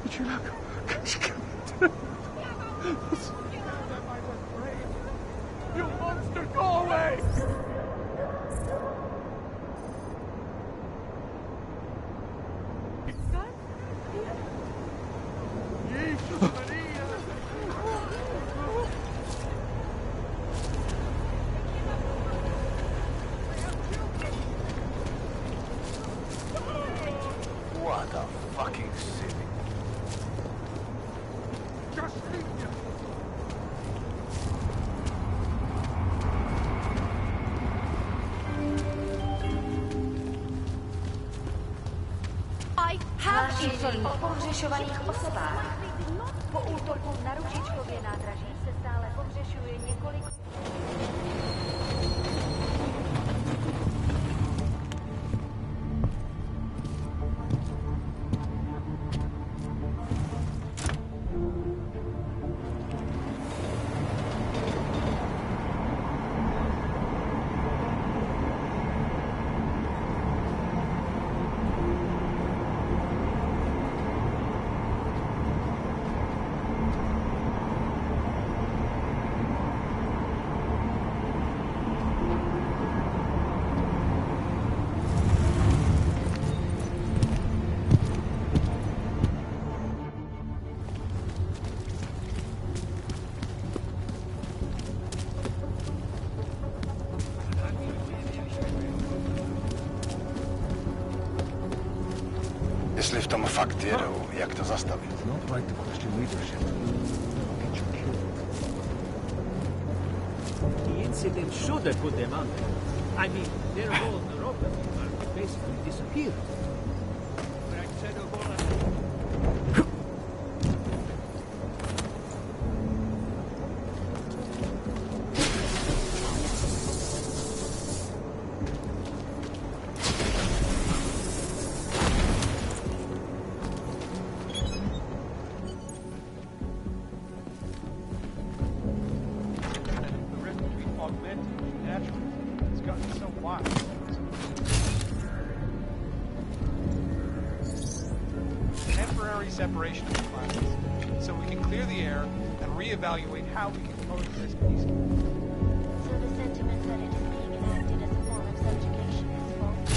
You monster, go away! What a fucking city. Just leave you. Hlášení o pohřešovaných osobách. Po útoku na Ružičkově nádraží se stále pohřešuje několik... Jestli v tom fakt jedou, jak to zastavit? The incident should have put them under. I mean, their role in the robbery basically disappeared. Separation of the classes, so we can clear the air and reevaluate how we can coexist peacefully. So the sentiment that it is being enacted as a form of subjugation is false.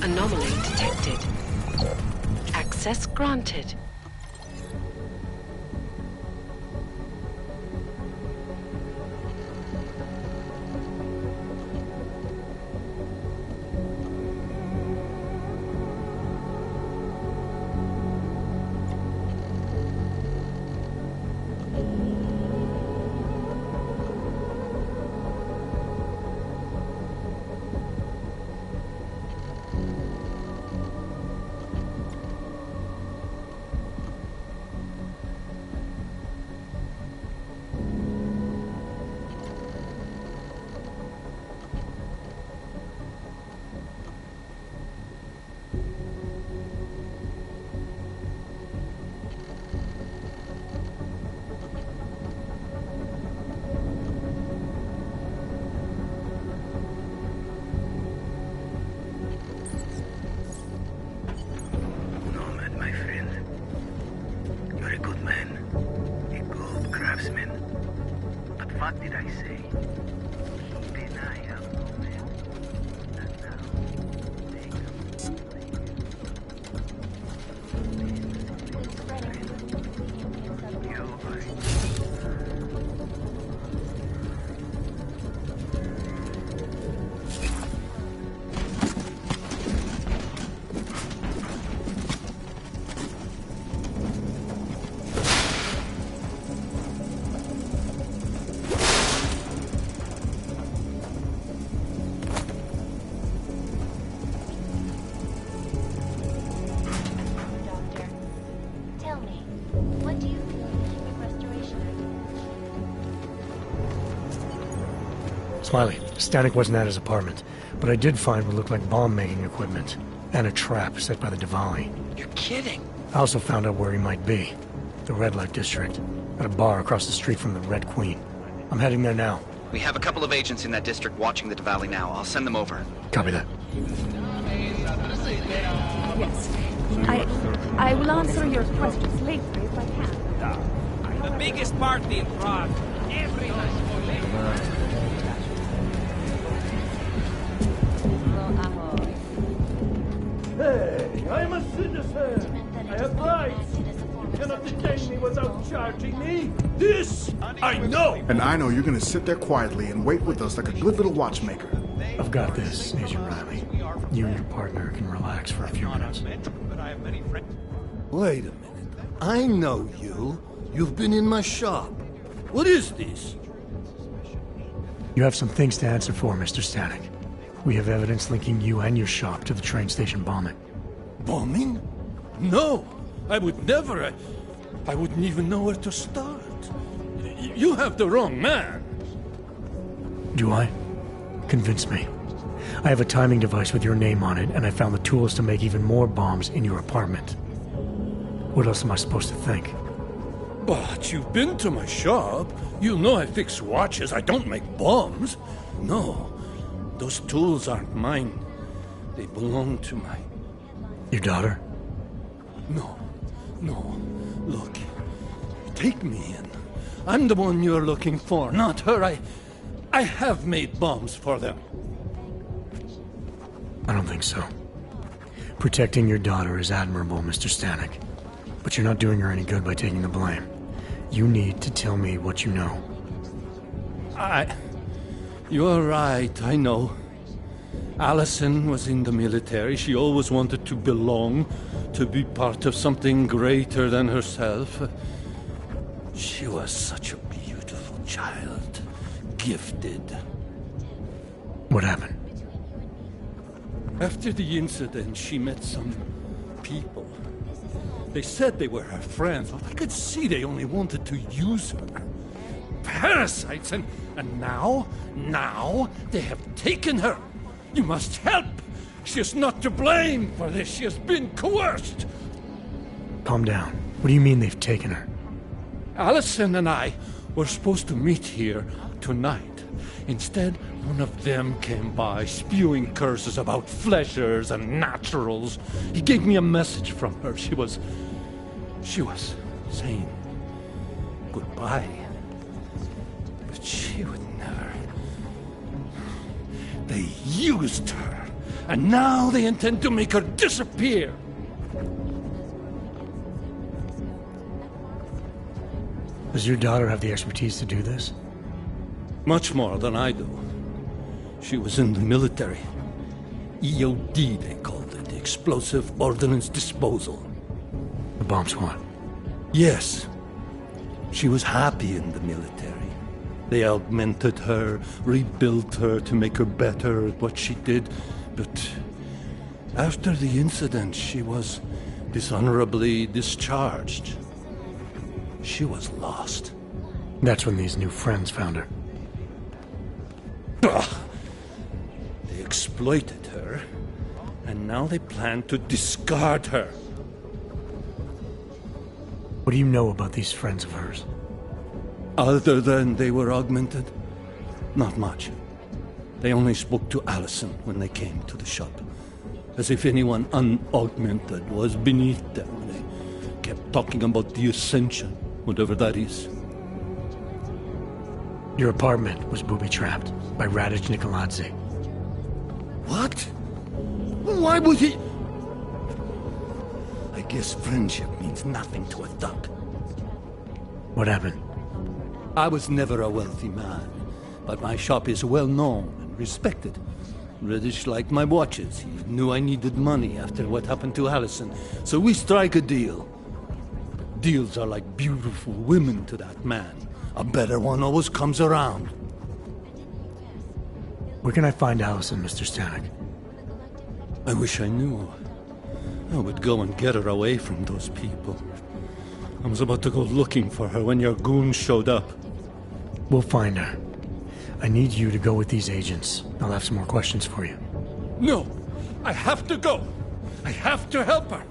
Anomaly detected. Access granted. What did I say? Keep an eye out for them. And now, take them. This Smiley, Stanek wasn't at his apartment, but I did find what looked like bomb-making equipment, and a trap set by the Diwali. You're kidding. I also found out where he might be. The Red Light District, at a bar across the street from the Red Queen. I'm heading there now. We have a couple of agents in that district watching the Diwali now. I'll send them over. Copy that. Yes. I will answer your questions later if I can. The biggest party in Prague. Every night. Hey, I'm a citizen. I have rights. You cannot detain me without charging me. This I know. And I know you're gonna sit there quietly and wait with us like a good little watchmaker. I've got this, Agent Riley. You and your partner can relax for a few minutes. Wait a minute. I know you. You've been in my shop. What is this? You have some things to answer for, Mr. Stanek. We have evidence linking you and your shop to the train station bombing. Bombing? No, I would never. I wouldn't even know where to start. You have the wrong man. Do I? Convince me. I have a timing device with your name on it, and I found the tools to make even more bombs in your apartment. What else am I supposed to think? But you've been to my shop. You know I fix watches. I don't make bombs. No, those tools aren't mine. They belong to my... Your daughter? No. Look, take me in. I'm the one you're looking for, not her. I have made bombs for them. I don't think so. Protecting your daughter is admirable, Mr. Stanek. But you're not doing her any good by taking the blame. You need to tell me what you know. You're right, I know. Allison was in the military. She always wanted to belong, to be part of something greater than herself. She was such a beautiful child. Gifted. What happened? After the incident, she met some people. They said they were her friends, but I could see they only wanted to use her. Parasites, and now they have taken her. You must help. She is not to blame for this. She has been coerced. Calm down. What do you mean they've taken her? Allison and I were supposed to meet here tonight. Instead, one of them came by, spewing curses about fleshers and naturals. He gave me a message from her. She was saying goodbye. But she would never. They used her, and now they intend to make her disappear. Does your daughter have the expertise to do this? Much more than I do. She was in the military. EOD, they called it. Explosive Ordnance Disposal. The bomb squad? Yes. She was happy in the military. They augmented her, rebuilt her to make her better at what she did. But after the incident, she was dishonorably discharged. She was lost. That's when these new friends found her. Ugh. They exploited her, and now they plan to discard her. What do you know about these friends of hers? Other than they were augmented? Not much. They only spoke to Allison when they came to the shop. As if anyone unaugmented was beneath them. They kept talking about the Ascension, whatever that is. Your apartment was booby-trapped by Radic Nikoladze. What? Why would he... I guess friendship means nothing to a thug. What happened? I was never a wealthy man, but my shop is well known and respected. Reddish liked my watches. He knew I needed money after what happened to Allison, so we strike a deal. But deals are like beautiful women to that man. A better one always comes around. Where can I find Allison, Mr. Stanek? I wish I knew. I would go and get her away from those people. I was about to go looking for her when your goons showed up. We'll find her. I need you to go with these agents. I'll have some more questions for you. No! I have to go! I have to help her!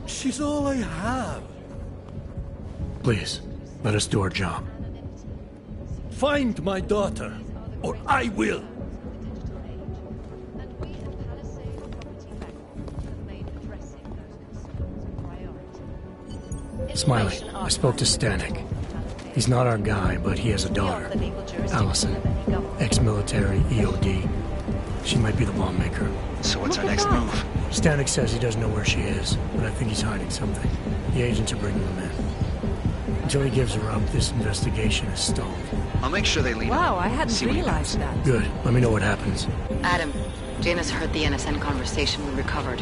She's all I have. Please, let us do our job. Find my daughter, or I will! Smiley, I spoke to Stanek. He's not our guy, but he has a daughter, Allison, ex-military, EOD. She might be the bomb maker. So what's our next move? Stanek says he doesn't know where she is, but I think he's hiding something. The agents are bringing him in. Until he gives her up, this investigation is stalled. I'll make sure they leave. Wow, I hadn't See what he realized that. Good. Let me know what happens. Adam, Janus heard the NSN conversation we recovered.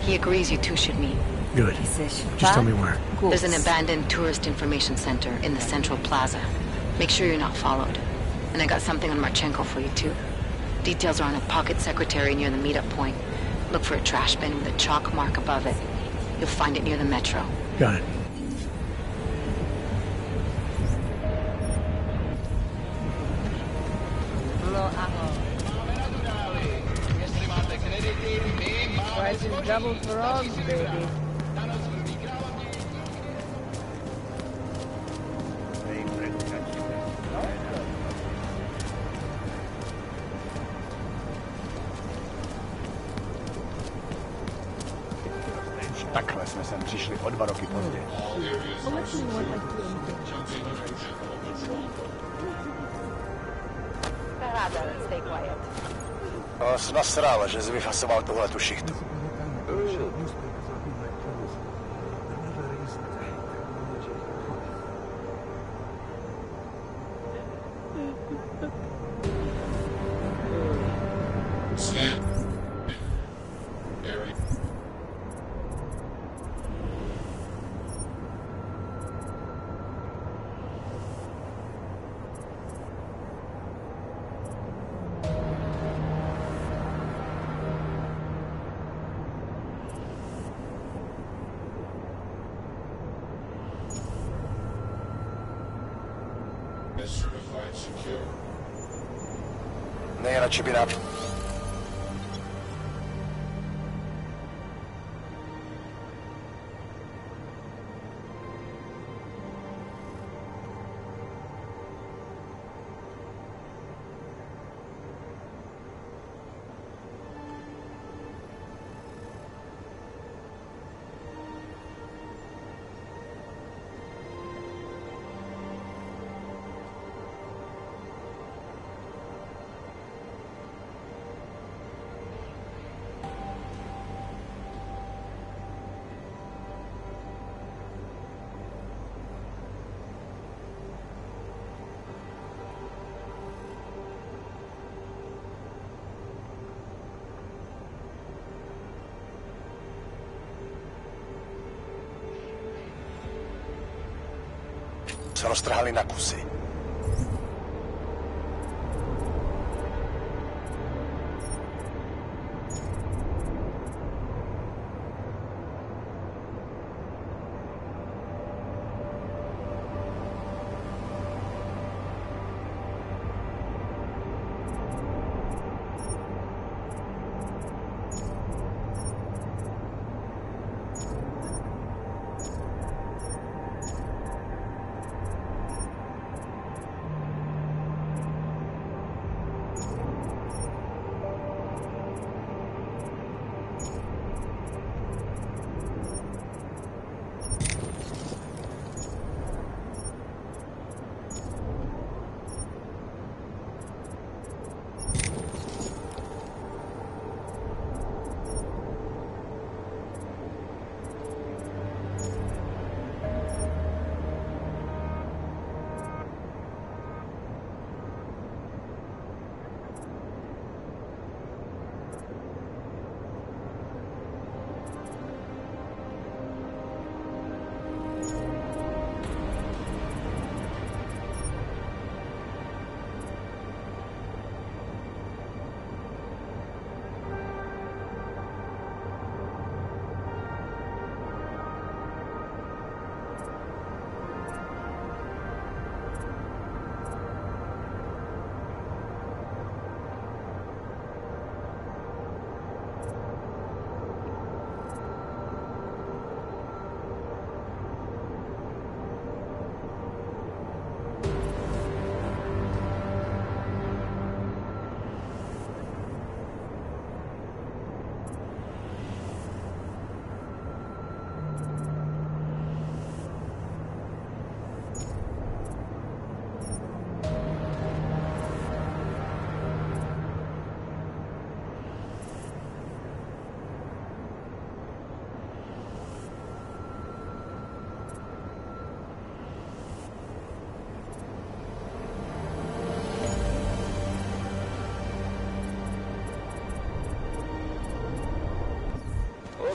He agrees you two should meet. Good. Just tell me where. There's an abandoned tourist information center in the central plaza. Make sure you're not followed. And I got something on Marchenko for you too. Details are on a pocket secretary near the meetup point. Look for a trash bin with a chalk mark above it. You'll find it near the metro. Got it. Price is double for all, baby. Takhle jsme sem přišli o 2 roky později. Jsi nasrál, že jsi vyfasoval tuhletu šichtu. Nejradši by nám... Se roztrhali na kusy.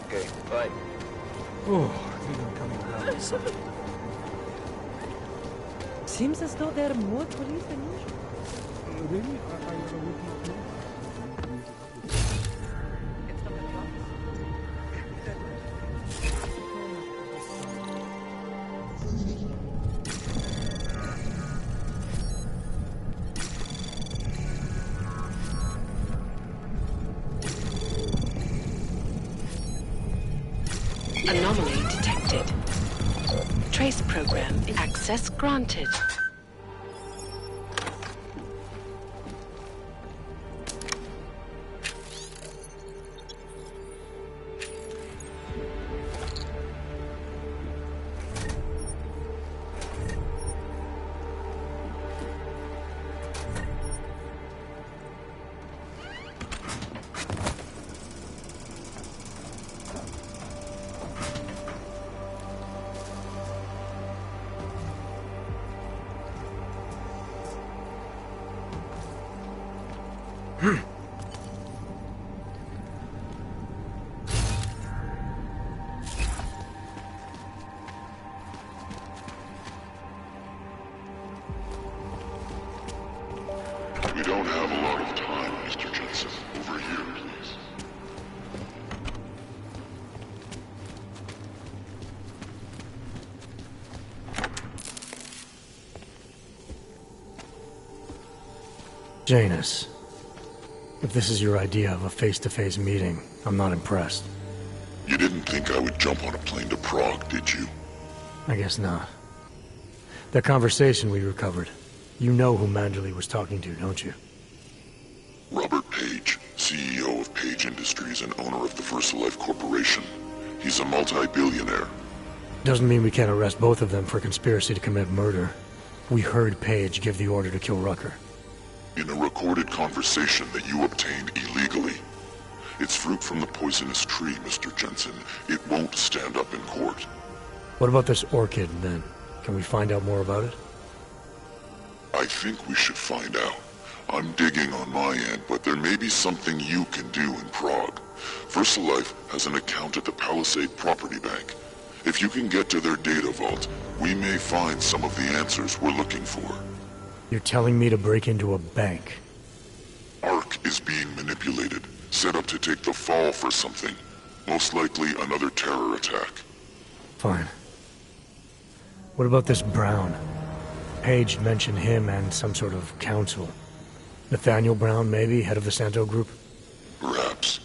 Okay, bye. Oh, I think I'm coming around to something. Seems as though there are more police than usual. Really? Anomaly detected. Trace program access granted. We don't have a lot of time, Mr. Jensen. Over here, please. Janus, if this is your idea of a face-to-face meeting, I'm not impressed. You didn't think I would jump on a plane to Prague, did you? I guess not. That conversation we recovered, you know who Manderley was talking to, don't you? Robert Page, CEO of Page Industries and owner of the VersaLife Corporation. He's a multi-billionaire. Doesn't mean we can't arrest both of them for conspiracy to commit murder. We heard Page give the order to kill Rucker. In a recorded conversation that you obtained illegally. It's fruit from the poisonous tree, Mr. Jensen. It won't stand up in court. What about this orchid, then? Can we find out more about it? I think we should find out. I'm digging on my end, but there may be something you can do in Prague. VersaLife has an account at the Palisade Property Bank. If you can get to their data vault, we may find some of the answers we're looking for. You're telling me to break into a bank? ARC is being manipulated, set up to take the fall for something. Most likely another terror attack. Fine. What about this Brown? Page mentioned him and some sort of council. Nathaniel Brown, maybe, head of the Santo Group? Perhaps.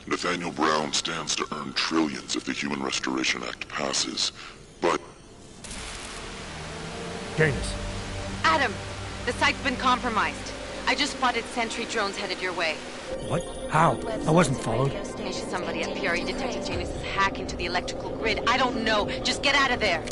Nathaniel Brown stands to earn trillions if the Human Restoration Act passes. But... Janus. Adam! The site's been compromised. I just spotted sentry drones headed your way. What? How? I wasn't followed. Maybe somebody at PRE detected Janus's hack into the electrical grid. I don't know. Just get out of there.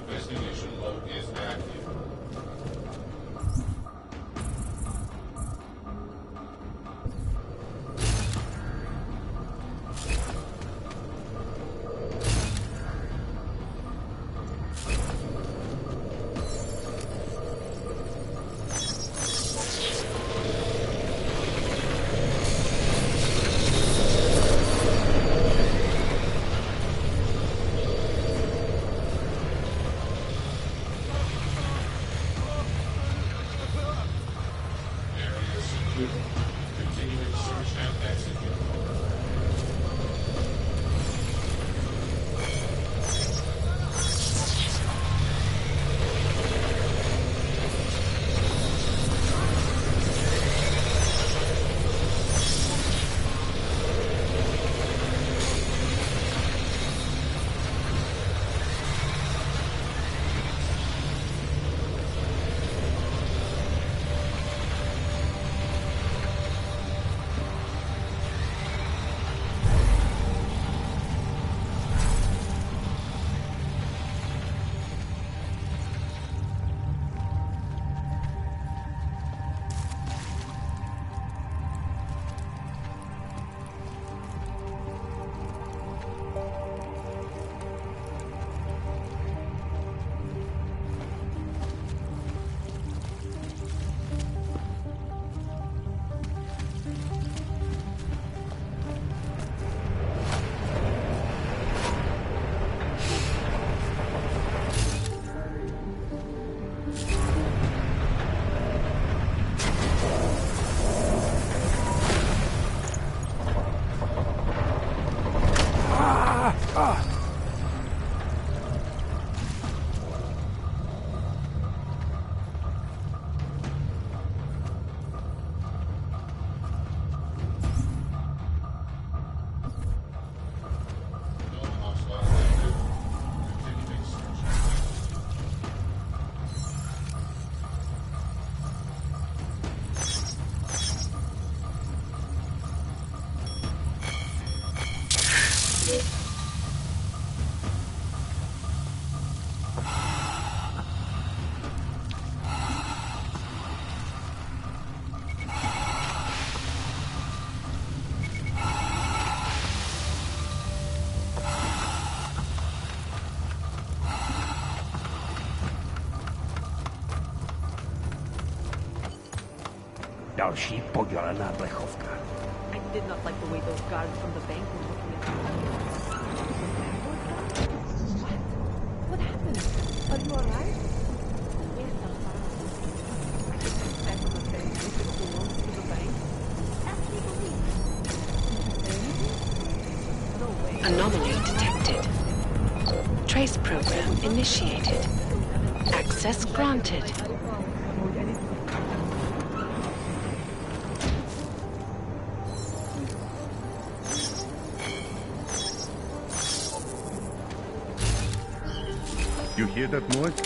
Investigation mode is active. Další podělaná plechovka. I did not like the way those guards from the bank were looking at me. What happened? Are you alright? Yes, I'm fine. I just got back from a very difficult walk to the bank. Actually, believe me. No way. Anomaly detected. Trace program initiated. Access granted. You hear that noise?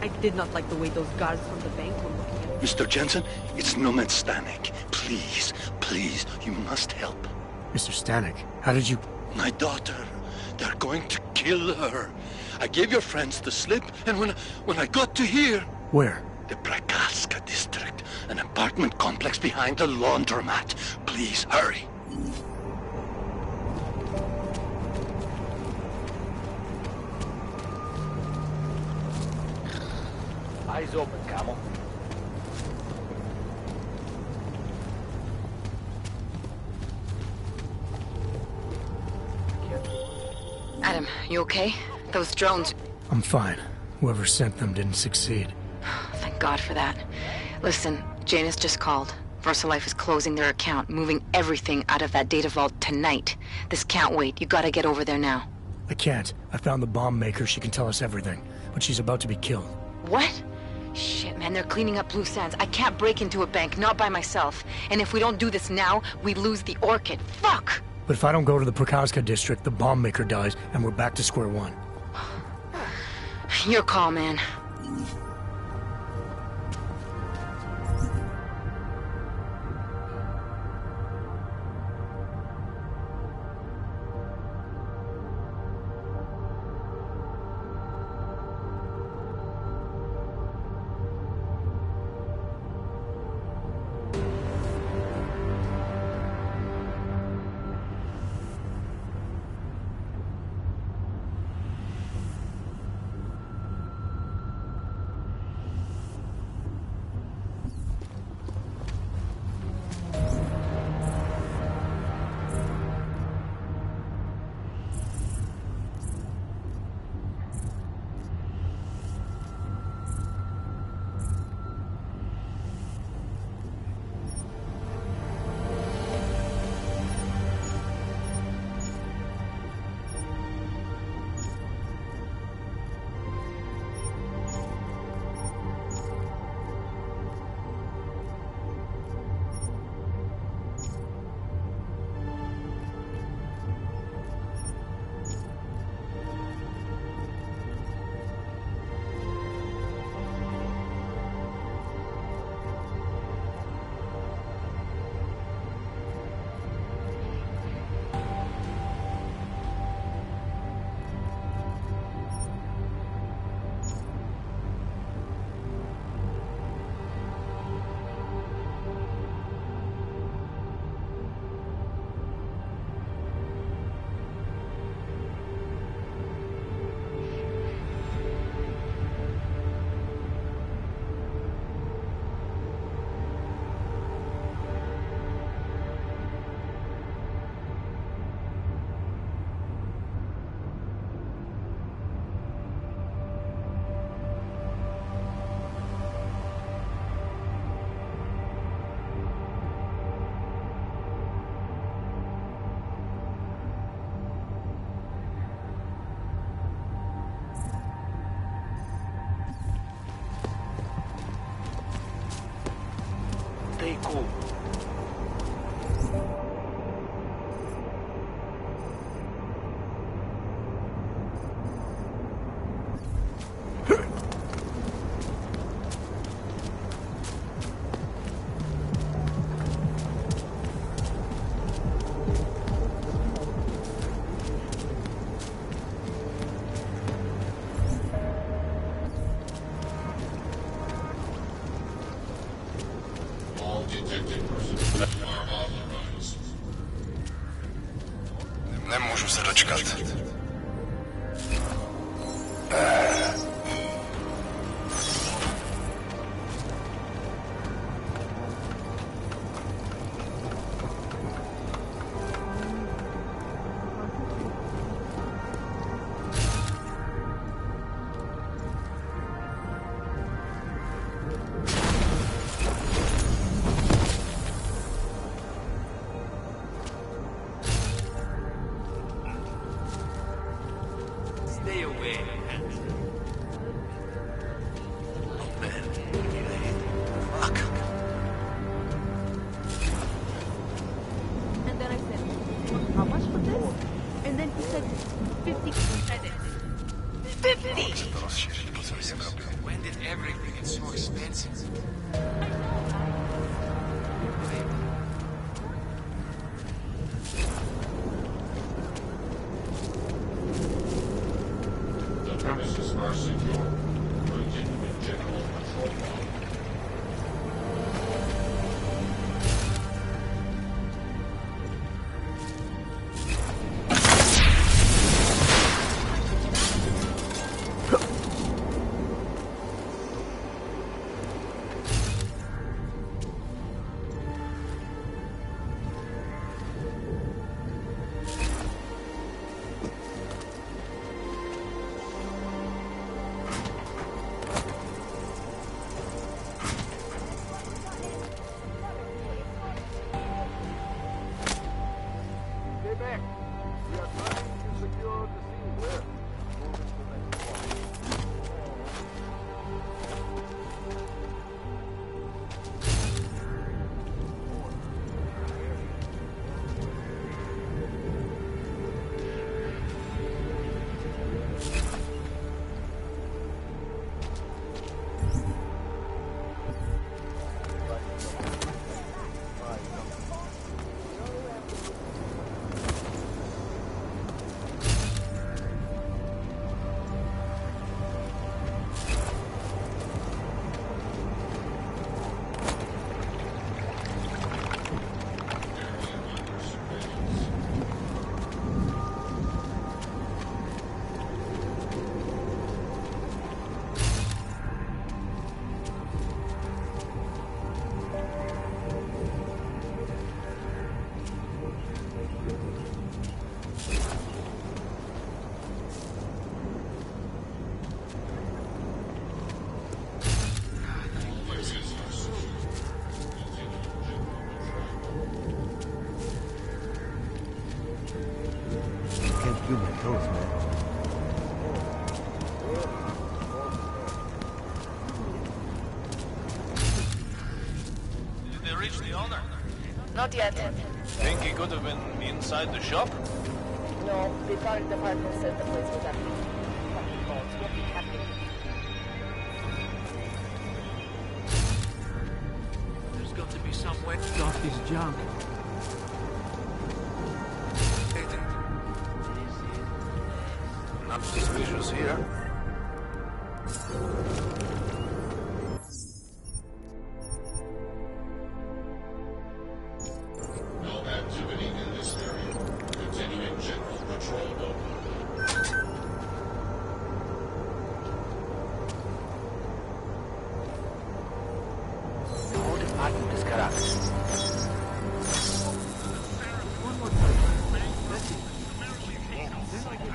I did not like the way those guards from the bank were looking at me. Mr. Jensen, it's Nomad Stanek. Please, please, you must help. Mr. Stanek, how did you... My daughter. They're going to kill her. I gave your friends the slip, and when I got to here... Where? The Prakaska district. An apartment complex behind the laundromat. Please, hurry. Eyes open, Camel. Adam, you okay? Those drones... I'm fine. Whoever sent them didn't succeed. Thank God for that. Listen, Janus just called. VersaLife is closing their account, moving everything out of that data vault tonight. This can't wait. You gotta get over there now. I can't. I found the bomb maker. She can tell us everything. But she's about to be killed. What? Shit, man, they're cleaning up loose ends. I can't break into a bank, not by myself. And if we don't do this now, we lose the Orchid. Fuck! But if I don't go to the Prakaska district, the bomb maker dies, and we're back to square one. Your call, man. Nemůžu se dočkat. Stay away. Oh man, fuck. And then I said, how much for this? And then he said, 50 credits. 50! To rozšíří po celé Evropě. When did everything get so expensive? The premises are secure. Continuing general control log. You my toes, man. Did they reach the owner? Not yet. Think he could have been inside the shop? No, the fire department said the place was empty. Fucking balls. What is happening? There's got to be some way to stop this junk. Not suspicious here. No activity in this area. Continuing general patrol mode. The whole department is corrupt. One more time. That's it. Then I get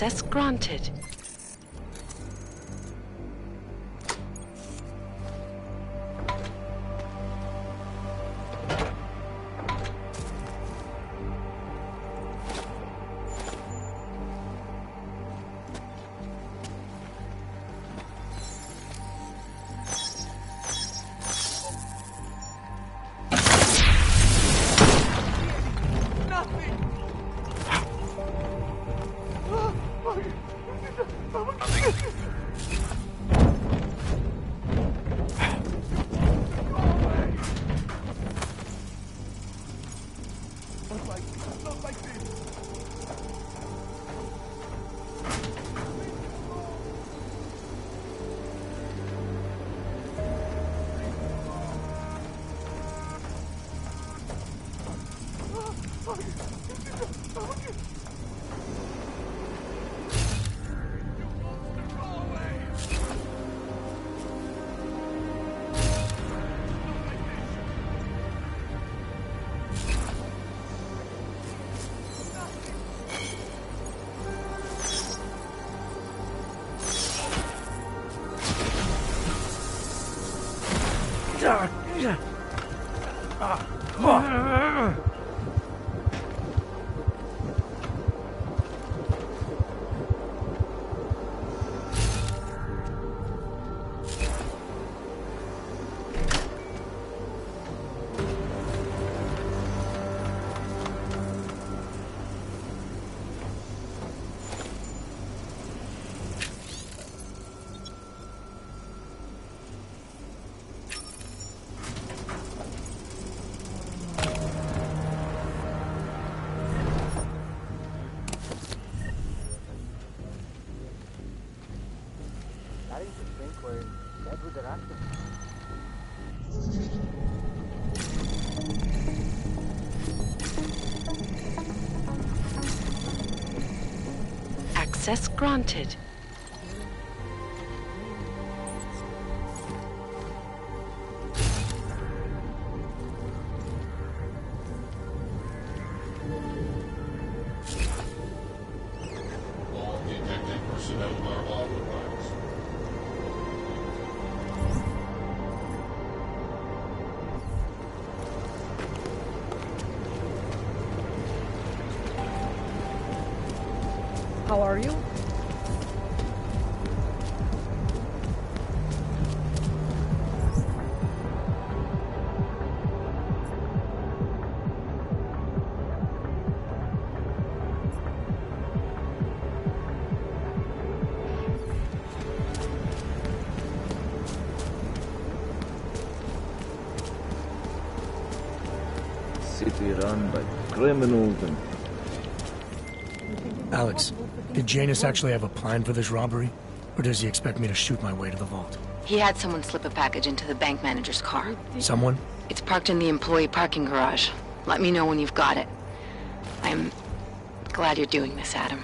Access granted. Access granted. All detected personnel are authorized. How are you? City run by criminals and... Alex, did Janus actually have a plan for this robbery? Or does he expect me to shoot my way to the vault? He had someone slip a package into the bank manager's car. Someone? It's parked in the employee parking garage. Let me know when you've got it. I'm glad you're doing this, Adam.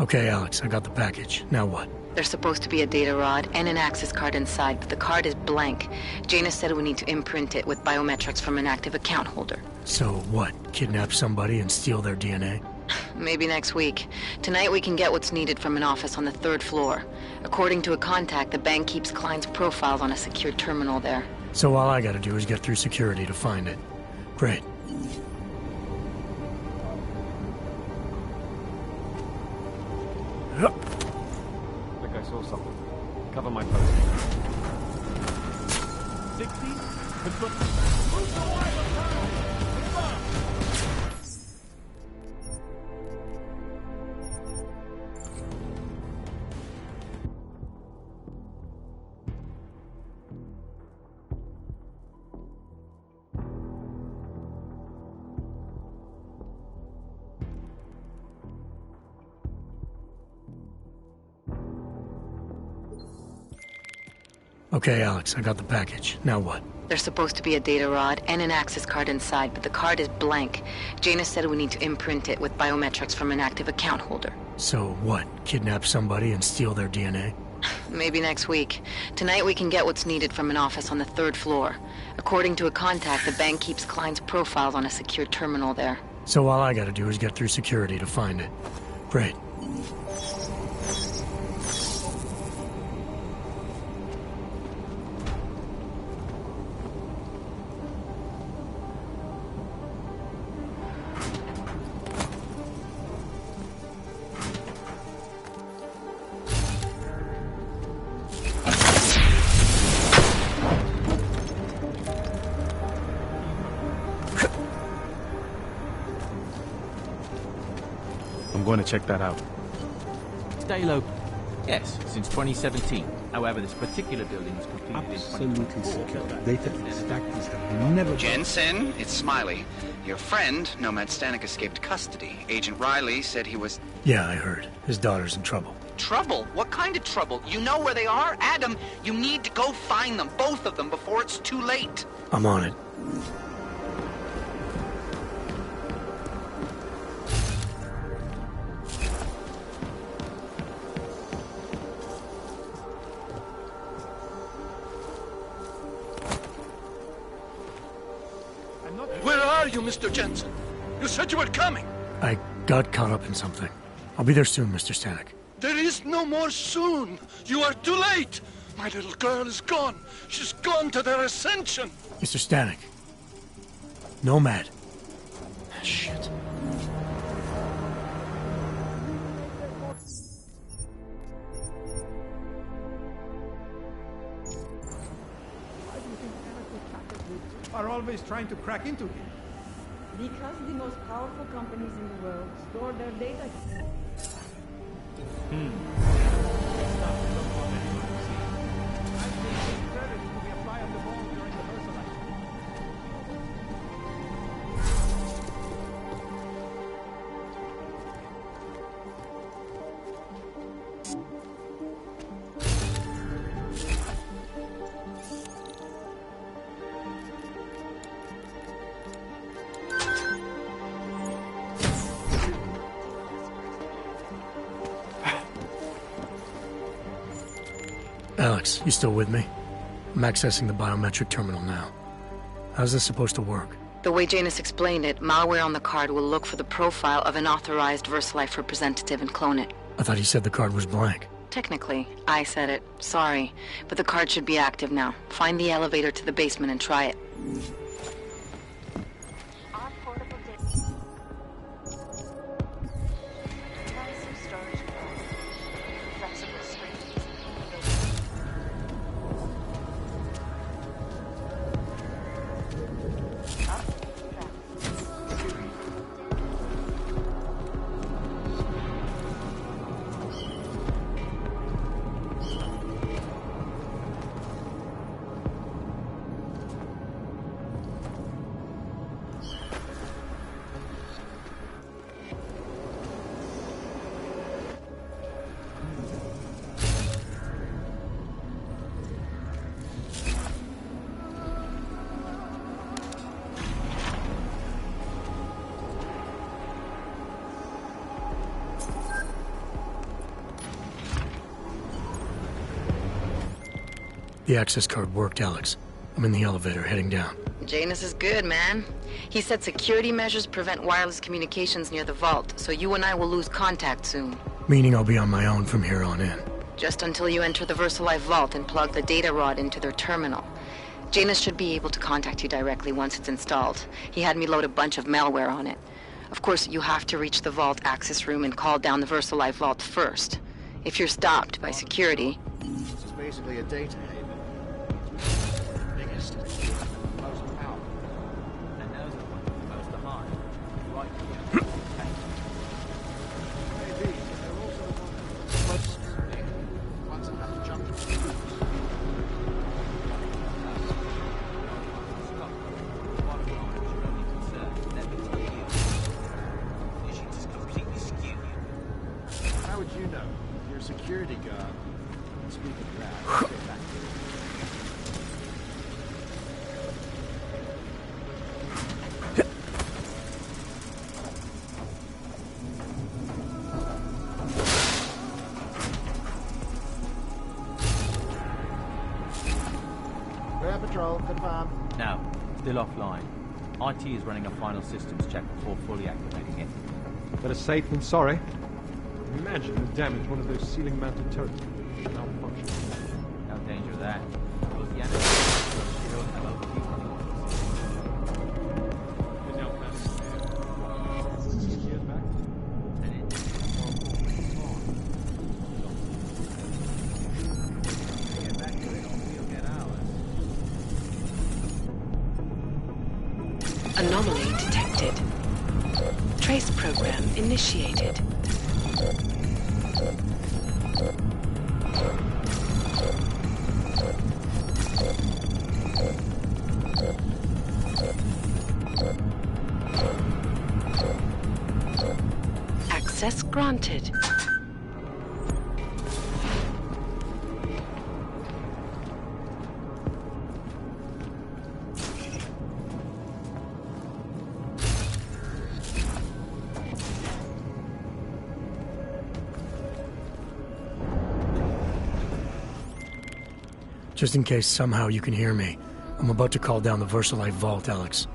Okay, Alex, I got the package. Now what? There's supposed to be a data rod and an access card inside, but the card is blank. Janus said we need to imprint it with biometrics from an active account holder. So what? Kidnap somebody and steal their DNA? Maybe next week. Tonight we can get what's needed from an office on the 3rd floor. According to a contact, the bank keeps clients' profiles on a secure terminal there. So all I gotta do is get through security to find it. Great. I think I saw something. Cover my post. 60? Move away! Okay, Alex, I got the package. Now what? There's supposed to be a data rod and an access card inside, but the card is blank. Janus said we need to imprint it with biometrics from an active account holder. So what? Kidnap somebody and steal their DNA? Maybe next week. Tonight we can get what's needed from an office on the 3rd floor. According to a contact, the bank keeps clients' profiles on a secure terminal there. So all I gotta do is get through security to find it. Great. I'm going to check that out. Stay low. Yes, since 2017. However, this particular building was completed Absolutely in 2024. secure. Data stackers have never... Jensen, it's Smiley. Your friend, Nomad Stanek, escaped custody. Agent Riley said he was... Yeah, I heard. His daughter's in trouble. Trouble? What kind of trouble? You know where they are? Adam, you need to go find them, both of them, before it's too late. I'm on it. Where are you, Mr. Jensen? You said you were coming. I got caught up in something. I'll be there soon, Mr. Stanek. There is no more soon. You are too late. My little girl is gone. She's gone to their ascension. Mr. Stanek. Nomad. Shit. Are always trying to crack into him. Because the most powerful companies in the world store their data. Alex, you still with me? I'm accessing the biometric terminal now. How's this supposed to work? The way Janus explained it, malware on the card will look for the profile of an authorized VersaLife representative and clone it. I thought he said the card was blank. Technically, I said it. Sorry. But the card should be active now. Find the elevator to the basement and try it. The access card worked, Alex. I'm in the elevator, heading down. Janus is good, man. He said security measures prevent wireless communications near the vault, so you and I will lose contact soon. Meaning I'll be on my own from here on in. Just until you enter the VersaLife vault and plug the data rod into their terminal. Janus should be able to contact you directly once it's installed. He had me load a bunch of malware on it. Of course, you have to reach the vault access room and call down the VersaLife vault first. If you're stopped by security... This is basically a data haven. Biggest, most powerful. And those are the ones we're supposed to hide. Right here. Maybe, but they're also the ones most ones that have to jump through hoops. How would you know? You're a security guard. Speaking of that, I'll get back to you. Air Patrol, confirm. No, still offline. IT is running a final systems check before fully activating it. Better safe than sorry. Imagine the damage one of those ceiling-mounted turrets could malfunction. No danger of that. Those Yannis still have overheating. Been now past years back. And it's get back to it or we'll get ours. Anomaly detected. Trace program initiated. Access granted. Just in case somehow you can hear me, I'm about to call down the VersaLife vault, Alex.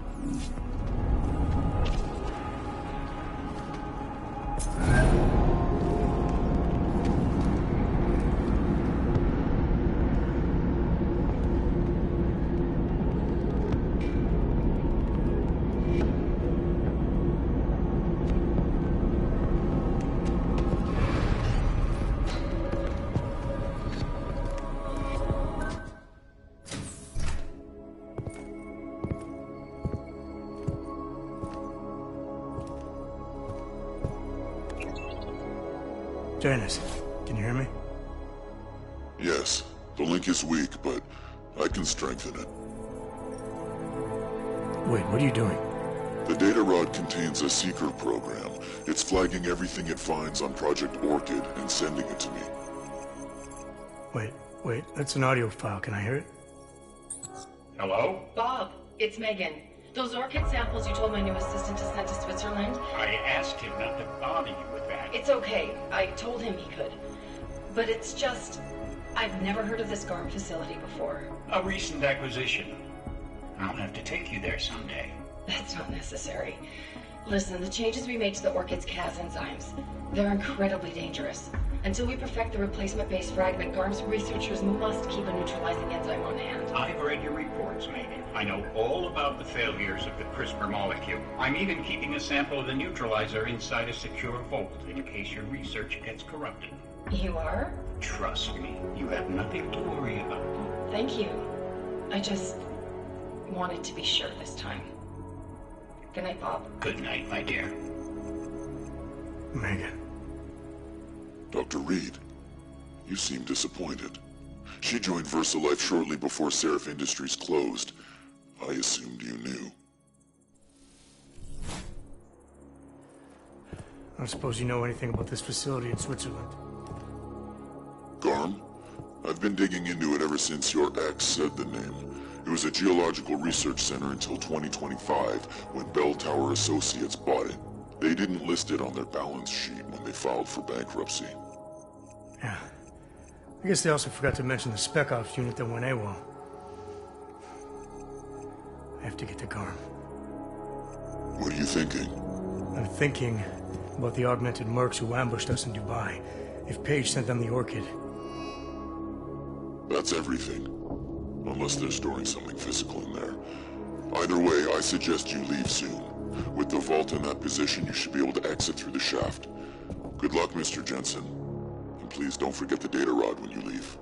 Janus, can you hear me? Yes, the link is weak, but I can strengthen it. Wait, what are you doing? The data rod contains a seeker program. It's flagging everything it finds on Project Orchid and sending it to me. Wait, that's an audio file. Can I hear it? Hello? Bob, it's Megan. Those orchid samples you told my new assistant to send to Switzerland? I asked him not to bother you with that. It's okay. I told him he could. But it's just... I've never heard of this GARM facility before. A recent acquisition. I'll have to take you there someday. That's not necessary. Listen, the changes we made to the orchid's Cas enzymes, they're incredibly dangerous. Until we perfect the replacement-based fragment, GARM's researchers must keep a neutralizing enzyme on hand. I've read your reports, Megan. I know all about the failures of the CRISPR molecule. I'm even keeping a sample of the neutralizer inside a secure vault in case your research gets corrupted. You are? Trust me, you have nothing to worry about. Thank you. I just wanted to be sure this time. Good night, Bob. Good night, my dear. Megan. Dr. Reed, you seem disappointed. She joined VersaLife shortly before Seraph Industries closed. I assumed you knew. I don't suppose you know anything about this facility in Switzerland. GARM? I've been digging into it ever since your ex said the name. It was a geological research center until 2025, when Bell Tower Associates bought it. They didn't list it on their balance sheet when they filed for bankruptcy. I guess they also forgot to mention the Spec Ops unit that went AWOL. I have to get to Garm. What are you thinking? I'm thinking about the augmented mercs who ambushed us in Dubai. If Paige sent them the Orchid. That's everything. Unless they're storing something physical in there. Either way, I suggest you leave soon. With the vault in that position, you should be able to exit through the shaft. Good luck, Mr. Jensen. And please don't forget the data rod when you leave.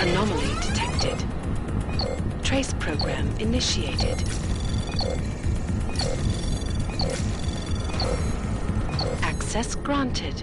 Anomaly detected. Trace program initiated. Access granted.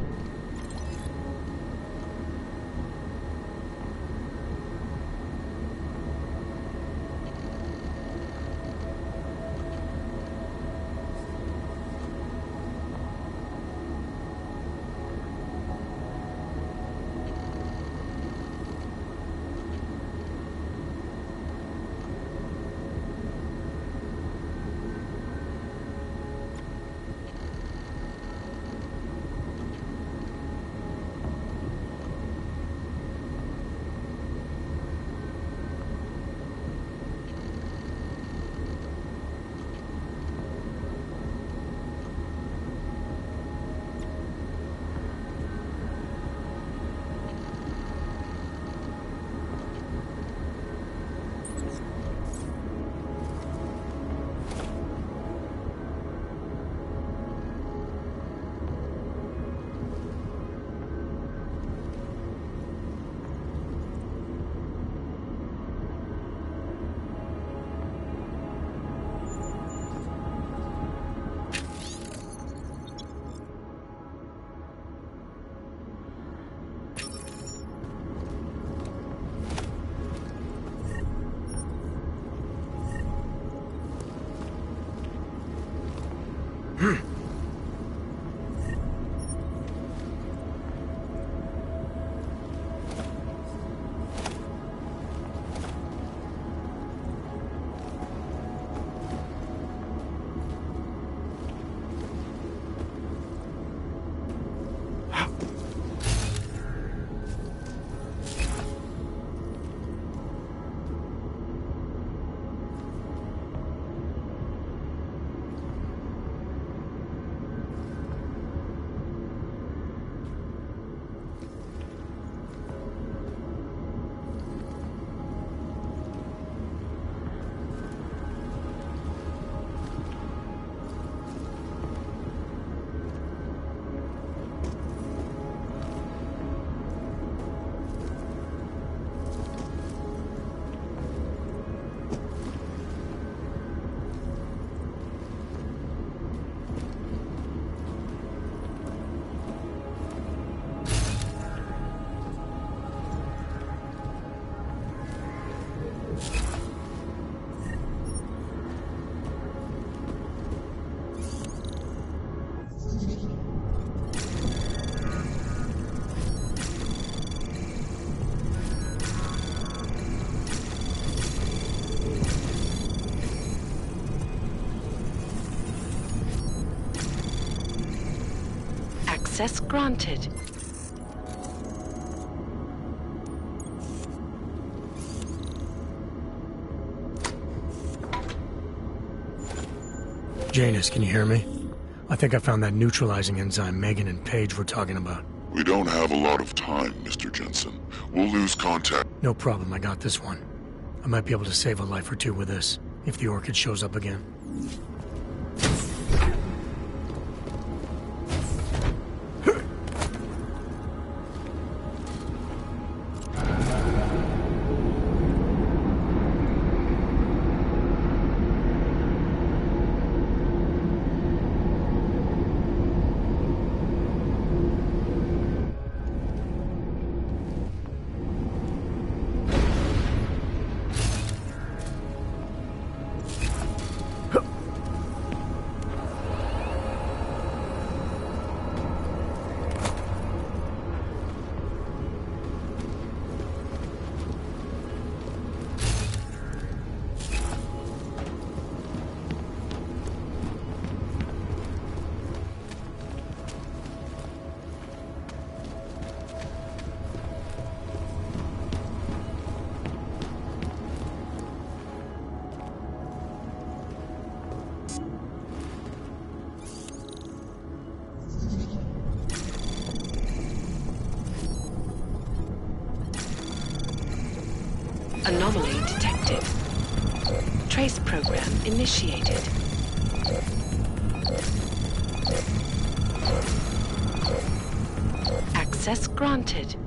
Access granted. Janus, can you hear me? I think I found that neutralizing enzyme Megan and Paige were talking about. We don't have a lot of time, Mr. Jensen. We'll lose contact. No problem, I got this one. I might be able to save a life or two with this, if the Orchid shows up again. Anomaly detected. Trace program initiated. Access granted.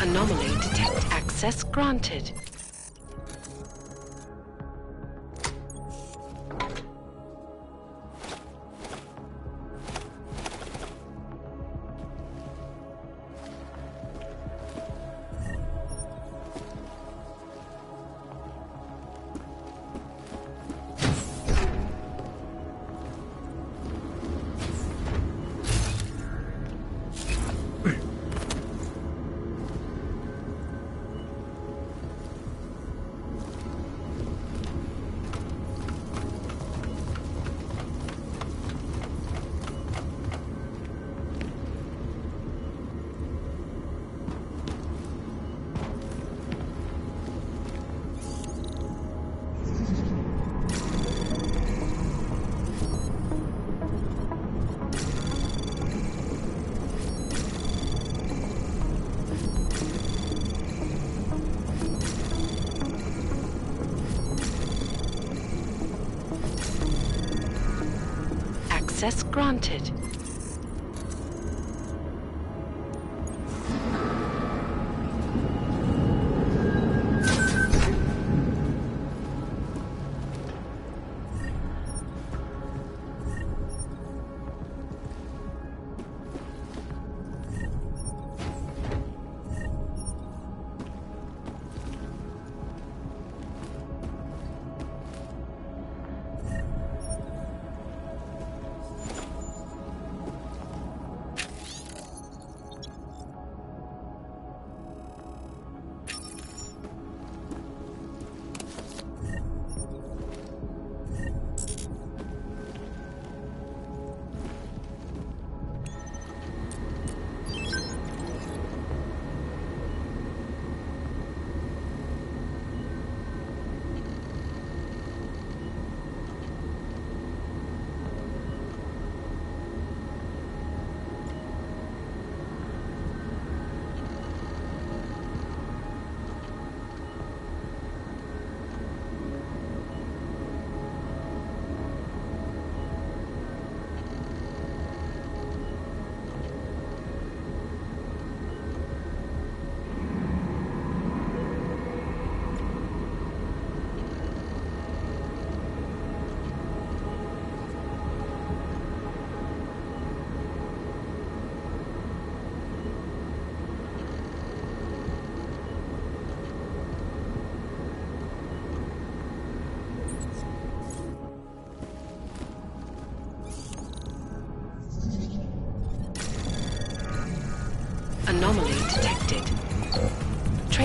Anomaly detect. Access granted. Access granted.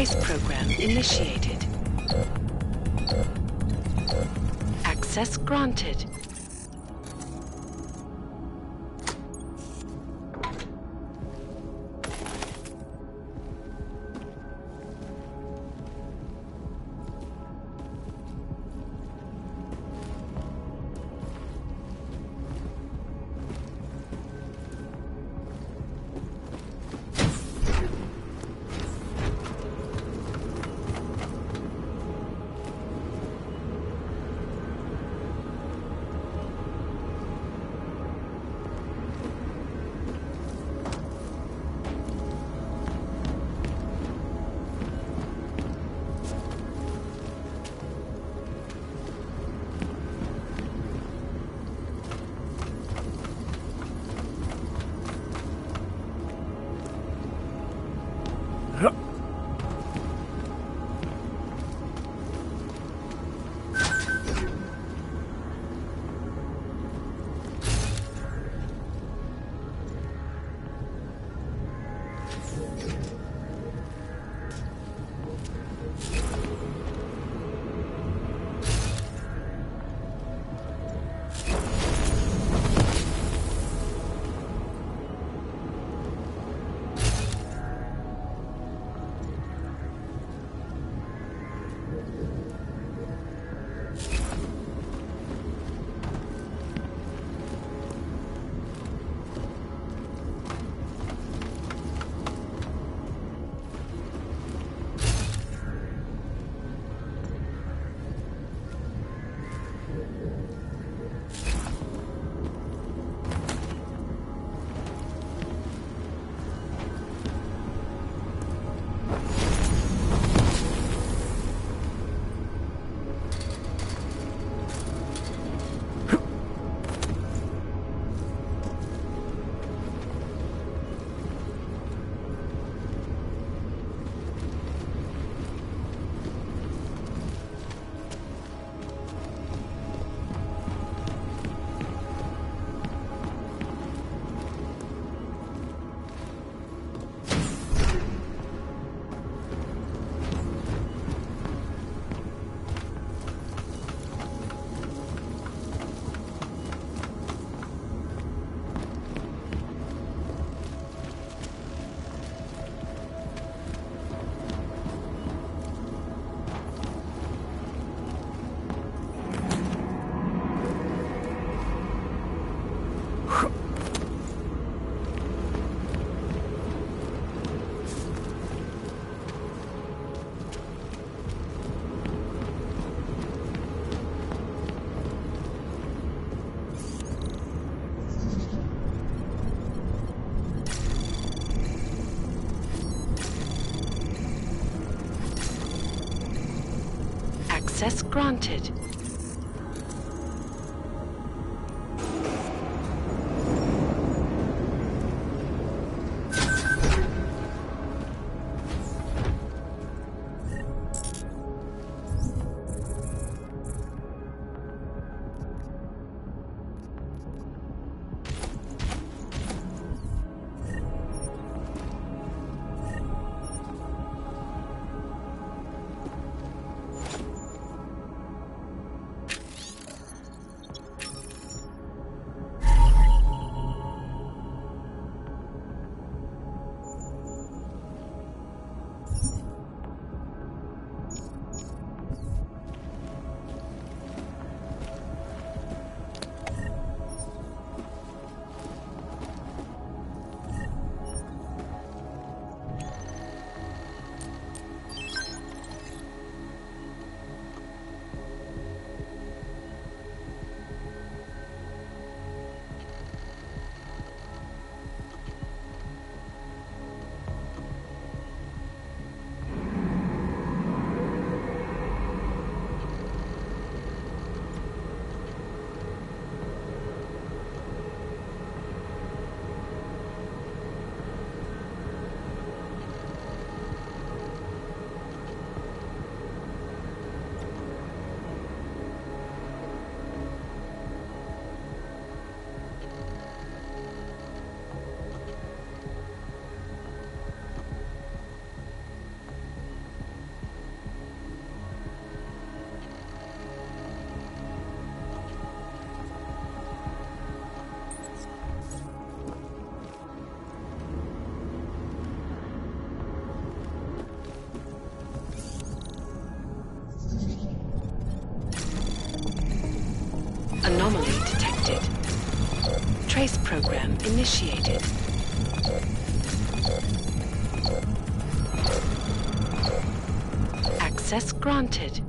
Trace program initiated. Access granted. Access granted. Anomaly detected. Trace program initiated. Access granted.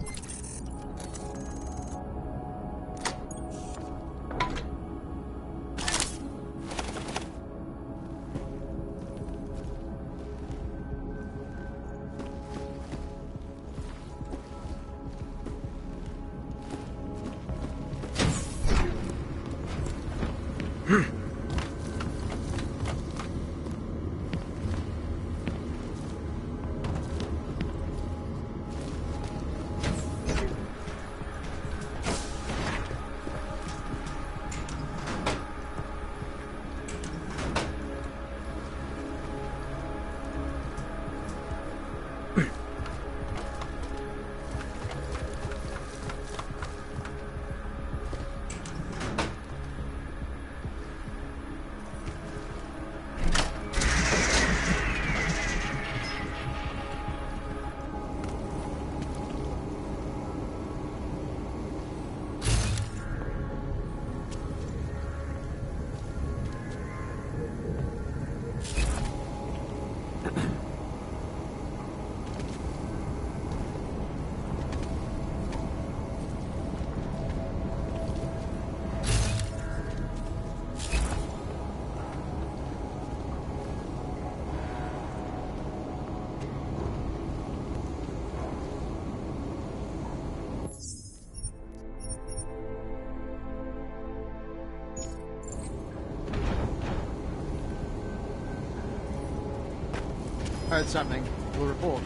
Heard something. We'll report.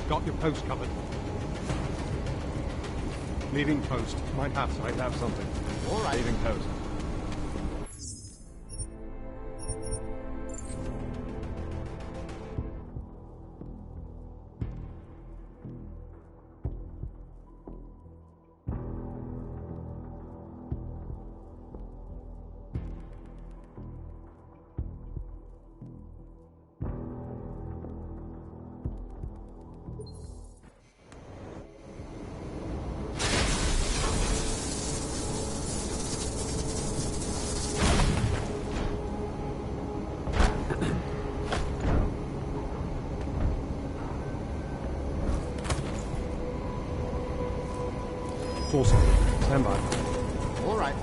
Got your post covered. Leaving post. Might have something. All right. Leaving post. Forcing. Stand by. All right.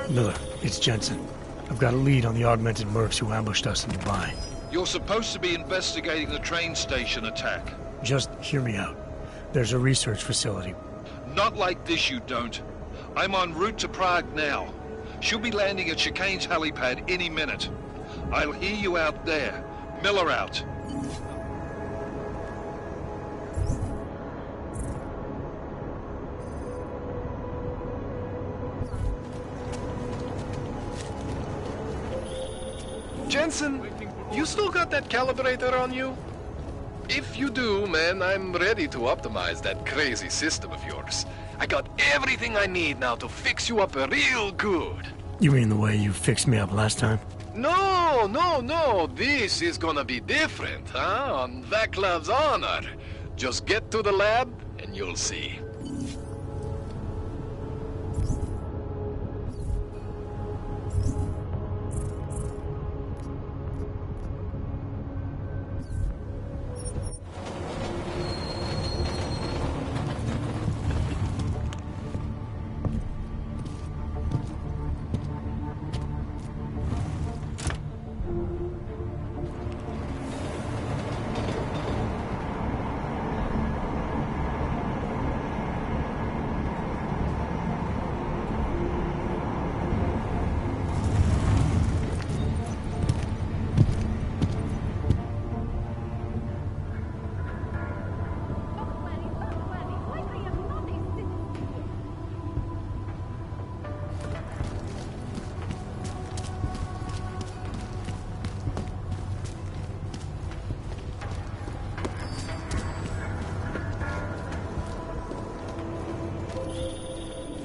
Miller, it's Jensen. I've got a lead on the augmented mercs who ambushed us in Dubai. You're supposed to be investigating the train station attack. Just hear me out. There's a research facility. Not like this, you don't. I'm en route to Prague now. She'll be landing at Chicane's helipad any minute. I'll hear you out there. Miller out. Jensen, you still got that calibrator on you? If you do, man, I'm ready to optimize that crazy system of yours. I got everything I need now to fix you up real good. You mean the way you fixed me up last time? No, no, no. This is gonna be different, huh? On Vaclav's honor. Just get to the lab and you'll see.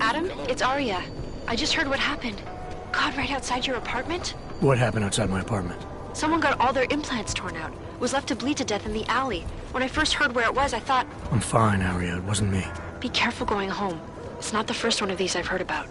Adam, it's Arya. I just heard what happened. God, right outside your apartment? What happened outside my apartment? Someone got all their implants torn out. Was left to bleed to death in the alley. When I first heard where it was, I thought... I'm fine, Aria. It wasn't me. Be careful going home. It's not the first one of these I've heard about.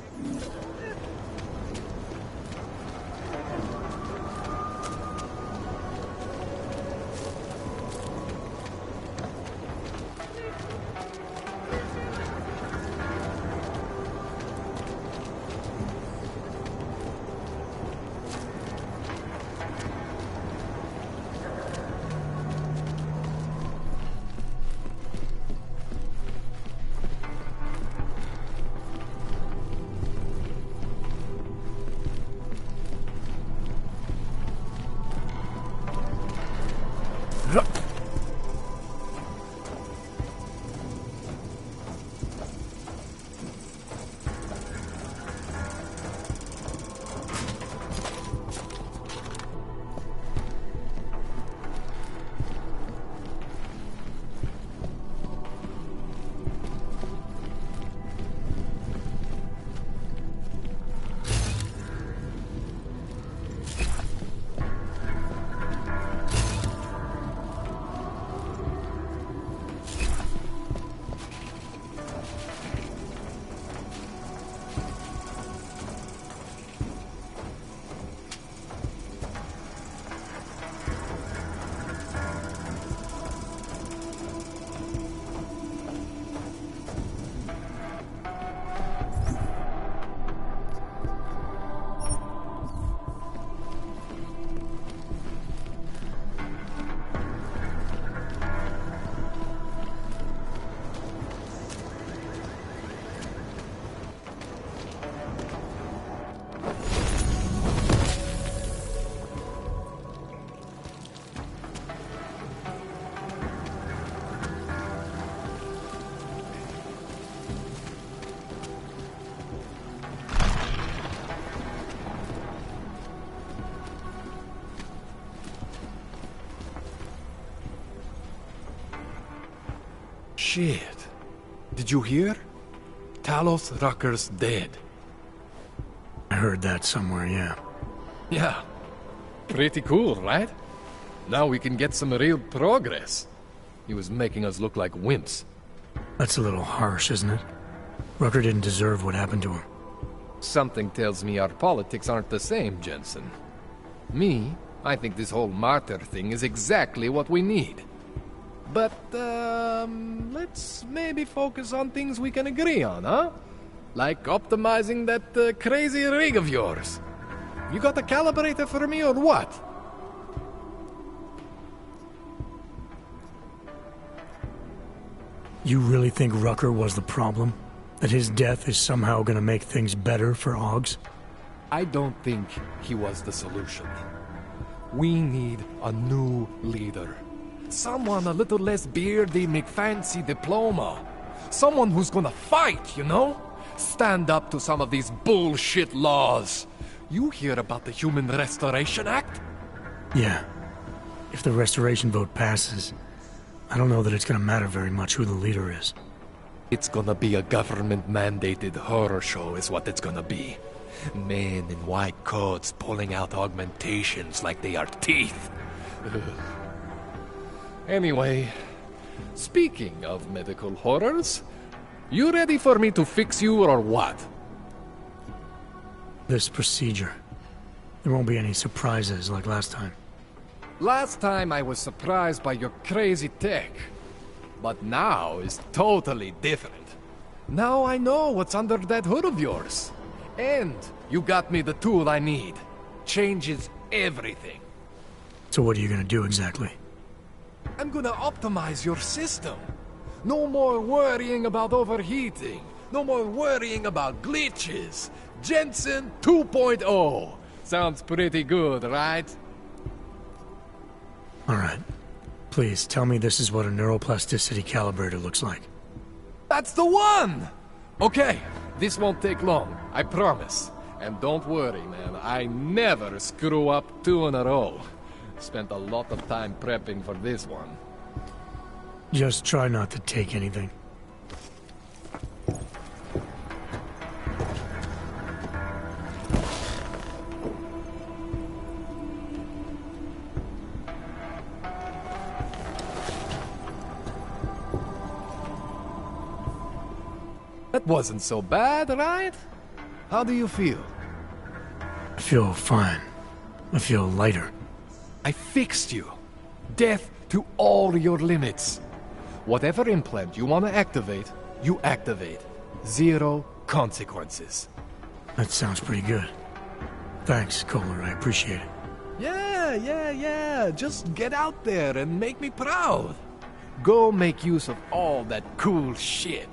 Shit. Did you hear? Talos Rucker's dead. I heard that somewhere, yeah. Yeah. Pretty cool, right? Now we can get some real progress. He was making us look like wimps. That's a little harsh, isn't it? Rucker didn't deserve what happened to him. Something tells me our politics aren't the same, Jensen. I think this whole martyr thing is exactly what we need. But, let's maybe focus on things we can agree on, huh? Like optimizing that crazy rig of yours. You got a calibrator for me or what? You really think Rucker was the problem? That his death is somehow gonna make things better for Augs? I don't think he was the solution. We need a new leader. Someone a little less beardy, McFancy diploma. Someone who's gonna fight, you know? Stand up to some of these bullshit laws. You hear about the Human Restoration Act? Yeah. If the restoration vote passes, I don't know that it's gonna matter very much who the leader is. It's gonna be a government-mandated horror show is what it's gonna be. Men in white coats pulling out augmentations like they are teeth. Anyway, speaking of medical horrors, you ready for me to fix you or what? This procedure. There won't be any surprises like last time. Last time I was surprised by your crazy tech. But now is totally different. Now I know what's under that hood of yours. And you got me the tool I need. Changes everything. So what are you gonna do exactly? I'm gonna optimize your system. No more worrying about overheating. No more worrying about glitches. Jensen 2.0. Sounds pretty good, right? Alright. Please, tell me this is what a neuroplasticity calibrator looks like. That's the one! Okay, this won't take long, I promise. And don't worry, man, I never screw up 2 in a row. Spent a lot of time prepping for this one. Just try not to take anything. Wasn't so bad, right? How do you feel? I feel fine. I feel lighter. I fixed you. Death to all your limits. Whatever implant you want to activate, you activate. 0 consequences. That sounds pretty good. Thanks, Kohler. I appreciate it. Yeah. Just get out there and make me proud. Go make use of all that cool shit.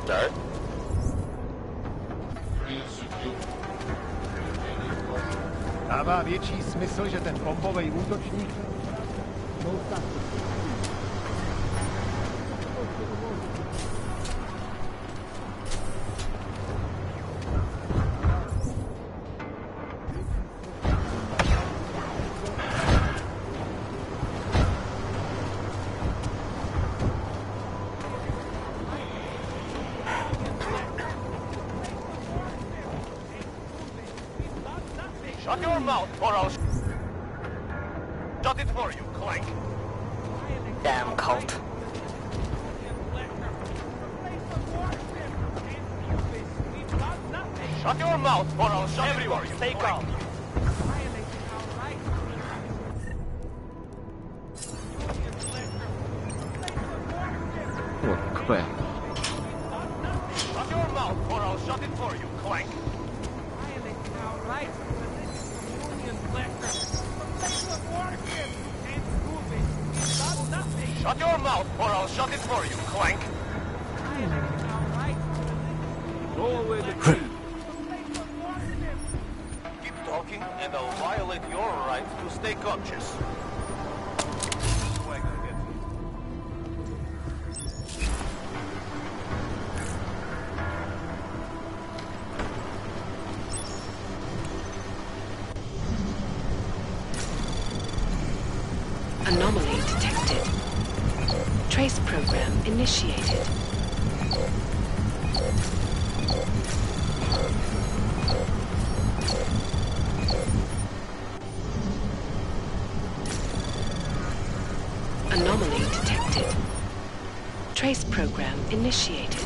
Start. Dává větší smysl, že ten bombový útočník... Shut your mouth, or I'll shut it for you, Clank. Damn cult. Shut your mouth, or I'll shut everyone it for you. Stay calm. What crap. Shut your mouth, or I'll shut it for you, Clank. Shut your mouth, or I'll shut it for you, Clank. Throw away the key. Keep talking, and I'll violate your right to stay conscious. Anomaly detected. Trace program initiated. Anomaly detected. Trace program initiated.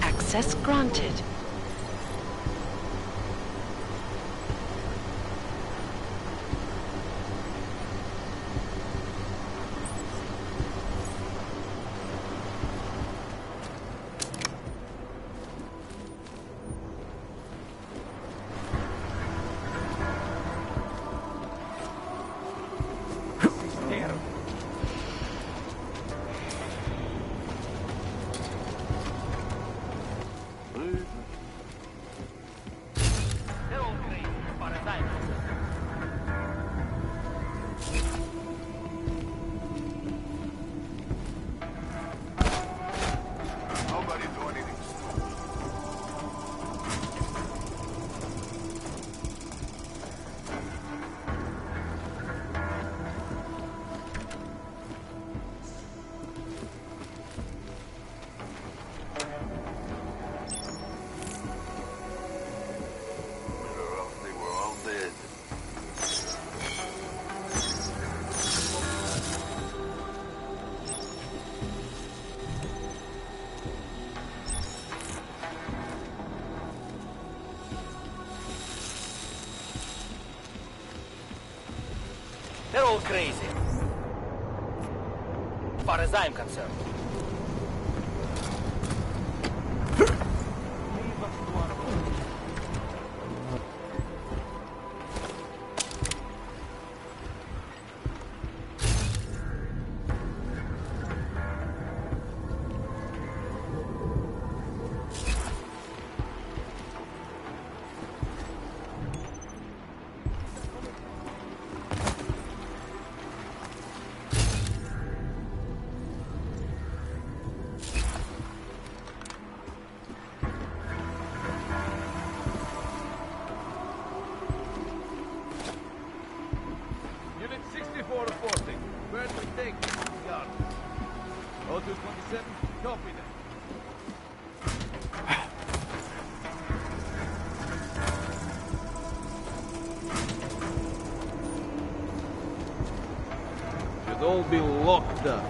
Access granted. They're all crazy. As far as I'm concerned. All be locked up.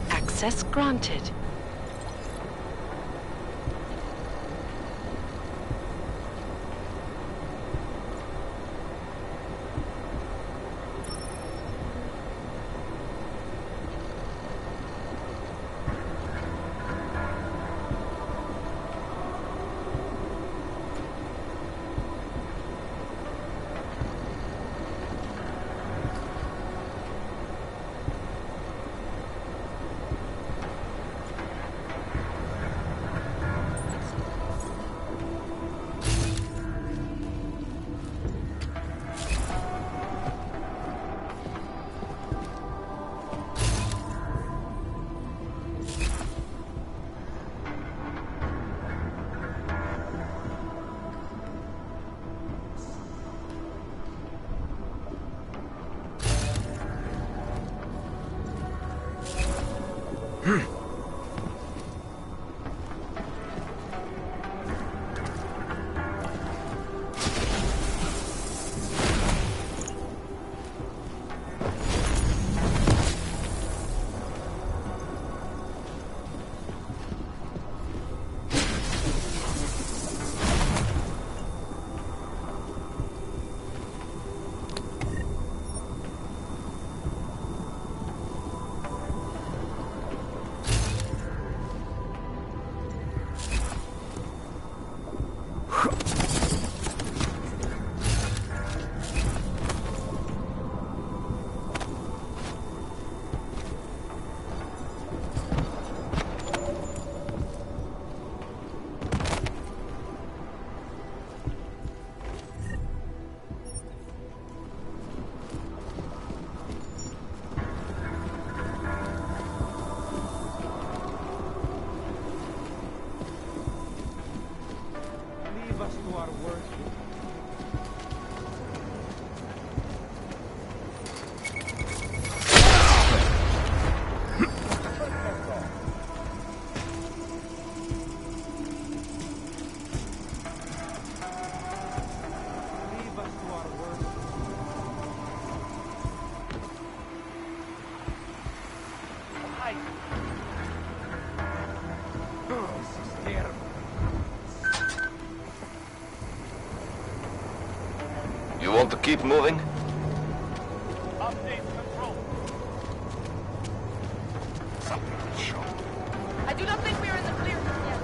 Access granted. You want to keep moving? Update control. I do not think we are in the clear just yet.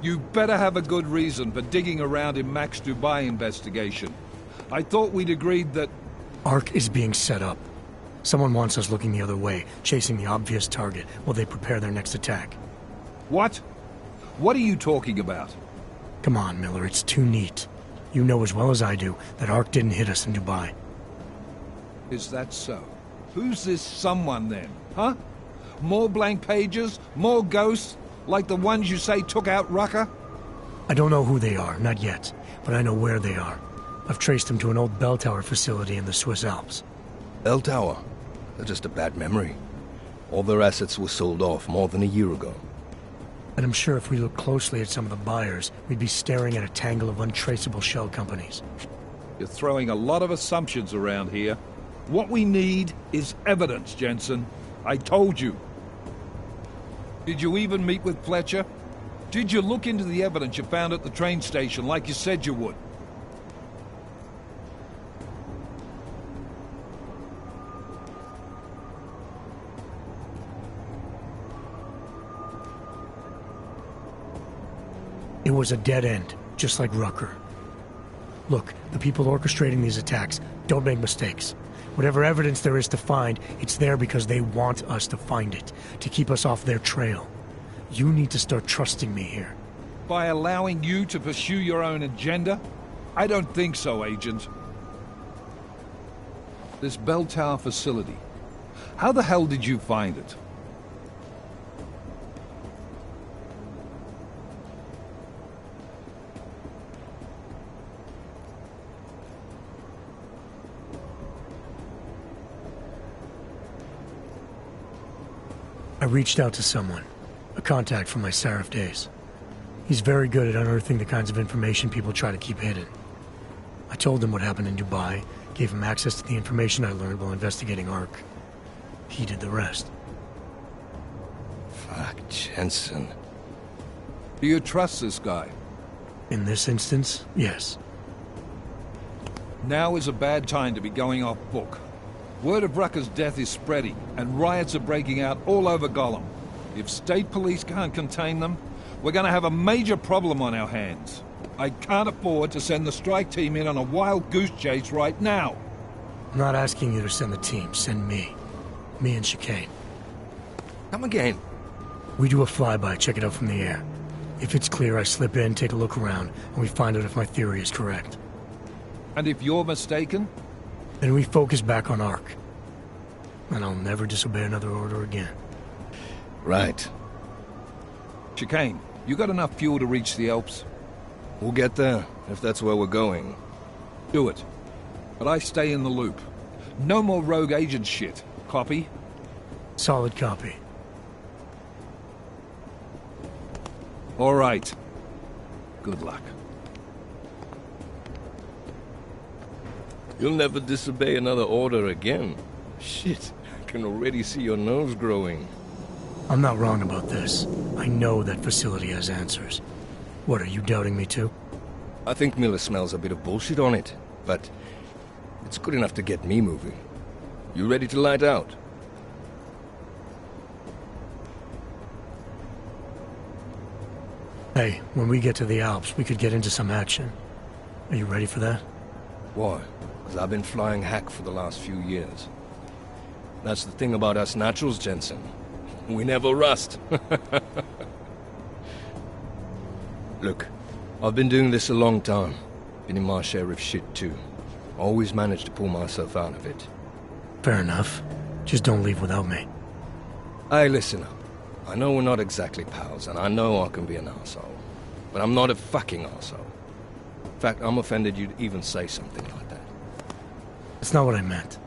You better have a good reason for digging around in Mac's Dubai investigation. I thought we'd agreed that... Ark is being set up. Someone wants us looking the other way, chasing the obvious target while they prepare their next attack. What? What are you talking about? Come on, Miller, it's too neat. You know as well as I do that Ark didn't hit us in Dubai. Is that so? Who's this someone then, huh? More blank pages? More ghosts? Like the ones you say took out Rucker? I don't know who they are, not yet, but I know where they are. I've traced them to an old bell tower facility in the Swiss Alps. Bell tower? They're just a bad memory. All their assets were sold off more than a year ago. And I'm sure if we look closely at some of the buyers, we'd be staring at a tangle of untraceable shell companies. You're throwing a lot of assumptions around here. What we need is evidence, Jensen. I told you. Did you even meet with Fletcher? Did you look into the evidence you found at the train station like you said you would? It was a dead end, just like Rucker. Look, the people orchestrating these attacks don't make mistakes. Whatever evidence there is to find, it's there because they want us to find it, to keep us off their trail. You need to start trusting me here. By allowing you to pursue your own agenda? I don't think so, Agent. This bell tower facility. How the hell did you find it? I reached out to someone, a contact from my Seraph days. He's very good at unearthing the kinds of information people try to keep hidden. I told him what happened in Dubai, gave him access to the information I learned while investigating Ark. He did the rest. Fuck, Jensen. Do you trust this guy? In this instance, yes. Now is a bad time to be going off book. Word of Rucker's death is spreading, and riots are breaking out all over Gollum. If state police can't contain them, we're gonna have a major problem on our hands. I can't afford to send the strike team in on a wild goose chase right now. I'm not asking you to send the team, send me. Me and Chicane. Come again. We do a flyby, check it out from the air. If it's clear, I slip in, take a look around, and we find out if my theory is correct. And if you're mistaken? Then we focus back on Ark. And I'll never disobey another order again. Right. Chicane, you got enough fuel to reach the Alps? We'll get there, if that's where we're going. Do it. But I stay in the loop. No more rogue agent shit. Copy? Solid copy. All right. Good luck. You'll never disobey another order again. Shit, I can already see your nose growing. I'm not wrong about this. I know that facility has answers. What, are you doubting me too? I think Miller smells a bit of bullshit on it, but it's good enough to get me moving. You ready to light out? Hey, when we get to the Alps, we could get into some action. Are you ready for that? Why? Because I've been flying hack for the last few years. That's the thing about us naturals, Jensen. We never rust. Look, I've been doing this a long time. Been in my share of shit too. Always managed to pull myself out of it. Fair enough. Just don't leave without me. Hey, listen up. I know we're not exactly pals, and I know I can be an arsehole. But I'm not a fucking arsehole. In fact, I'm offended you'd even say something like that. That's not what I meant.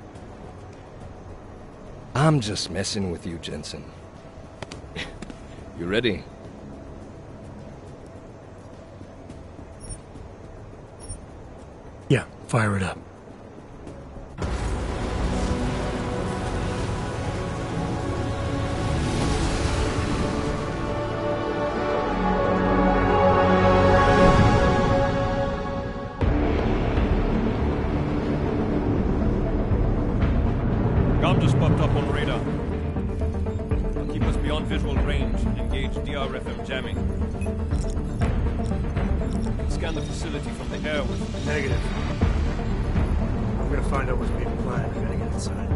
I'm just messing with you, Jensen. You ready? Yeah, fire it up. Gum just popped up on radar. I'll keep us beyond visual range and engage DRFM jamming. scan the facility from the air with? Negative. I'm gonna find out what's being planned. I gotta get inside.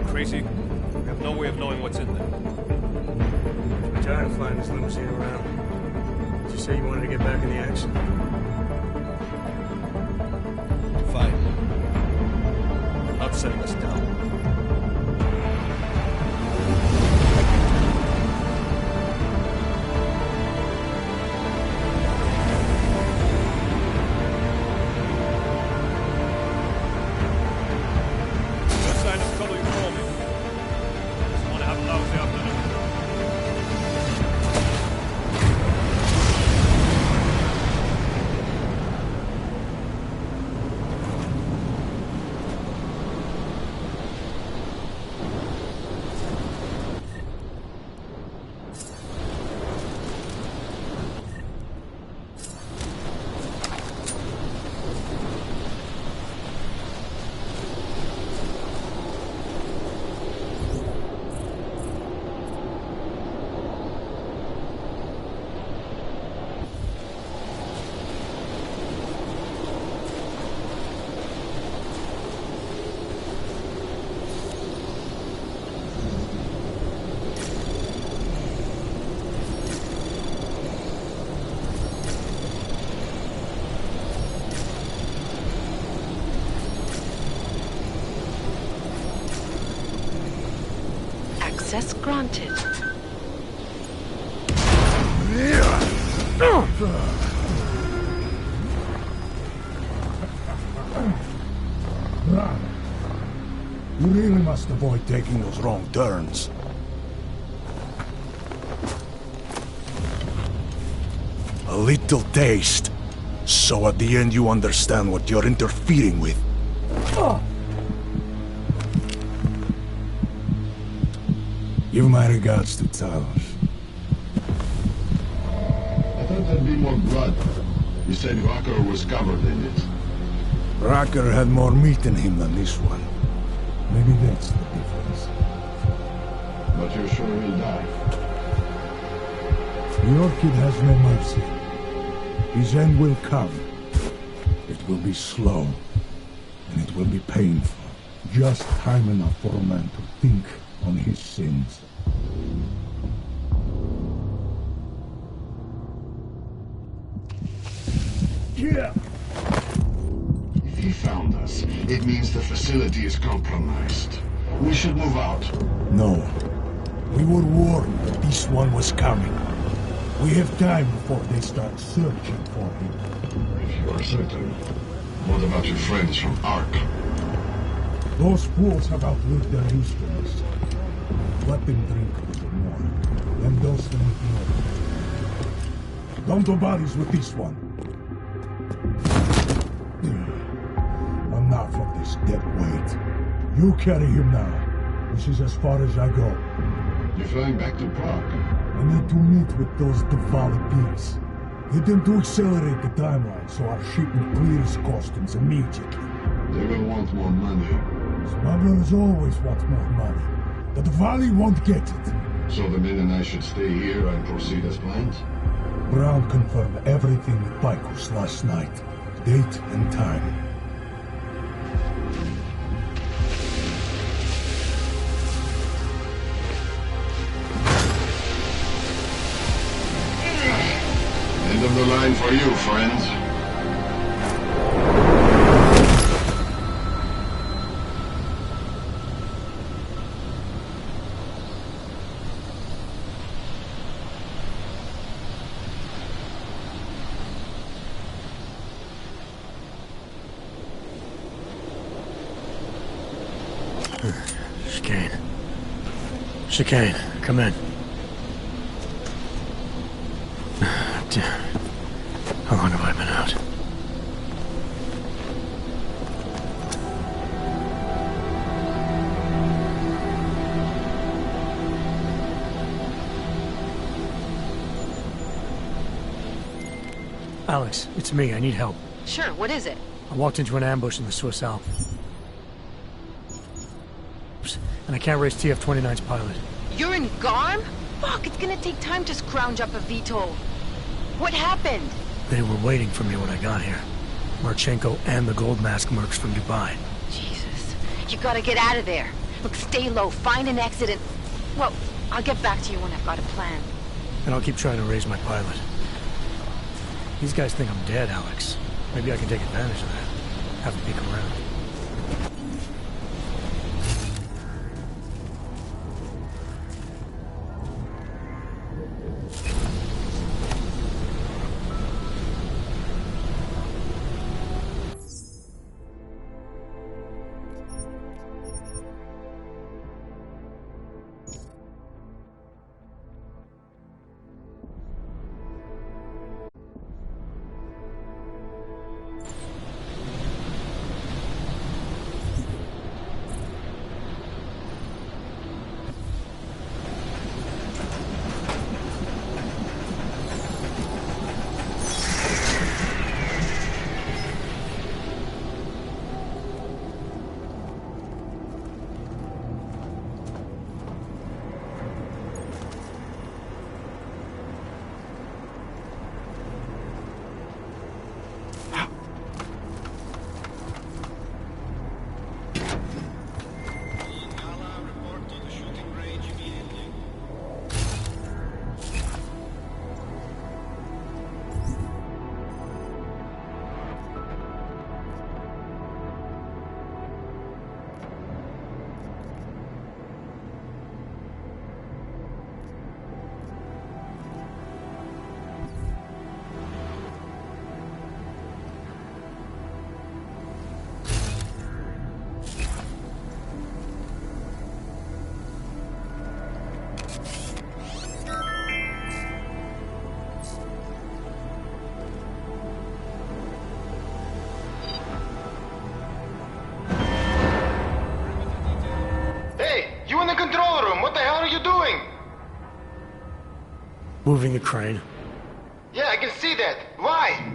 Crazy? We have no way of knowing what's in there. I'm tired of flying this limousine around. Did you say you wanted to get back in the action? Fine. I'm not setting us down. Access granted. You really must avoid taking those wrong turns. A little taste, so at the end you understand what you're interfering with. Give my regards to Talos. I thought there'd be more blood. You said Rocker was covered in it. Rocker had more meat in him than this one. Maybe that's the difference. But you're sure he'll die? The Orchid has no mercy. His end will come. It will be slow, and it will be painful. Just time enough for a man to think on his sins. Yeah. If he found us, it means the facility is compromised. We should move out. No. We were warned that this one was coming. We have time before they start searching for him. If you are certain, what about your friends from Ark? Those fools have outlived their usefulness. Let them drink a little more, then dose them with more. Don't do bodies with this one. Enough of this dead weight. You carry him now. This is as far as I go. You're flying back to Prague? I need to meet with those Diwali pigs. Get them to accelerate the timeline so our shipment clears customs immediately. They will want more money. Smugglers always want more money. The Diwali won't get it. So the men and I should stay here and proceed as planned? Brown confirmed everything with Picos last night. Date and time. End of the line for you, friends. Chicane. Chicane, come in. Damn. How long have I been out? Alex, it's me. I need help. Sure, what is it? I walked into an ambush in the Swiss Alps. And I can't raise TF-29's pilot. You're in Garm? Fuck, it's gonna take time to scrounge up a VTOL. What happened? They were waiting for me when I got here. Marchenko and the Gold Mask mercs from Dubai. Jesus. You gotta get out of there. Look, stay low, find an exit and... Well, I'll get back to you when I've got a plan. And I'll keep trying to raise my pilot. These guys think I'm dead, Alex. Maybe I can take advantage of that. Have a peek around. Moving the crane. Yeah, I can see that. Why?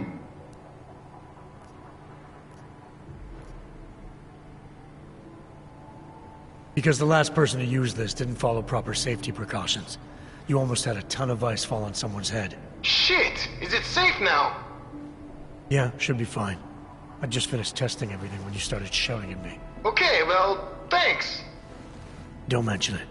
Because the last person to use this didn't follow proper safety precautions. You almost had a ton of ice fall on someone's head. Shit! Is it safe now? Yeah, should be fine. I just finished testing everything when you started shouting at me. Okay, well, thanks. Don't mention it.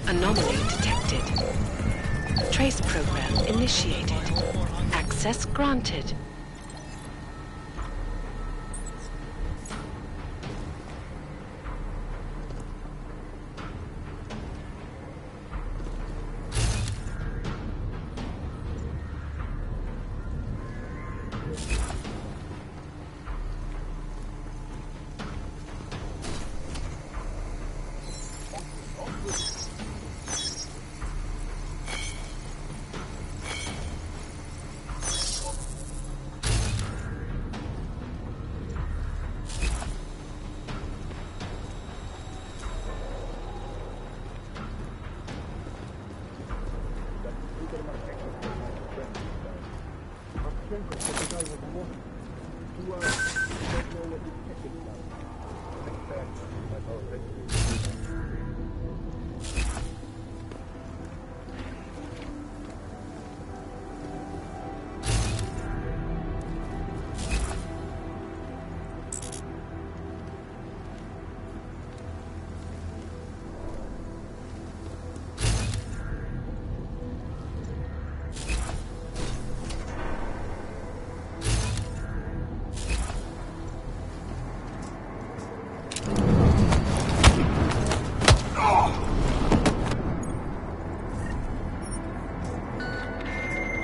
Anomaly detected. Trace program initiated. Access granted.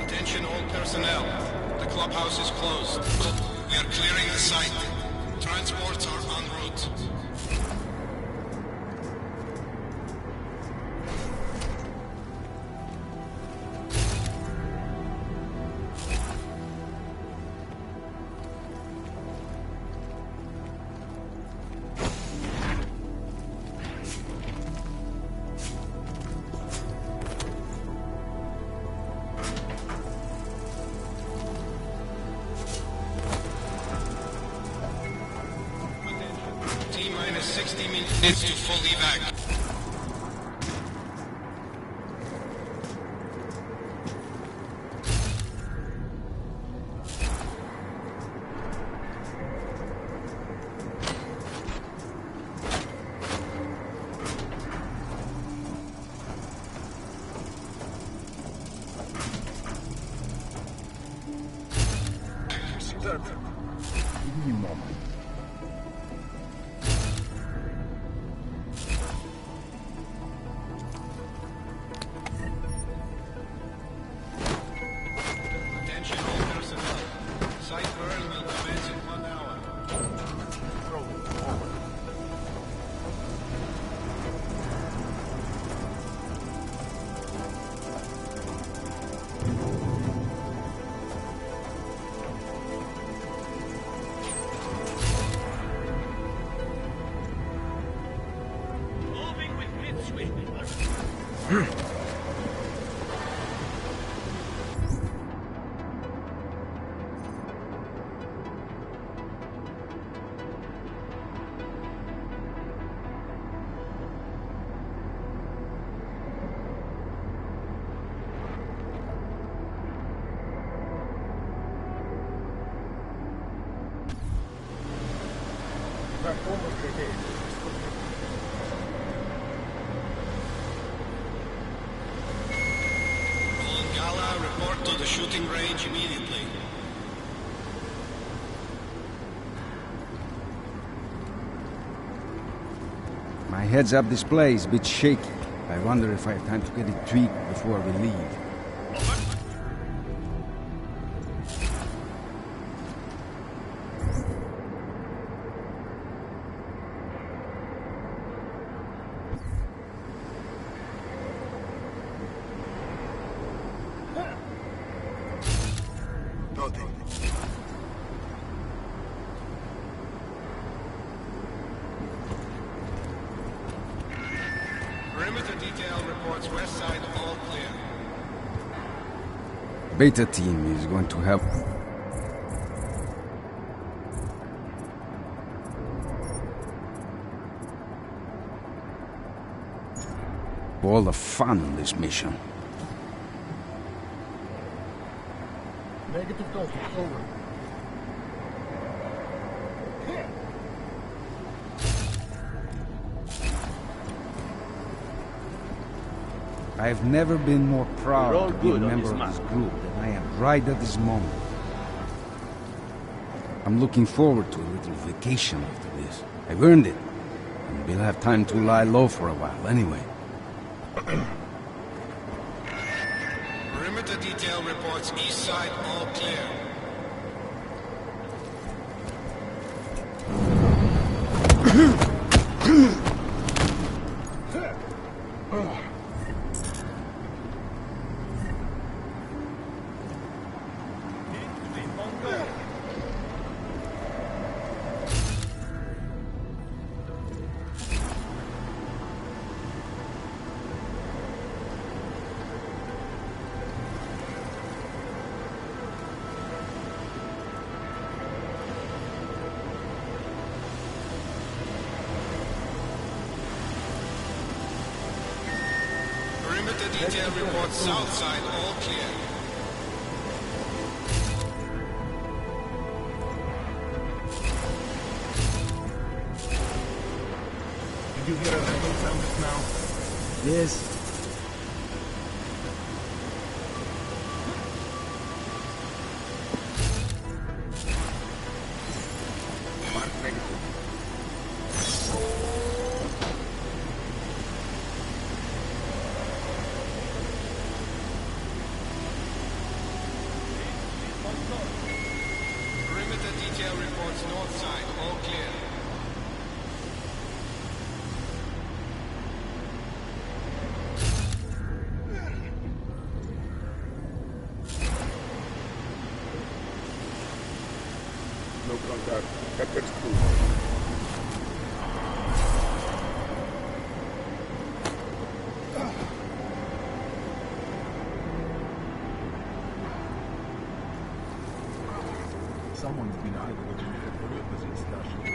Attention all personnel. The clubhouse is closed. We are clearing the site. Transports are en route. T-minus 60 minutes to full evac. Give me a moment. Attention all personnel. Site burn will commence in 1 hour. Rolling forward. Moving with mid-sweep. Gala, report to the shooting range immediately. My heads-up display is a bit shaky. I wonder if I have time to get it tweaked before we leave. Perimeter detail reports west side all clear. Beta team is going to help. All the fun in this mission. Negative Delta, over. I have never been more proud We're all to be a good on member this of map. this group than I am right at this moment. I'm looking forward to a little vacation after this. I've earned it, and we'll have time to lie low for a while anyway. Perimeter detail reports east side all clear. Perimeter detail reports south side all clear. Did you hear a random sound just now? Yes. Mark negative. Perimeter detail reports north side all clear. No contact. Captain's crew. Someone's been hiding in the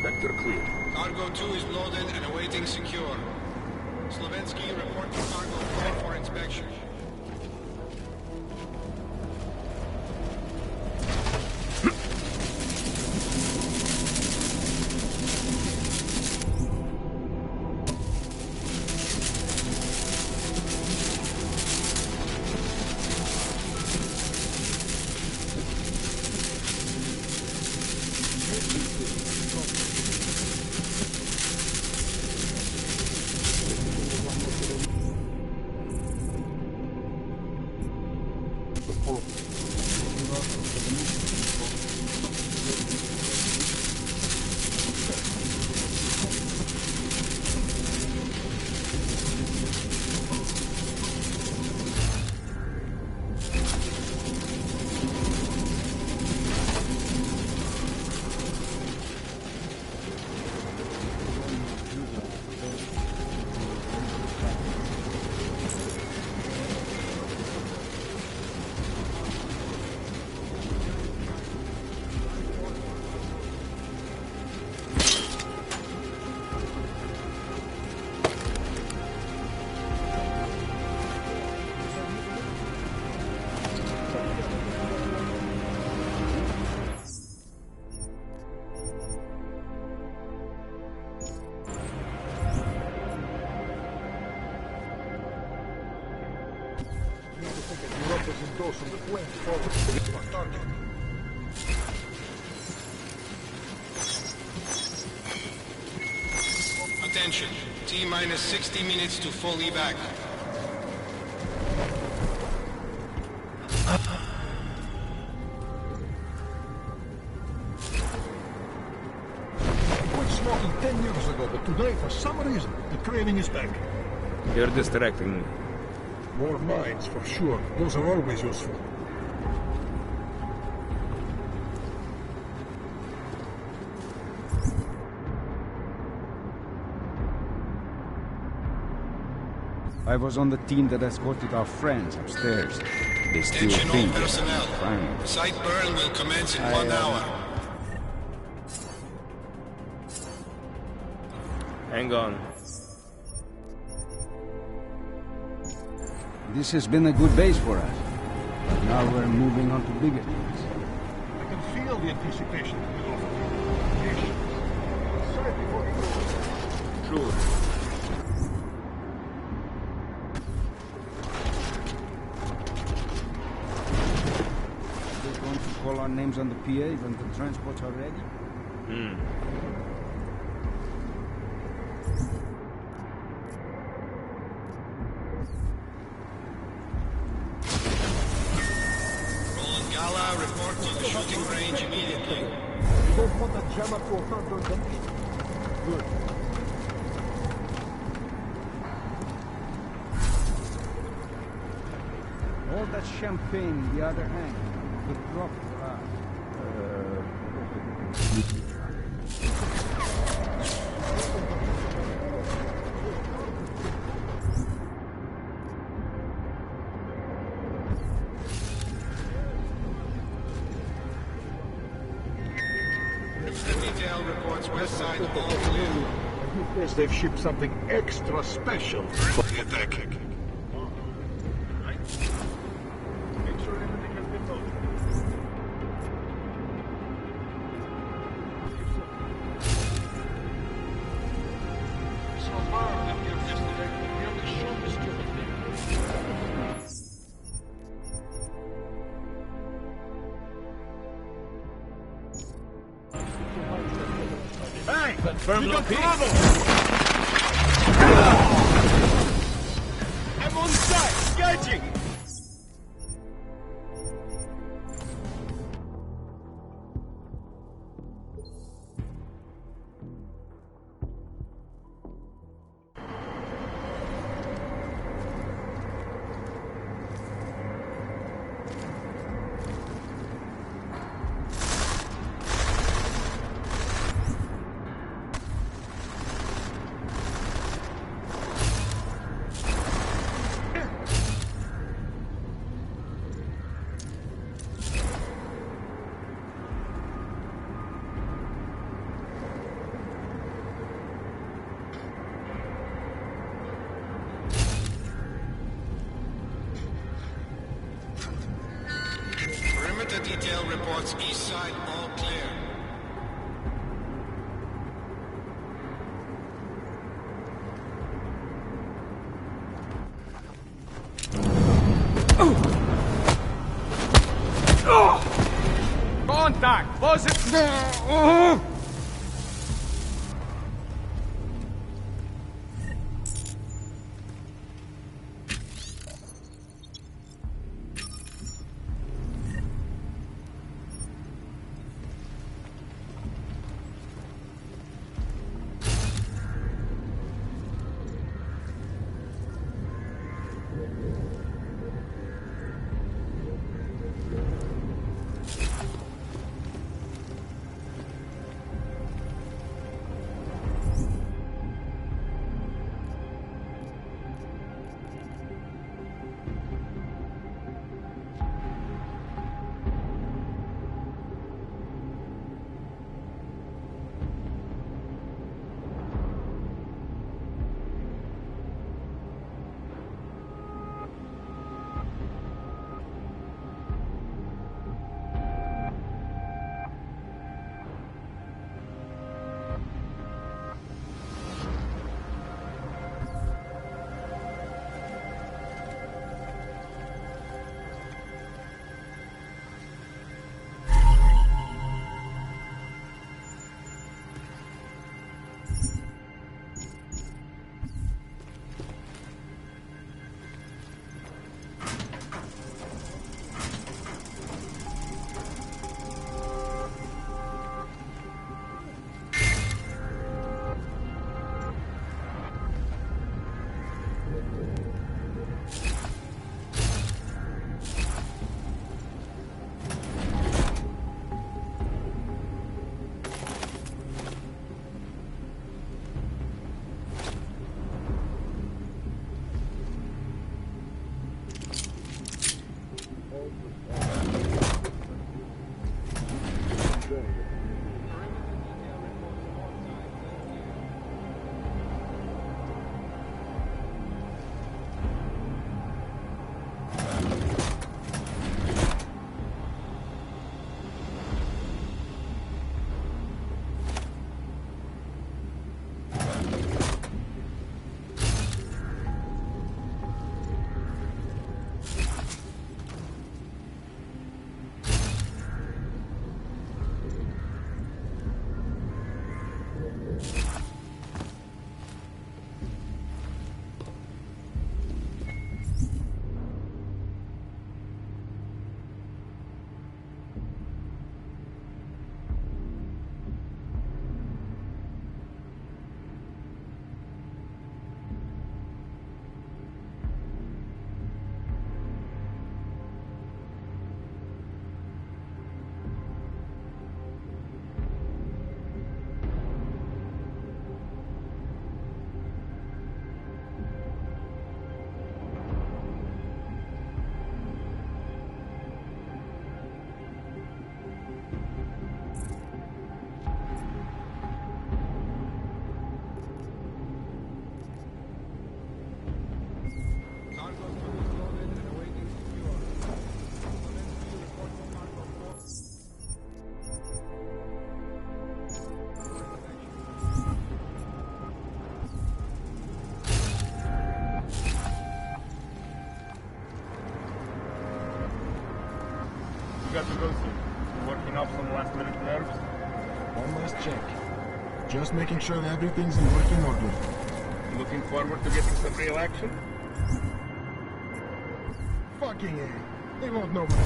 Vector clear. Cargo 2 is loaded and awaiting secure. Slovensky, report to Cargo 4 for inspection. Attention. T-minus 60 minutes to full evac. Quit smoking 10 years ago, but today, for some reason, the craving is back. You're distracting me. More mines, for sure. Those are always useful. I was on the team that escorted our friends upstairs. They still Attention all think personnel. crime. Site burn will commence in 1 hour. Hang on. This has been a good base for us. But now we're moving on to bigger things. I can feel the anticipation in the offer. Patience. Decide before you go. True. names on the PAs and the transports are ready? Roland Gala, report to the shooting range immediately. You don't want to jam up to a confrontation. Good. All that champagne in the other hand. Good drop. Detail reports west side all clear. Guess they've shipped something extra special for the attack. Make sure everything has been loaded. So far, that gives yesterday nearly shown the stupid thing. Hey! Confirm we got location. trouble! I'm on site! Engaging! Perimeter detail reports east side all clear. Contact! Was it? Just making sure that everything's in working order. Looking forward to getting some real action? Fucking A. They won't know what to do.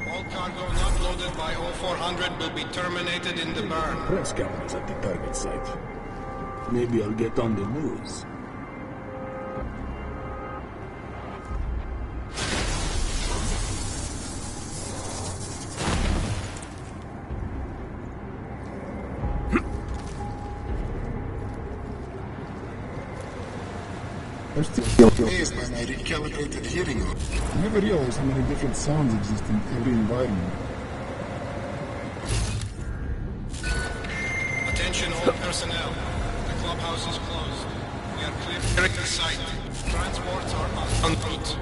All cargo not loaded by 0400 will be terminated in the burn. Press cameras at the target site. Maybe I'll get on the news. I'm still amazed by my recalibrated hearing. I never realized how many different sounds exist in every environment. Attention all personnel. The clubhouse is closed. We are clearing the site. Transports are en route.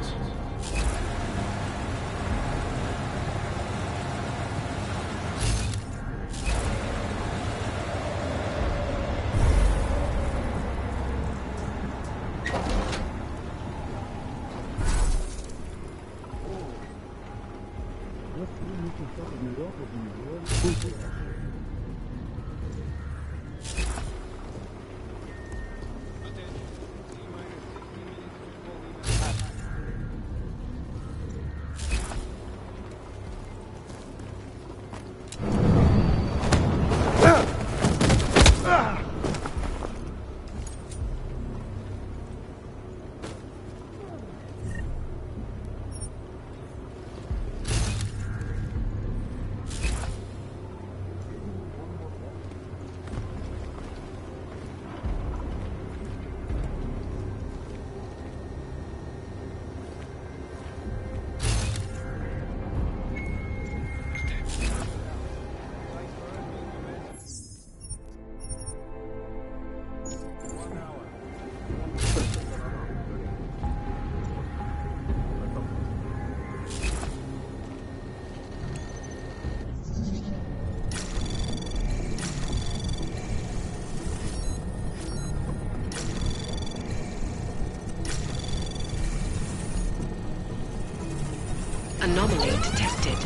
Anomaly detected.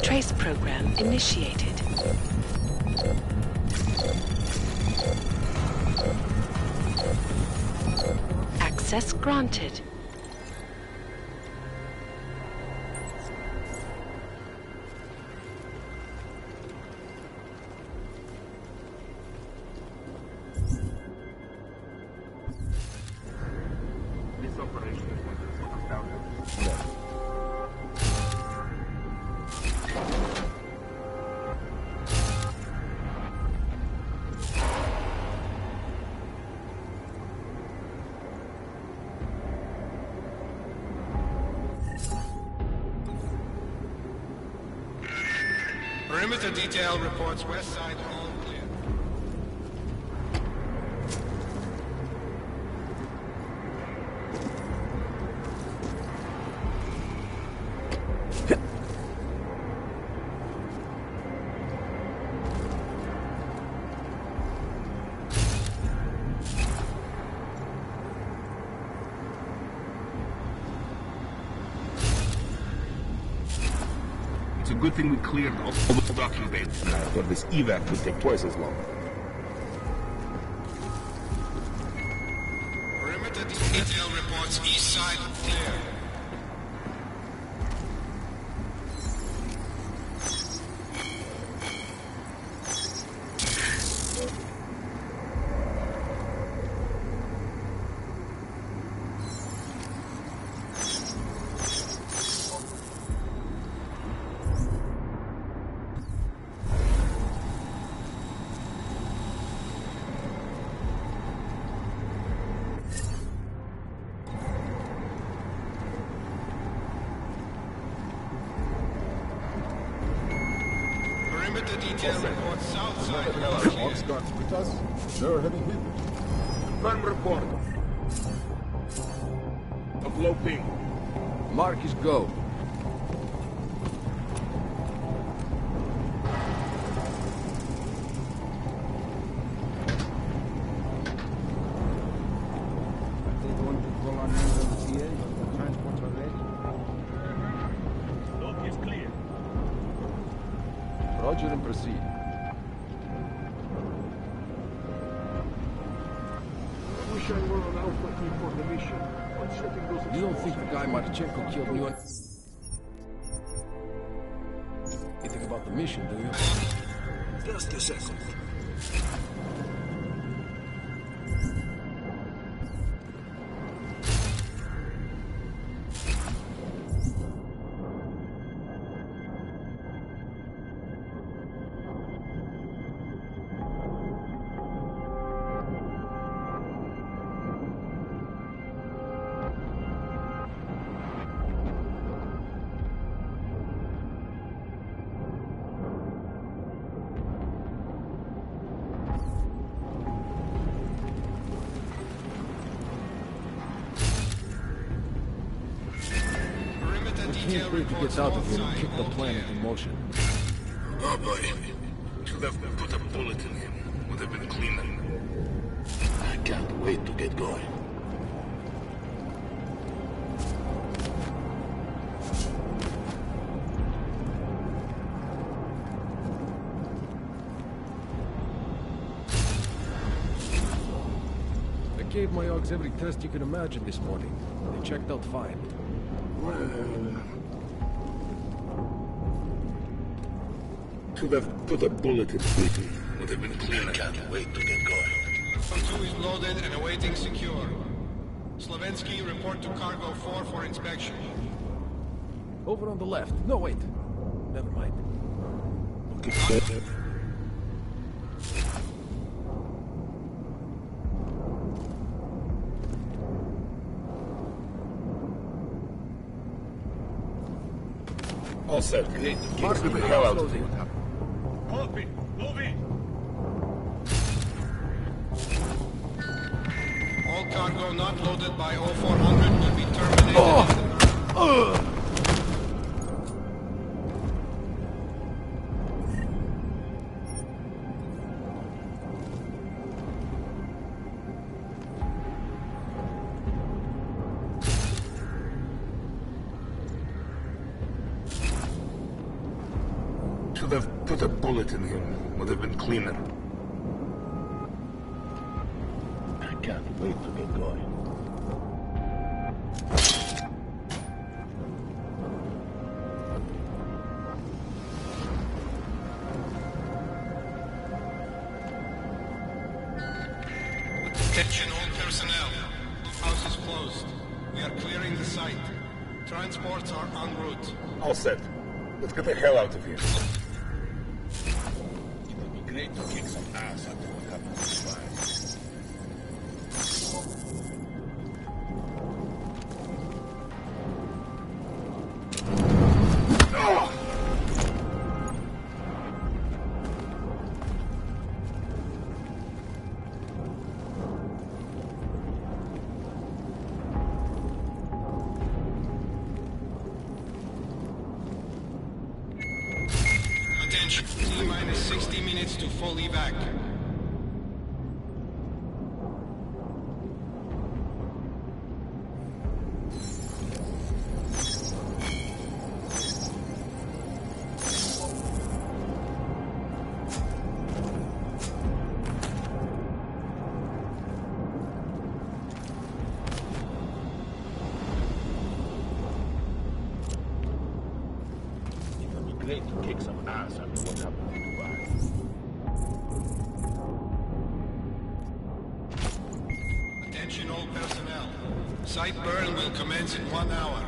Trace program initiated. Access granted. This operation is going to take us down. Perimeter detail reports west side all clear. It's a good thing we cleared all the docking bay, or this evac would take twice as long. Perimeter detail reports east side clear. Perimeter detail reports south side all clear. Oxguard's with us. They're heading here. Confirm report. Of low ping. Marcus, go. Look is clear. Roger and proceed. Wish I were on Alpha team for the mission. You don't think the guy Marchenko killed knew anything about the mission, do you? Just a second. Can't wait to get out of here and kick the planet in motion. Oh boy. Should have put a bullet in him. Would have been cleaner. I can't wait to get going. I gave my Augs every test you can imagine this morning. They checked out fine. Well... Should have put a bullet in him. Would have been cleaner. I can't wait to get going. Alpha 2 is loaded and awaiting secure. Slavensky, report to Cargo 4 for inspection. Over on the left. No, wait. Never mind. Okay. All set. Mark the hell out of here. Copy. Moving. All cargo not loaded by 0400 will be terminated. Should have put a bullet in him. Would have been cleaner. I can't wait to get going. Attention all personnel. The house is closed. We are clearing the site. Transports are en route. All set. Let's get the hell out of here. Great to kick some ass after what happened to the fire. Attention, T-minus 60 minutes to full evac. Great to kick some ass after what happened in Dubai. Attention all personnel. Site burn will commence in 1 hour.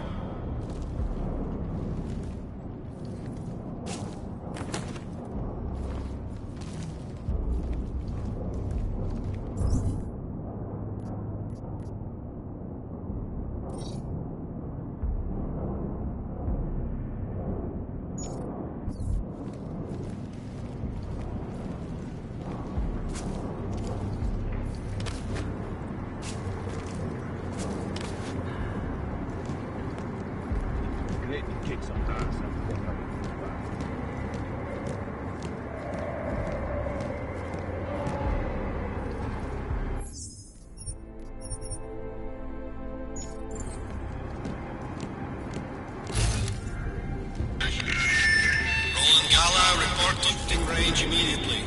report to range immediately.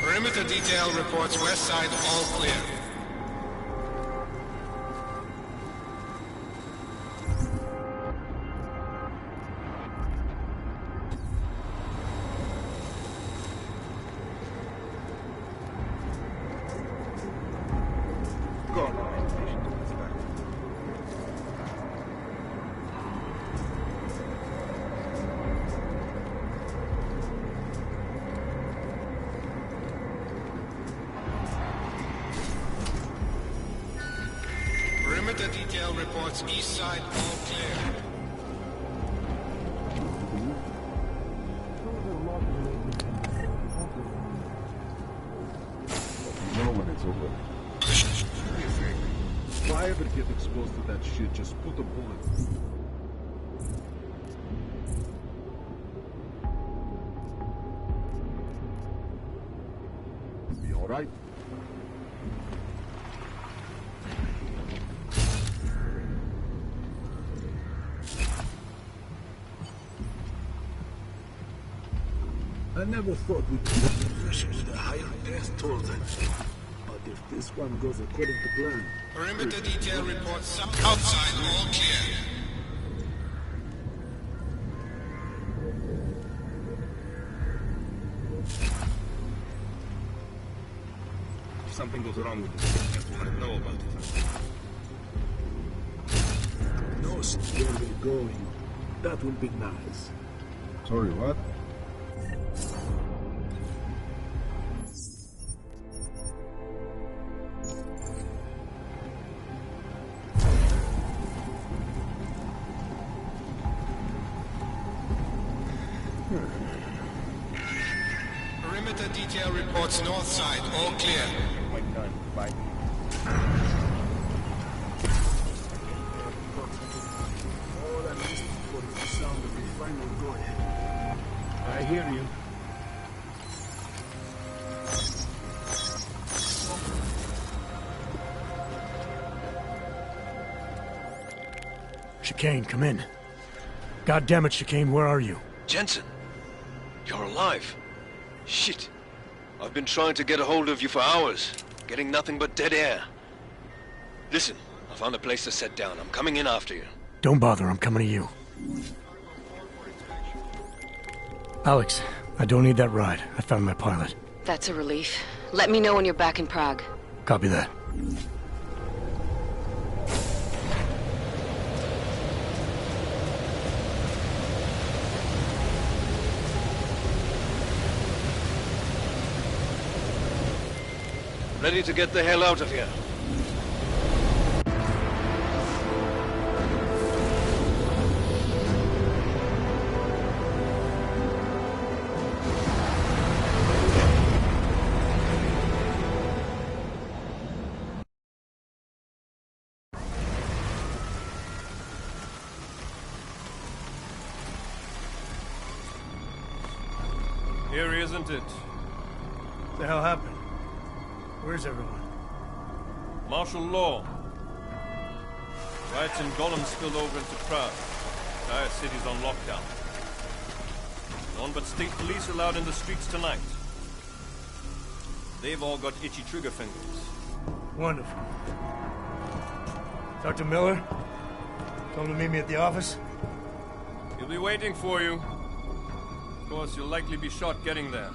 Perimeter detail reports west side all clear. Perimeter detail reports east side all clear. You know when it's over. If I ever get exposed to that shit, just put a bullet. Be alright? I never thought we'd be positions the higher death toll then. But if this one goes according to plan... Perimeter detail reports outside all clear. If something goes wrong with this, just want to know about it. knows where we're going. That will be nice. Sorry, what? Perimeter detail reports north side, all clear. My gun, bye. All I listened for is the sound of the final go-ahead. I hear you. Chicane, come in. God damn it, Chicane, where are you? Jensen, you're alive. Shit. I've been trying to get a hold of you for hours, getting nothing but dead air. Listen, I found a place to set down. I'm coming in after you. Don't bother, I'm coming to you. Alex, I don't need that ride. I found my pilot. That's a relief. Let me know when you're back in Prague. Copy that. Ready to get the hell out of here. Eerie, isn't it? What the hell happened? Where's everyone? Martial law. Riots in Gollum spilled over into Prague. The entire city's on lockdown. None but state police allowed in the streets tonight. They've all got itchy trigger fingers. Wonderful. Dr. Miller? Told him to meet me at the office? He'll be waiting for you. Of course, you'll likely be shot getting there.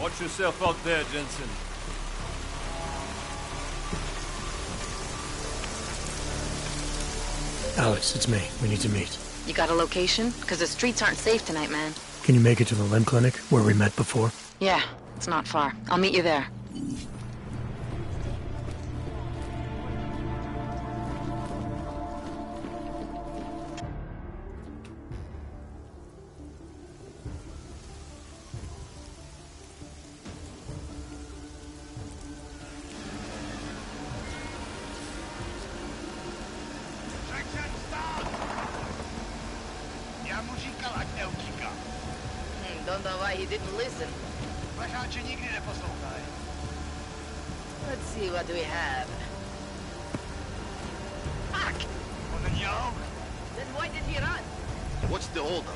Watch yourself out there, Jensen. Alex, it's me. We need to meet. You got a location? Because the streets aren't safe tonight, man. Can you make it to the limb clinic, where we met before? Yeah, it's not far. I'll meet you there. Don't know why he didn't listen. Let's see what we have. Fuck! Then why did he run? What's the holdup?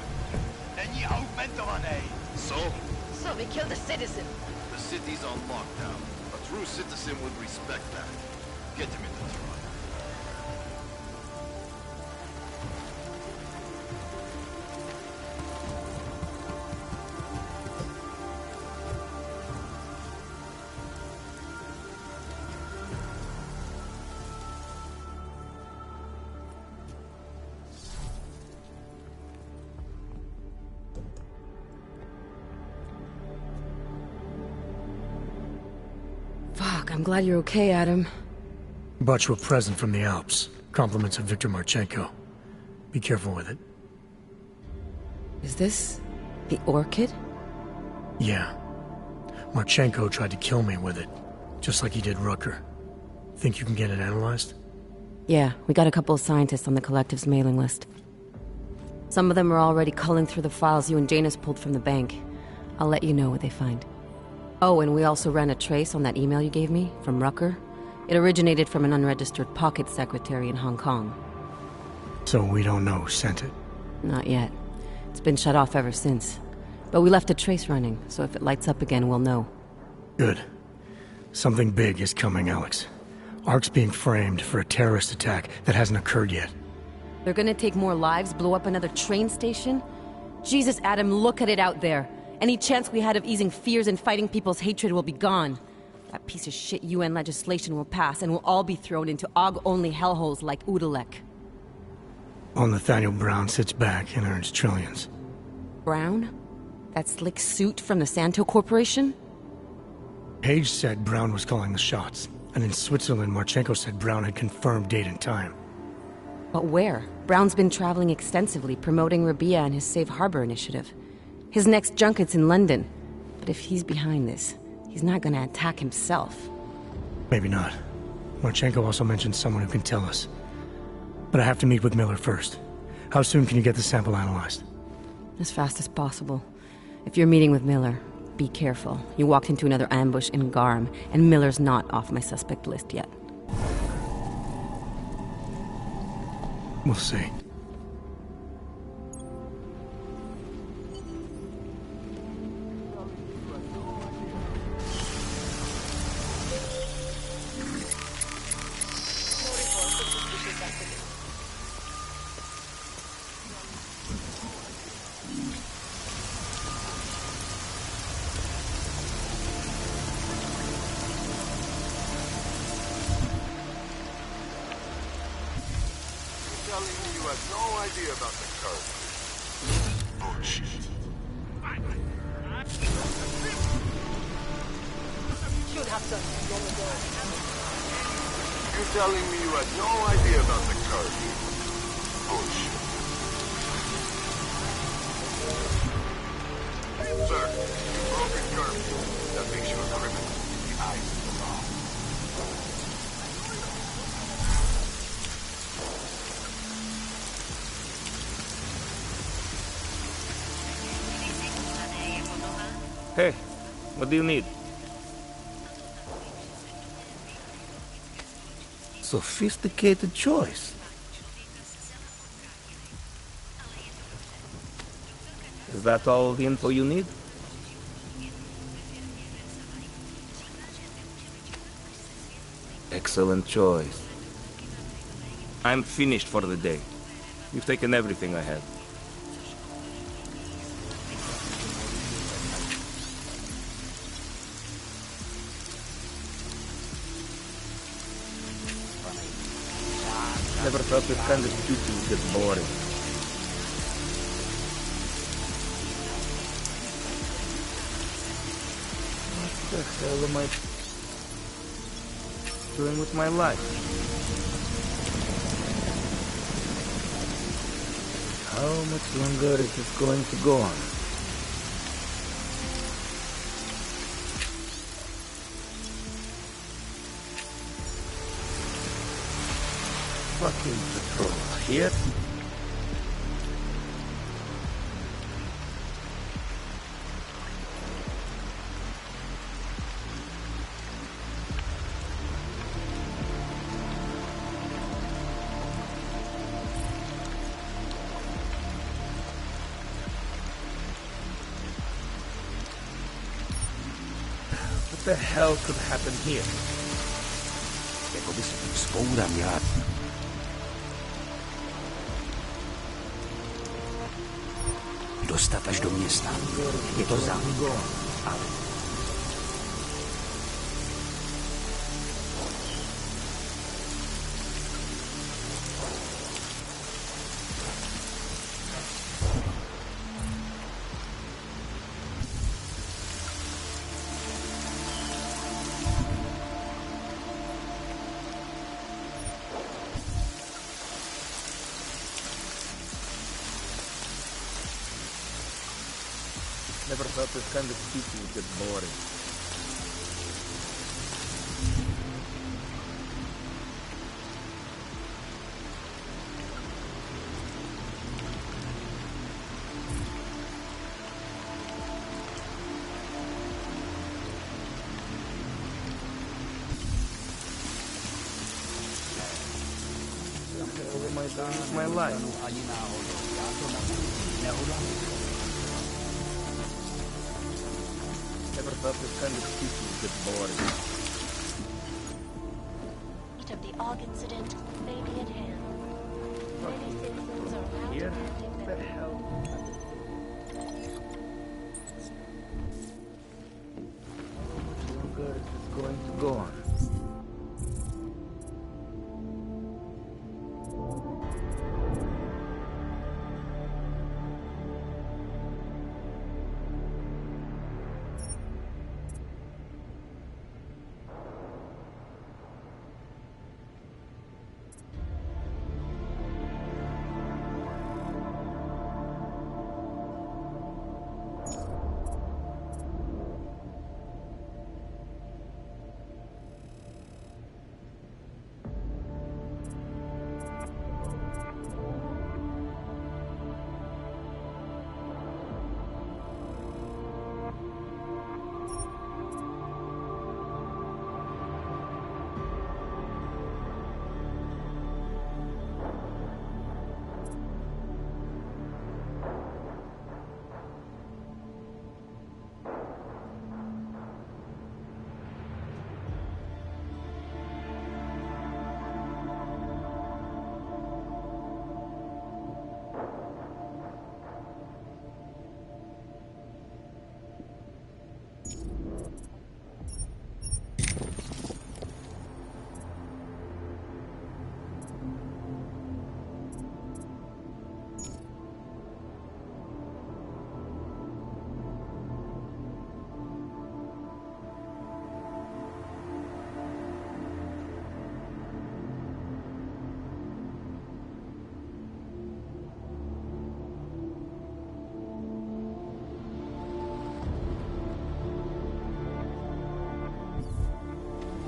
So? So we killed a citizen. The city's on lockdown. A true citizen would respect that. Get him in the truck. Fuck, I'm glad you're okay, Adam. Brought you a present from the Alps. Compliments of Victor Marchenko. Be careful with it. Is this the orchid? Yeah. Marchenko tried to kill me with it, just like he did Rucker. Think you can get it analyzed? Yeah, we got a couple of scientists on the Collective's mailing list. Some of them are already culling through the files you and Janus pulled from the bank. I'll let you know what they find. Oh, and we also ran a trace on that email you gave me, from Rucker. It originated from an unregistered pocket secretary in Hong Kong. So we don't know who sent it? Not yet. It's been shut off ever since. But we left a trace running, so if it lights up again, we'll know. Good. Something big is coming, Alex. Ark's being framed for a terrorist attack that hasn't occurred yet. They're gonna take more lives, blow up another train station? Jesus, Adam, look at it out there. Any chance we had of easing fears and fighting people's hatred will be gone. That piece of shit UN legislation will pass, and we'll all be thrown into AUG-only hellholes like Udalek. While Nathaniel Brown sits back and earns trillions. Brown? That slick suit from the Santo Corporation? Page said Brown was calling the shots, and in Switzerland, Marchenko said Brown had confirmed date and time. But where? Brown's been traveling extensively, promoting Rabia and his Safe Harbor initiative. His next junket's in London. But if he's behind this, he's not gonna attack himself. Maybe not. Marchenko also mentioned someone who can tell us. But I have to meet with Miller first. How soon can you get the sample analyzed? As fast as possible. If you're meeting with Miller, be careful. You walked into another ambush in Garm, and Miller's not off my suspect list yet. We'll see. Hey, what do you need? Sophisticated choice. Is that all the info you need? Excellent choice. I'm finished for the day. You've taken everything I had. Never felt this kind of duty would get boring. hell am I doing with my life? How much longer is this going to go on? Fucking patrol here. What the hell could happen here? Jako by se tu spourám já. Dostat až do města. Je to zámka, ale... Never thought this kind of teaching would get boring. What am I doing with my life? Never thought this kind of teaching would get boring. Of the AUG incident may be at hand. Many citizens are now Here? demanding What that the hell? How much longer is this going to go on?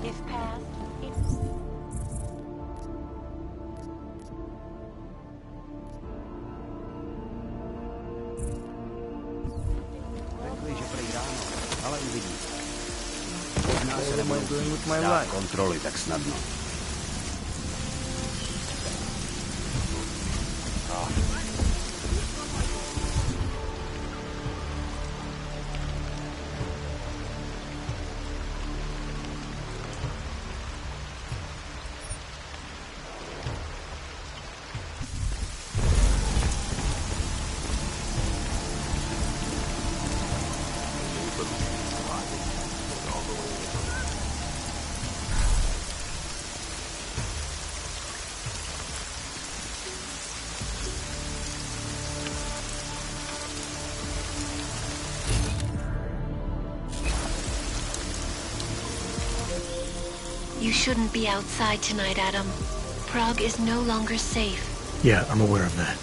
if passed, Řekli, že prý ráno, ale uvidí. Možná se nebudou dát kontroly tak snadno. You shouldn't be outside tonight, Adam. Prague is no longer safe. Yeah, I'm aware of that.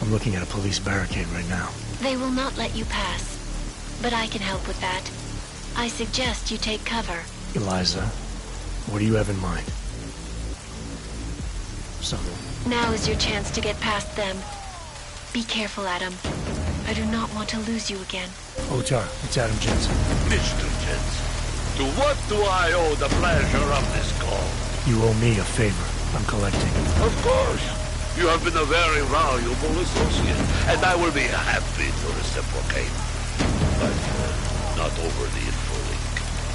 I'm looking at a police barricade right now. They will not let you pass. But I can help with that. I suggest you take cover. Eliza, what do you have in mind? Something. Now is your chance to get past them. Be careful, Adam. I do not want to lose you again. Otar, it's Adam Jensen. Mr. Jensen, to what do I owe the pleasure of this call? You owe me a favor. I'm collecting. Of course. You have been a very valuable associate, and I will be happy to reciprocate. But not over the info-link.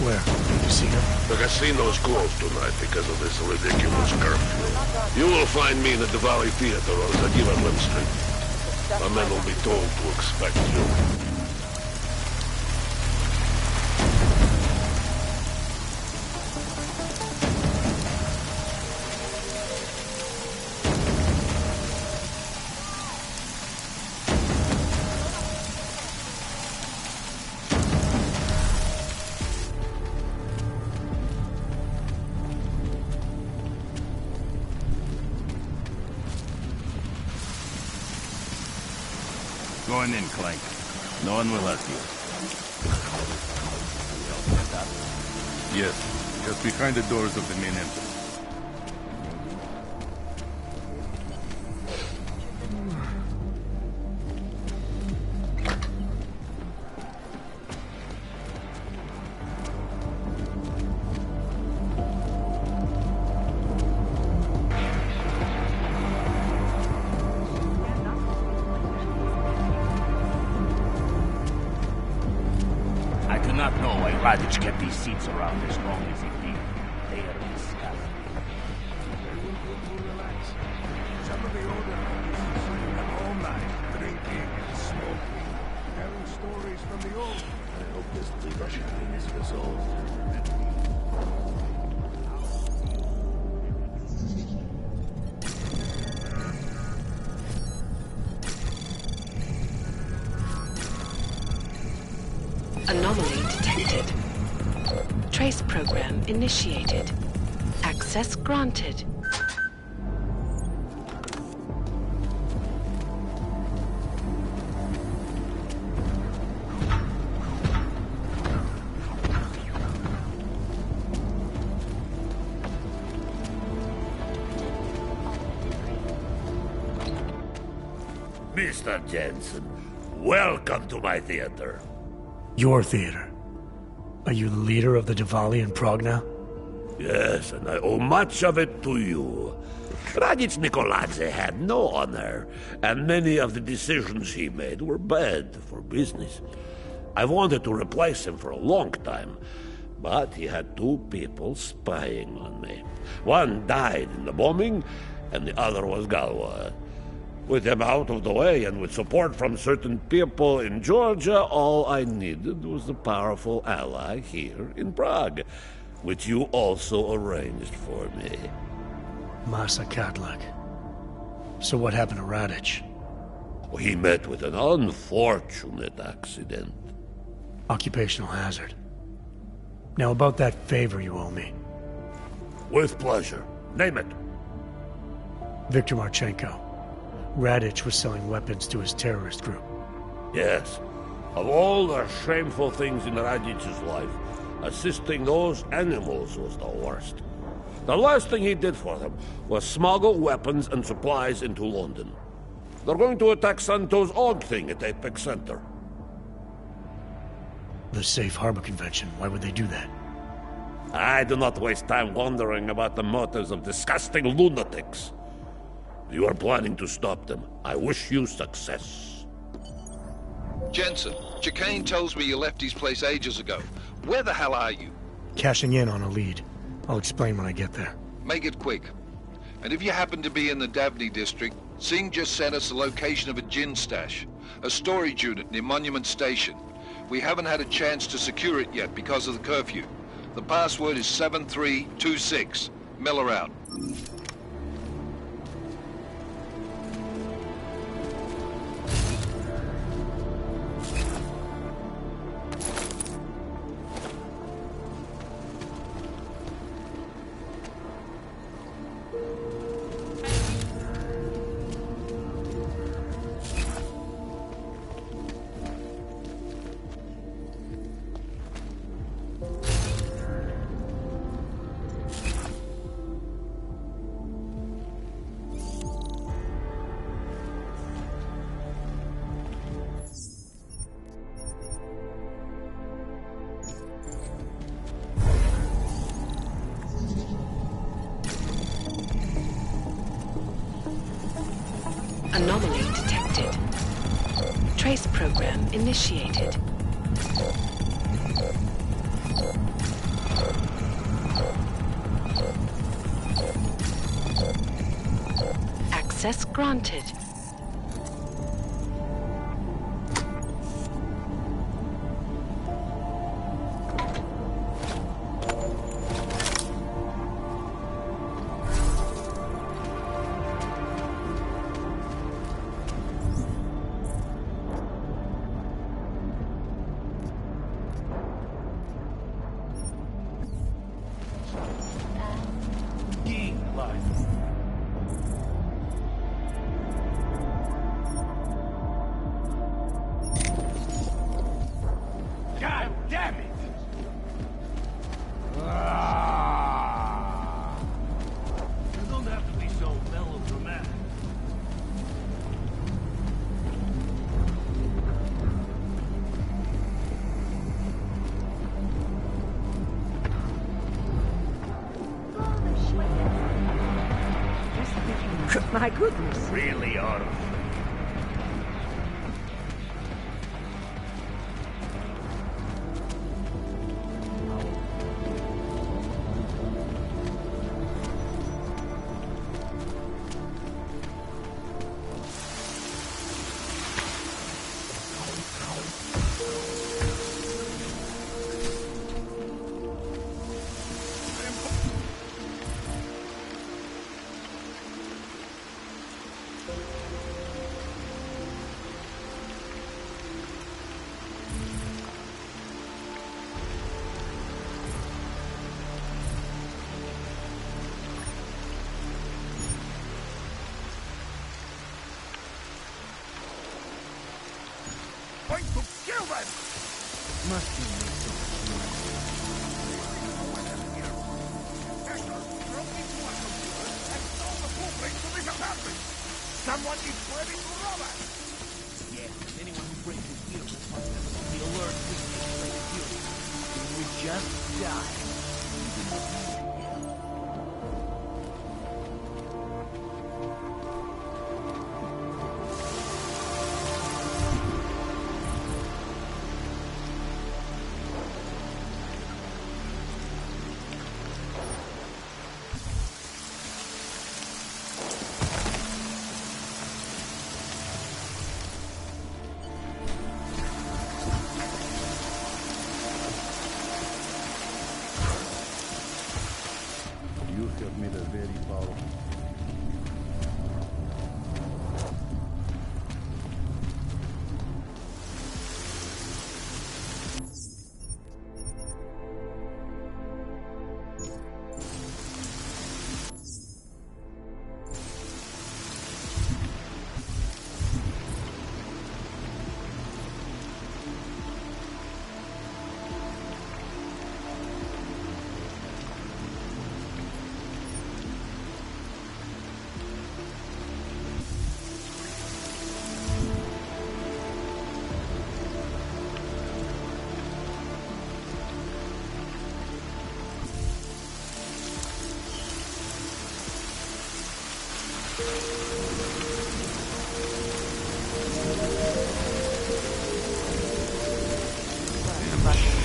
Where? The casino? The casino's closed tonight because of this ridiculous curfew. You will find me in the Valley Theater on Zagira Lim Street. My men will be told to expect you. Going in, Clank. No one will hurt you. Yes, just behind the doors of the main entrance. Radic kept these seats around as long as he did. They are disgusting. Some of the older officers staying up all night, drinking and smoking, telling stories from the old. I hope this leadership thing is resolved. Anomaly detected. Trace program initiated. Access granted. Mr. Jensen, welcome to my theater. Your theater? Are you the leader of the Diwali in Prague now? Yes, and I owe much of it to you. Radic Nikoladze had no honor, and many of the decisions he made were bad for business. I wanted to replace him for a long time, but he had two people spying on me. One died in the bombing, and the other was Galwa. With him out of the way and with support from certain people in Georgia, all I needed was a powerful ally here in Prague, which you also arranged for me. Masa Kadlak. So what happened to Radic? He met with an unfortunate accident. Occupational hazard. Now about that favor you owe me. With pleasure. Name it. Viktor Marchenko. Radic was selling weapons to his terrorist group. Yes. Of all the shameful things in Radic's life, assisting those animals was the worst. The last thing he did for them was smuggle weapons and supplies into London. They're going to attack Santo's Og thing at Apex Center. The Safe Harbor Convention, why would they do that? I do not waste time wondering about the motives of disgusting lunatics. You are planning to stop them. I wish you success. Jensen, Chicane tells me you left his place ages ago. Where the hell are you? Cashing in on a lead. I'll explain when I get there. Make it quick. And if you happen to be in the Davni district, Singh just sent us the location of a gin stash. A storage unit near Monument Station. We haven't had a chance to secure it yet because of the curfew. The password is 7326. Miller out. Anomaly detected. Trace program initiated. Access granted. God damn it! You don't have to be so melodramatic. My goodness. Really ought to. Going to kill them! Must be Someone is planning to rob us! Yes, anyone who breaks his here will find them on the alert with security. We just die. You have made a very powerful.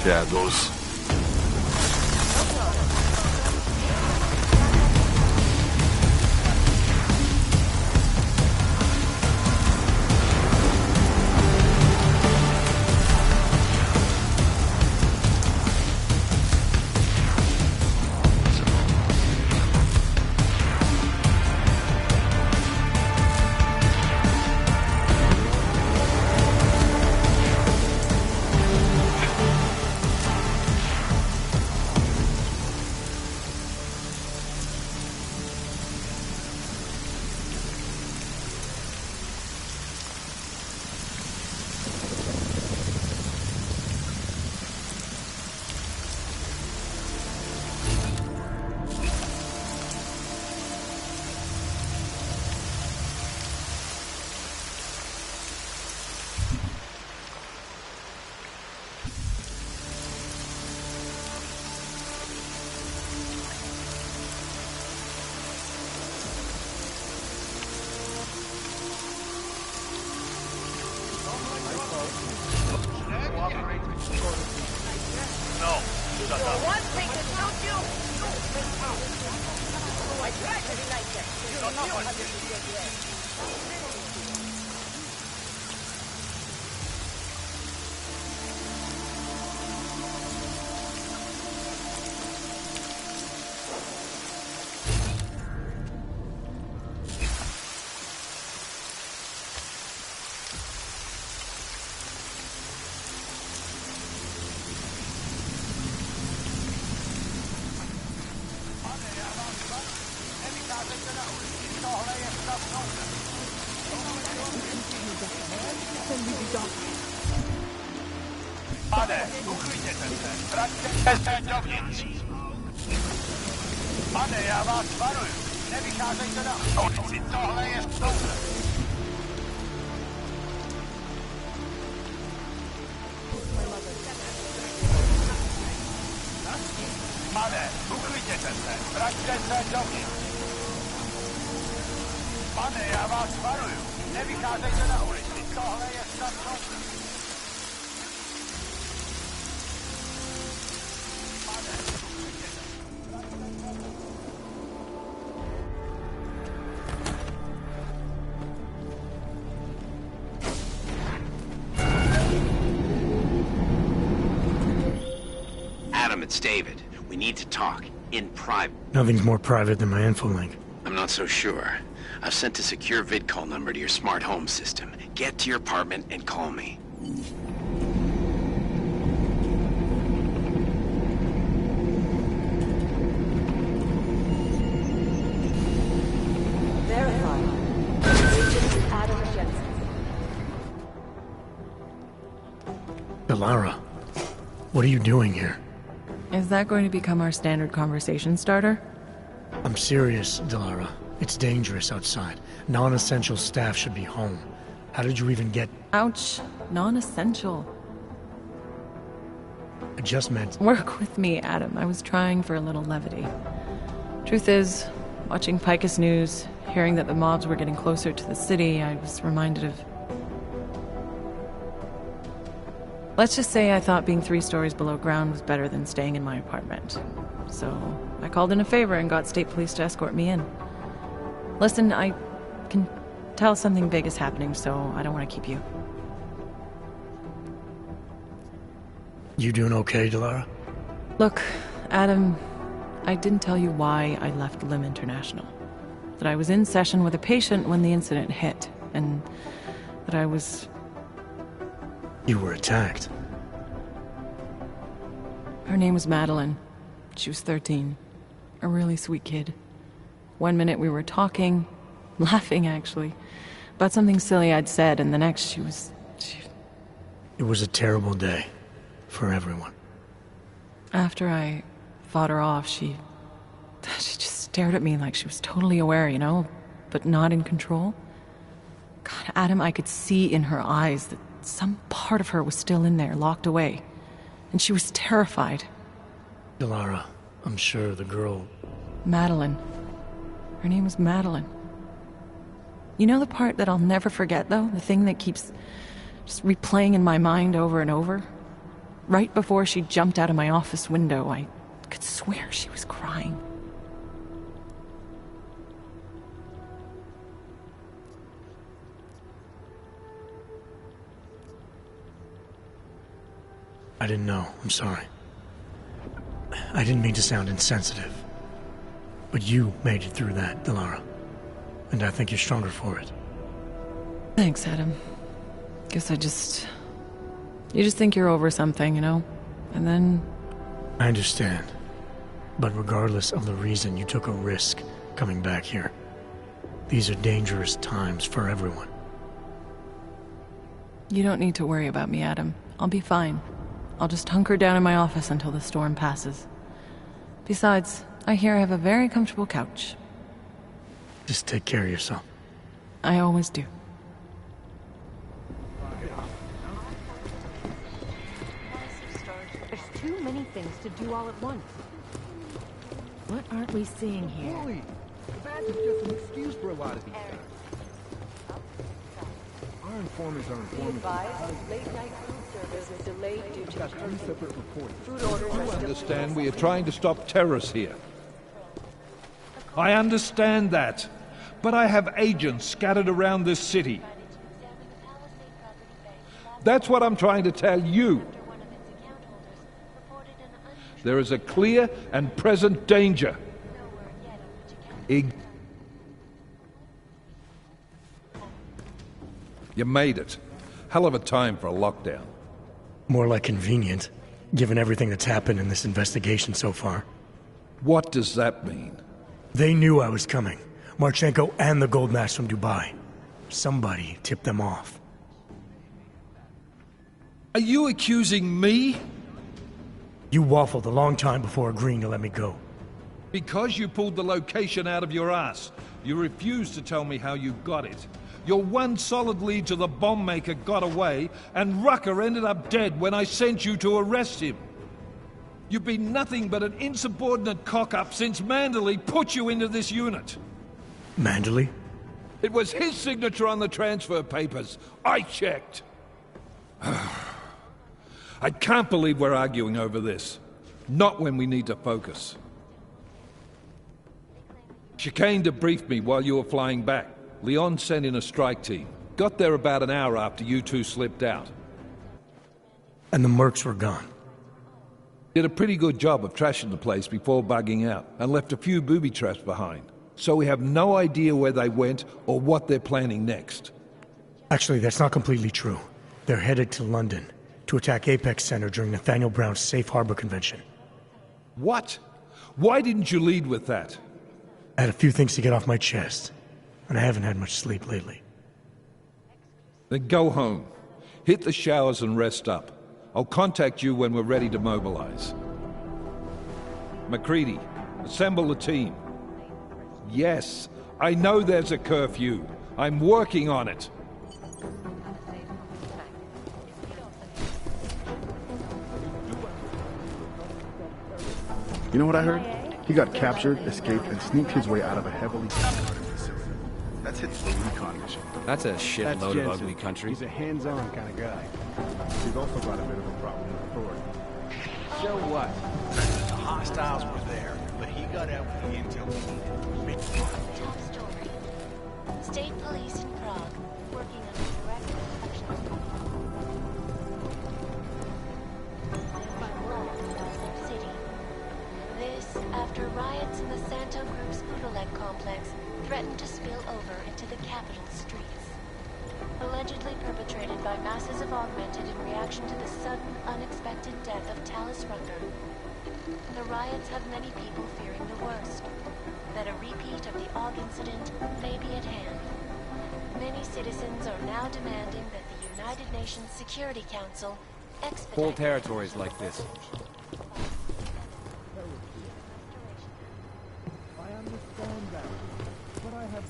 Shadows. No, shut up. One thing that don't you? I tried to be like that. You don't know how to be like Pane, uklidněte se. Vraťte se dovnitř. Pane, já vás varuju. Nevycházejte na ulici. Tohle je soukromí. Pane, uklidněte se. Vraťte se dovnitř. Pane, já vás varuju. Nevycházejte na ulici. Tohle je soukromí. Adam, it's David. We need to talk. In private. Nothing's more private than my info link. I'm not so sure. I've sent a secure vid call number to your smart home system. Get to your apartment and call me. Verified. Adam Jensen. Delara, what are you doing here? Is that going to become our standard conversation starter? I'm serious, Delara. It's dangerous outside. Non-essential staff should be home. How did you even get... Ouch. Non-essential. I just meant... Work with me, Adam. I was trying for a little levity. Truth is, watching Picus News, hearing that the mobs were getting closer to the city, I was reminded of... Let's just say I thought being 3 stories below ground was better than staying in my apartment. So, I called in a favor and got state police to escort me in. Listen, I can tell something big is happening, so I don't want to keep you. You doing okay, Delara? Look, Adam, I didn't tell you why I left Lim International. That I was in session with a patient when the incident hit, and that I was... You were attacked. Her name was Madeline. She was 13. A really sweet kid. One minute we were talking, laughing actually, about something silly I'd said, and the next she was... It was a terrible day. For everyone. After I fought her off, she just stared at me like she was totally aware, you know, but not in control. God, Adam, I could see in her eyes that some part of her was still in there, locked away. And she was terrified. Delara, I'm sure the girl... Madeline. Her name was Madeline. You know the part that I'll never forget, though? The thing that keeps just replaying in my mind over and over? Right before she jumped out of my office window, I could swear she was crying. I didn't know. I'm sorry. I didn't mean to sound insensitive. But you made it through that, Delara. And I think you're stronger for it. Thanks, Adam. Guess you just think you're over something, you know? And then... I understand. But regardless of the reason, you took a risk coming back here. These are dangerous times for everyone. You don't need to worry about me, Adam. I'll be fine. I'll just hunker down in my office until the storm passes. Besides, I hear I have a very comfortable couch. Just take care of yourself. I always do. There's too many things to do all at once. What aren't we seeing here? Wally, the badge is just an excuse for a lot of these guys. Our informants are Be informing. advised, late-night food service is delayed due to Got the 3 hurricane. separate reports. Food orders are You still understand we are trying to stop terrorists here. I understand that. But I have agents scattered around this city. That's what I'm trying to tell you. There is a clear and present danger. You made it. Hell of a time for a lockdown. More like convenient, given everything that's happened in this investigation so far. What does that mean? They knew I was coming. Marchenko and the gold mask from Dubai. Somebody tipped them off. Are you accusing me? You waffled a long time before agreeing to let me go. Because you pulled the location out of your ass, you refused to tell me how you got it. Your one solid lead to the bomb maker got away, and Rucker ended up dead when I sent you to arrest him. You've been nothing but an insubordinate cock-up since Manderley put you into this unit. Manderley? It was his signature on the transfer papers. I checked. I can't believe we're arguing over this. Not when we need to focus. Chicane debriefed me while you were flying back. Leon sent in a strike team. Got there about an hour after you two slipped out. And the mercs were gone. Did a pretty good job of trashing the place before bugging out, and left a few booby traps behind. So we have no idea where they went or what they're planning next. Actually, that's not completely true. They're headed to London to attack Apex Center during Nathaniel Brown's Safe Harbor Convention. What? Why didn't you lead with that? I had a few things to get off my chest, and I haven't had much sleep lately. Then go home. Hit the showers and rest up. I'll contact you when we're ready to mobilize. MacReady, assemble the team. Yes, I know there's a curfew. I'm working on it. You know what I heard? He got captured, escaped, and sneaked his way out of a heavily guarded facility. That's his recon mission. That's a shitload of Jensen. ugly country. He's a hands-on kind of guy. He's also got a bit of a problem with authority. So what? The hostiles were there, but he got out with the intel we needed. Top story. State police in Prague, working on a direct inspection. City. This after riots in the Santo Group's Udalek complex threatened to spill over into the capital streets. Allegedly perpetrated by masses of augmented in reaction to the sudden, unexpected death of Tallis Rucker. The riots have many people fearing the worst. That a repeat of the Aug incident may be at hand. Many citizens are now demanding that the United Nations Security Council expedite Whole territories like this. I understand that, but I have...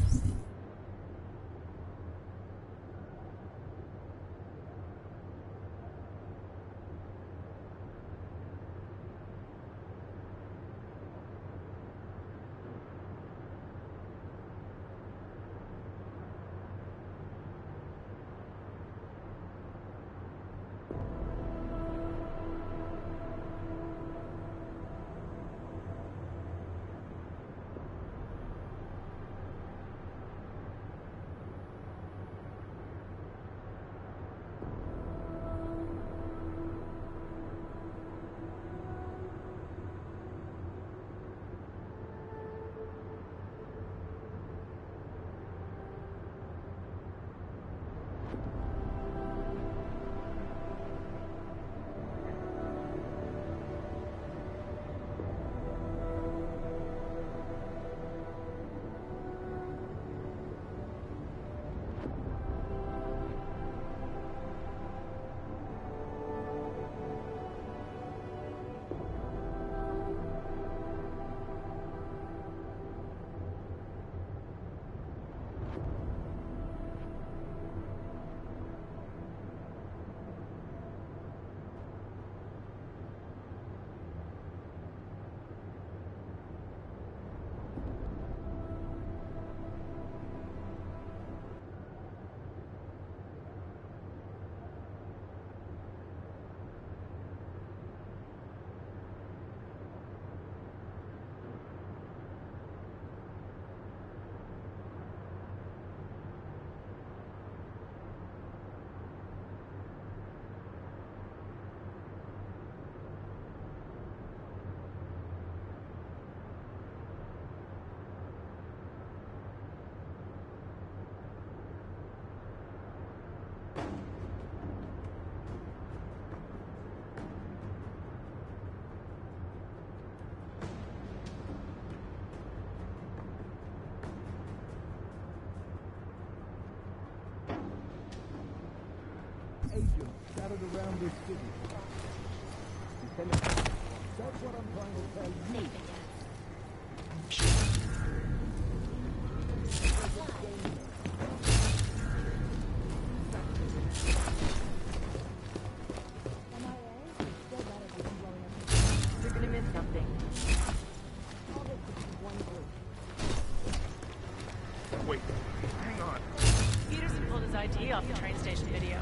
agents scattered around this city. Lieutenant, that's what I'm trying to tell you. You're gonna miss something. Wait, hang on. Peterson pulled his ID off the train station video.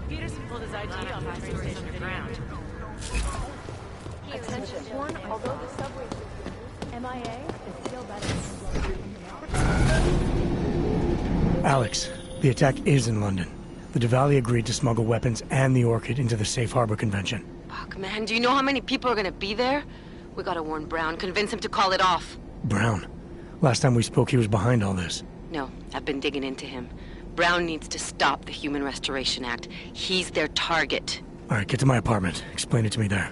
Peterson pulled his ID off the train station video. Attention, one, although the subway system MIA is still better. Alex, the attack is in London. The Diwali agreed to smuggle weapons and the Orchid into the Safe Harbor Convention. Fuck, man, do you know how many people are gonna be there? We gotta warn Brown, convince him to call it off. Brown. Last time we spoke, he was behind all this. No, I've been digging into him. Brown needs to stop the Human Restoration Act. He's their target. All right, get to my apartment. Explain it to me there.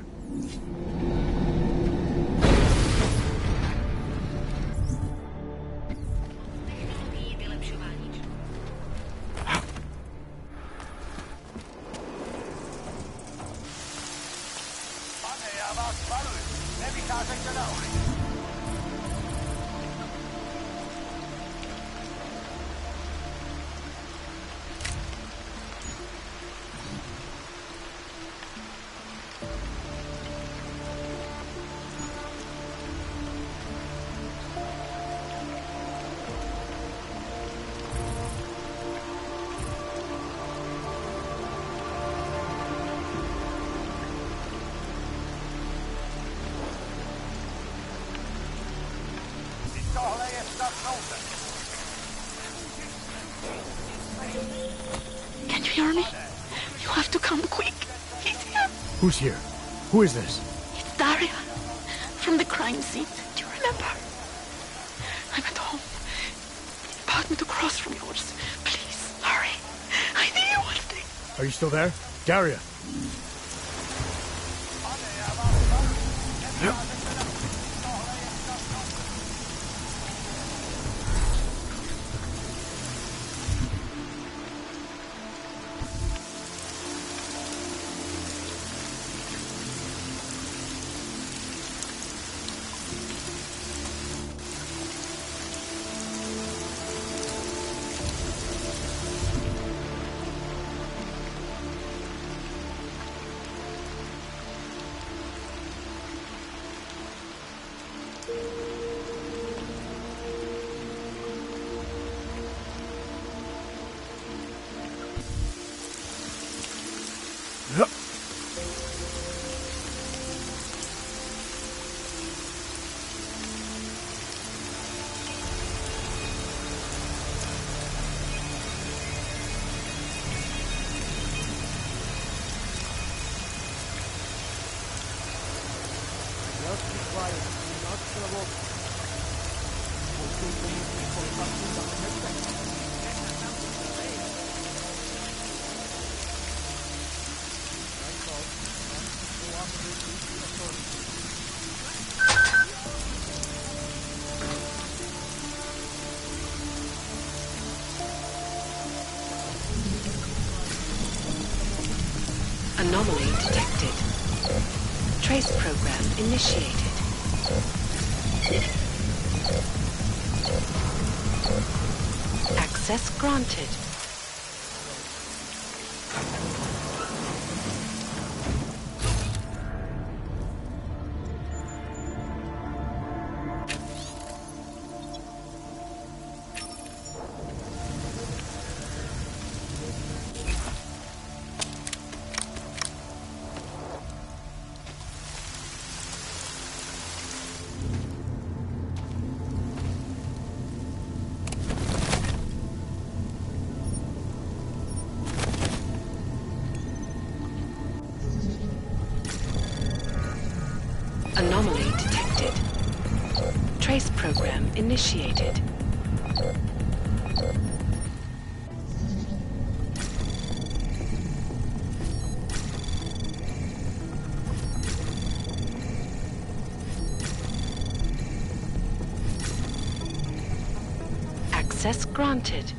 Can you hear me? You have to come quick. He's here. Who's here? Who is this? It's Daria. From the crime scene. Do you remember? I'm at home. Apartment across from yours. Please, hurry. I need you one thing. Are you still there? Daria! Anomaly detected. Trace program initiated. Access granted. Anomaly detected. Trace program initiated. Access granted.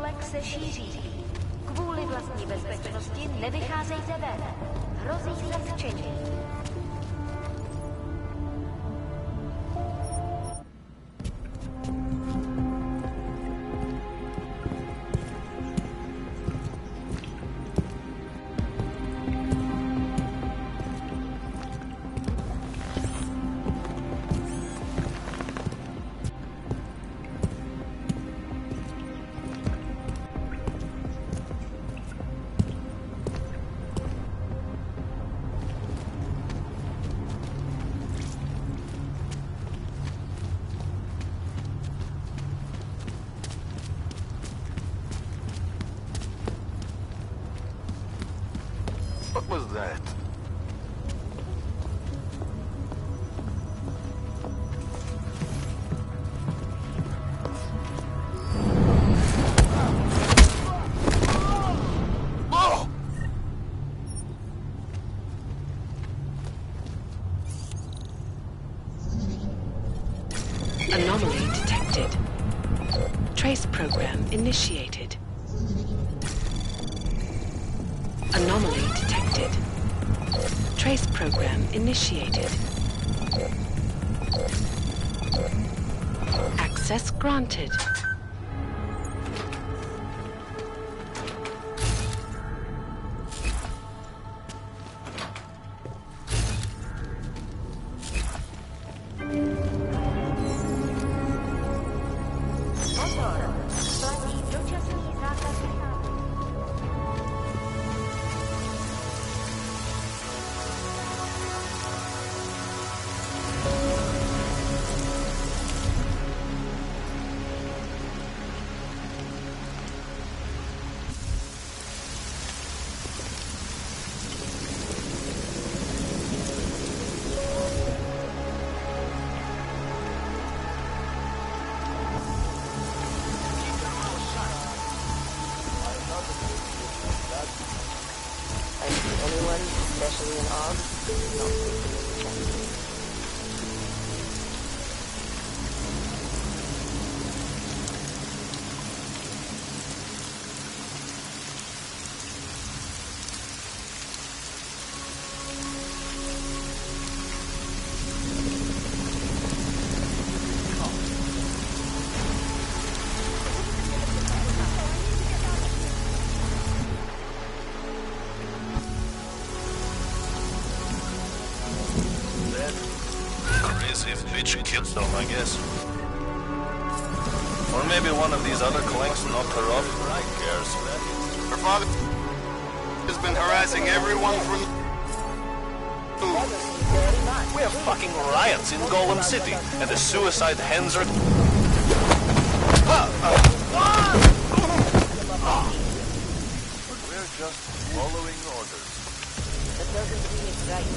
komplex se šíří. Kvůli vlastní bezpečnosti nevycházejte ven. Hrozí zatčení. What was that? Anomaly detected. Trace program initiated. Anomaly detected. Trace program initiated. Access granted. Anyone, especially an Og, not taking this chance. Bitch killed them, I guess. Or maybe one of these other clanks knocked her off. Who cares? Her father has been harassing everyone from... We have fucking riots in Golem City, and the suicide hens are... We're just following orders. That doesn't mean it's right.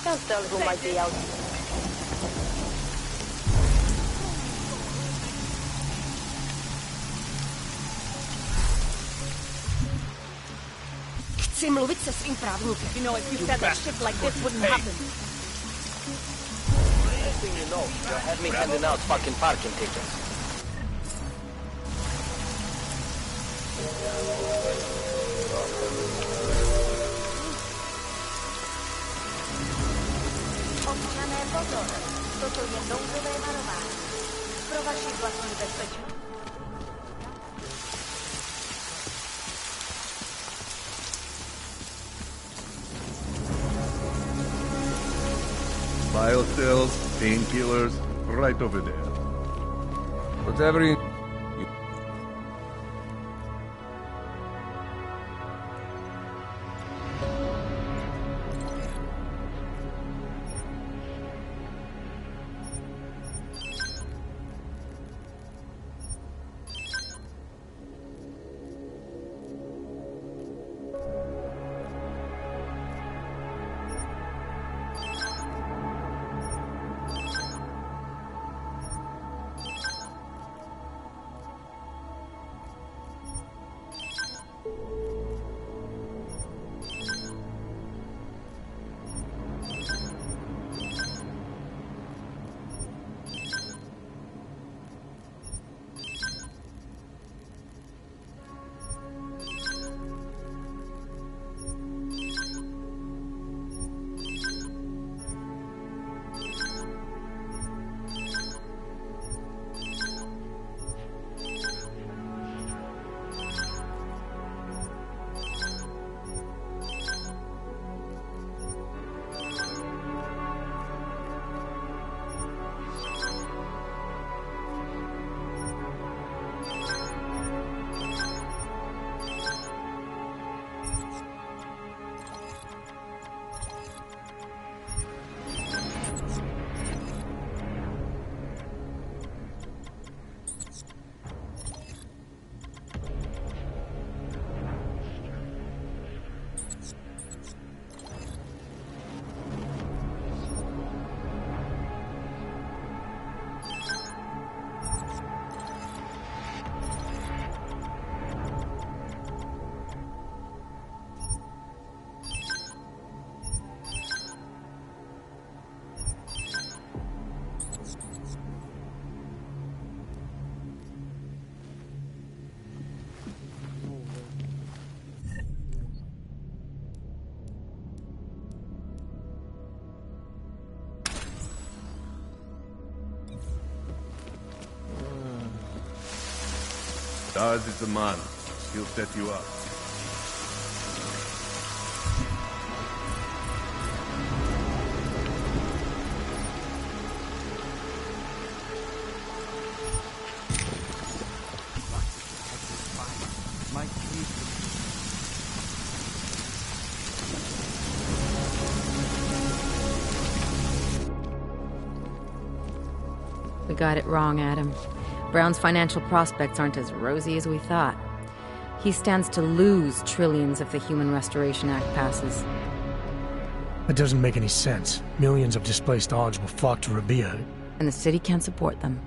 Can't tell who might be out. Chci mluvit se svým právníkem. You know, if you said that shit like this wouldn't happen. Next thing you know, you'll have me handing out fucking parking tickets. Občané, pozor! Toto je nouzové varování. Pro vaši vlastní bezpečnost. Biocells, painkillers, right over there. Whatever you... Stars is the man. He'll set you up. We got it wrong, Adam. Brown's financial prospects aren't as rosy as we thought. He stands to lose trillions if the Human Restoration Act passes. That doesn't make any sense. Millions of displaced Augs will flock to Rabia. And the city can't support them.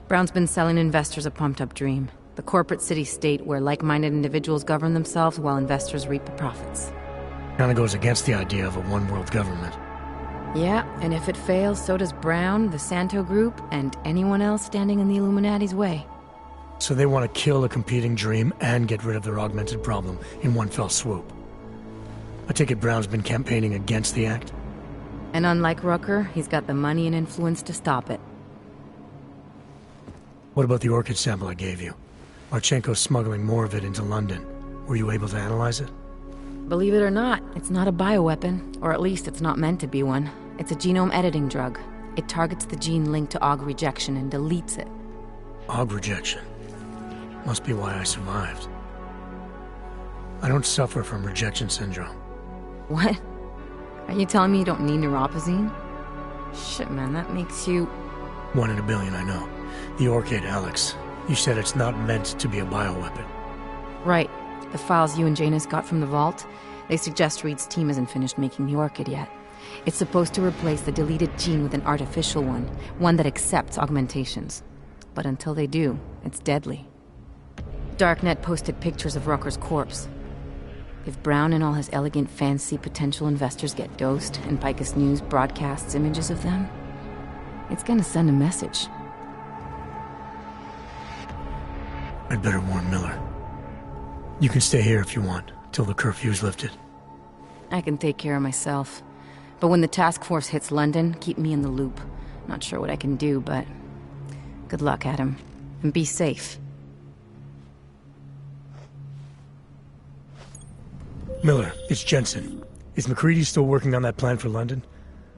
Brown's been selling investors a pumped-up dream. The corporate city-state where like-minded individuals govern themselves while investors reap the profits. Kinda goes against the idea of a one-world government. Yeah, and if it fails, so does Brown, the Santo Group, and anyone else standing in the Illuminati's way. So they want to kill a competing dream and get rid of their augmented problem in one fell swoop. I take it Brown's been campaigning against the act? And unlike Rucker, he's got the money and influence to stop it. What about the orchid sample I gave you? Marchenko's smuggling more of it into London. Were you able to analyze it? Believe it or not, it's not a bioweapon, or at least it's not meant to be one. It's a genome editing drug. It targets the gene linked to Aug rejection and deletes it. Aug rejection? Must be why I survived. I don't suffer from rejection syndrome. What? Are you telling me you don't need neuropozyne? Shit, man, that makes you... 1 in a billion, I know. The orchid, Alex. You said it's not meant to be a bioweapon. Right. The files you and Janus got from the vault, they suggest Reed's team isn't finished making the orchid yet. It's supposed to replace the deleted gene with an artificial one that accepts augmentations. But until they do, it's deadly. Darknet posted pictures of Rucker's corpse. If Brown and all his elegant, fancy potential investors get dosed, and Picus News broadcasts images of them, it's gonna send a message. I'd better warn Miller. You can stay here if you want, till the curfew's lifted. I can take care of myself. But when the task force hits London, keep me in the loop. Not sure what I can do, but... good luck, Adam. And be safe. Miller, it's Jensen. Is McCready still working on that plan for London?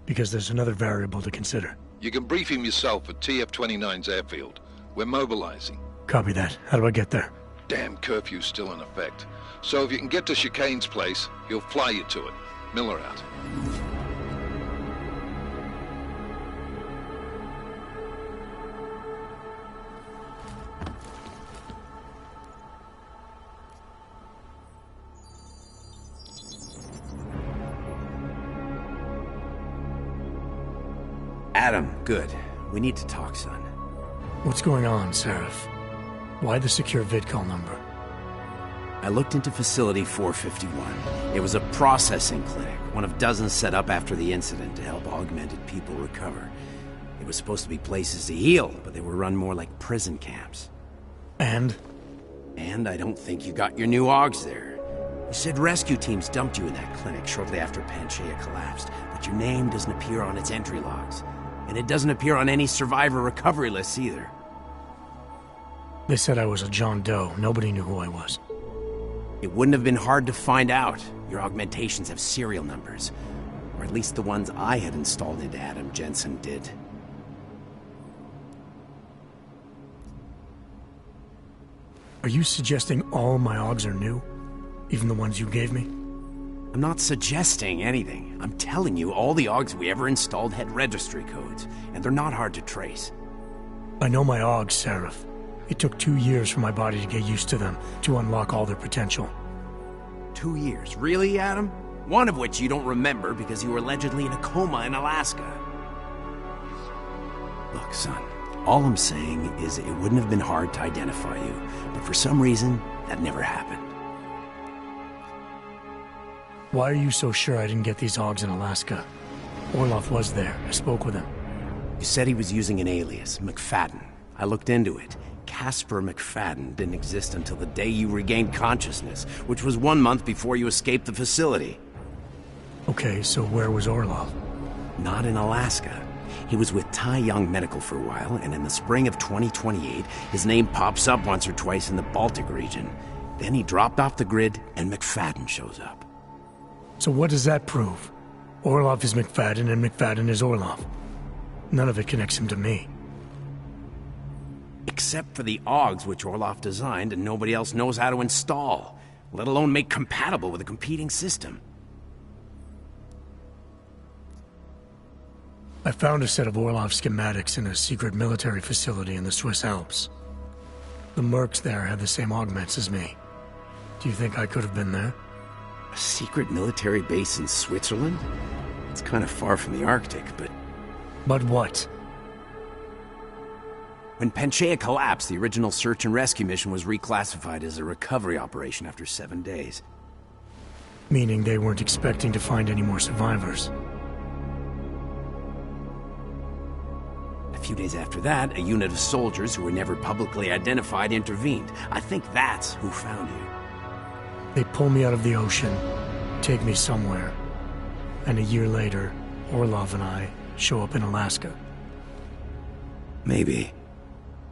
Because there's another variable to consider. You can brief him yourself at TF-29's airfield. We're mobilizing. Copy that. How do I get there? Damn curfew's still in effect. So if you can get to Chicane's place, he'll fly you to it. Miller out. Adam, good. We need to talk, son. What's going on, Seraph? Why the secure vidcall number? I looked into Facility 451. It was a processing clinic, one of dozens set up after the incident to help augmented people recover. It was supposed to be places to heal, but they were run more like prison camps. And? And I don't think you got your new Augs there. You said rescue teams dumped you in that clinic shortly after Panchaea collapsed, but your name doesn't appear on its entry logs. And it doesn't appear on any survivor recovery lists either. They said I was a John Doe. Nobody knew who I was. It wouldn't have been hard to find out. Your augmentations have serial numbers. Or at least the ones I had installed into Adam Jensen did. Are you suggesting all my Augs are new? Even the ones you gave me? I'm not suggesting anything. I'm telling you, all the Augs we ever installed had registry codes, and they're not hard to trace. I know my Augs, Seraph. It took 2 years for my body to get used to them, to unlock all their potential. 2 years? Really, Adam? One of which you don't remember because you were allegedly in a coma in Alaska. Look, son, all I'm saying is it wouldn't have been hard to identify you, but for some reason, that never happened. Why are you so sure I didn't get these Augs in Alaska? Orloff was there. I spoke with him. You said he was using an alias, McFadden. I looked into it. Casper McFadden didn't exist until the day you regained consciousness, which was 1 month before you escaped the facility. Okay, so where was Orloff? Not in Alaska. He was with Tai Young Medical for a while, and in the spring of 2028, his name pops up once or twice in the Baltic region. Then he dropped off the grid, and McFadden shows up. So what does that prove? Orlov is McFadden, and McFadden is Orlov. None of it connects him to me. Except for the AUGs which Orlov designed and nobody else knows how to install, let alone make compatible with a competing system. I found a set of Orlov schematics in a secret military facility in the Swiss Alps. The mercs there had the same augments as me. Do you think I could have been there? A secret military base in Switzerland? It's kind of far from the Arctic, but... But what? When Panchaea collapsed, the original search and rescue mission was reclassified as a recovery operation after 7 days. Meaning they weren't expecting to find any more survivors. A few days after that, a unit of soldiers who were never publicly identified intervened. I think that's who found you. They pull me out of the ocean, take me somewhere, and a year later, Orlov and I show up in Alaska. Maybe.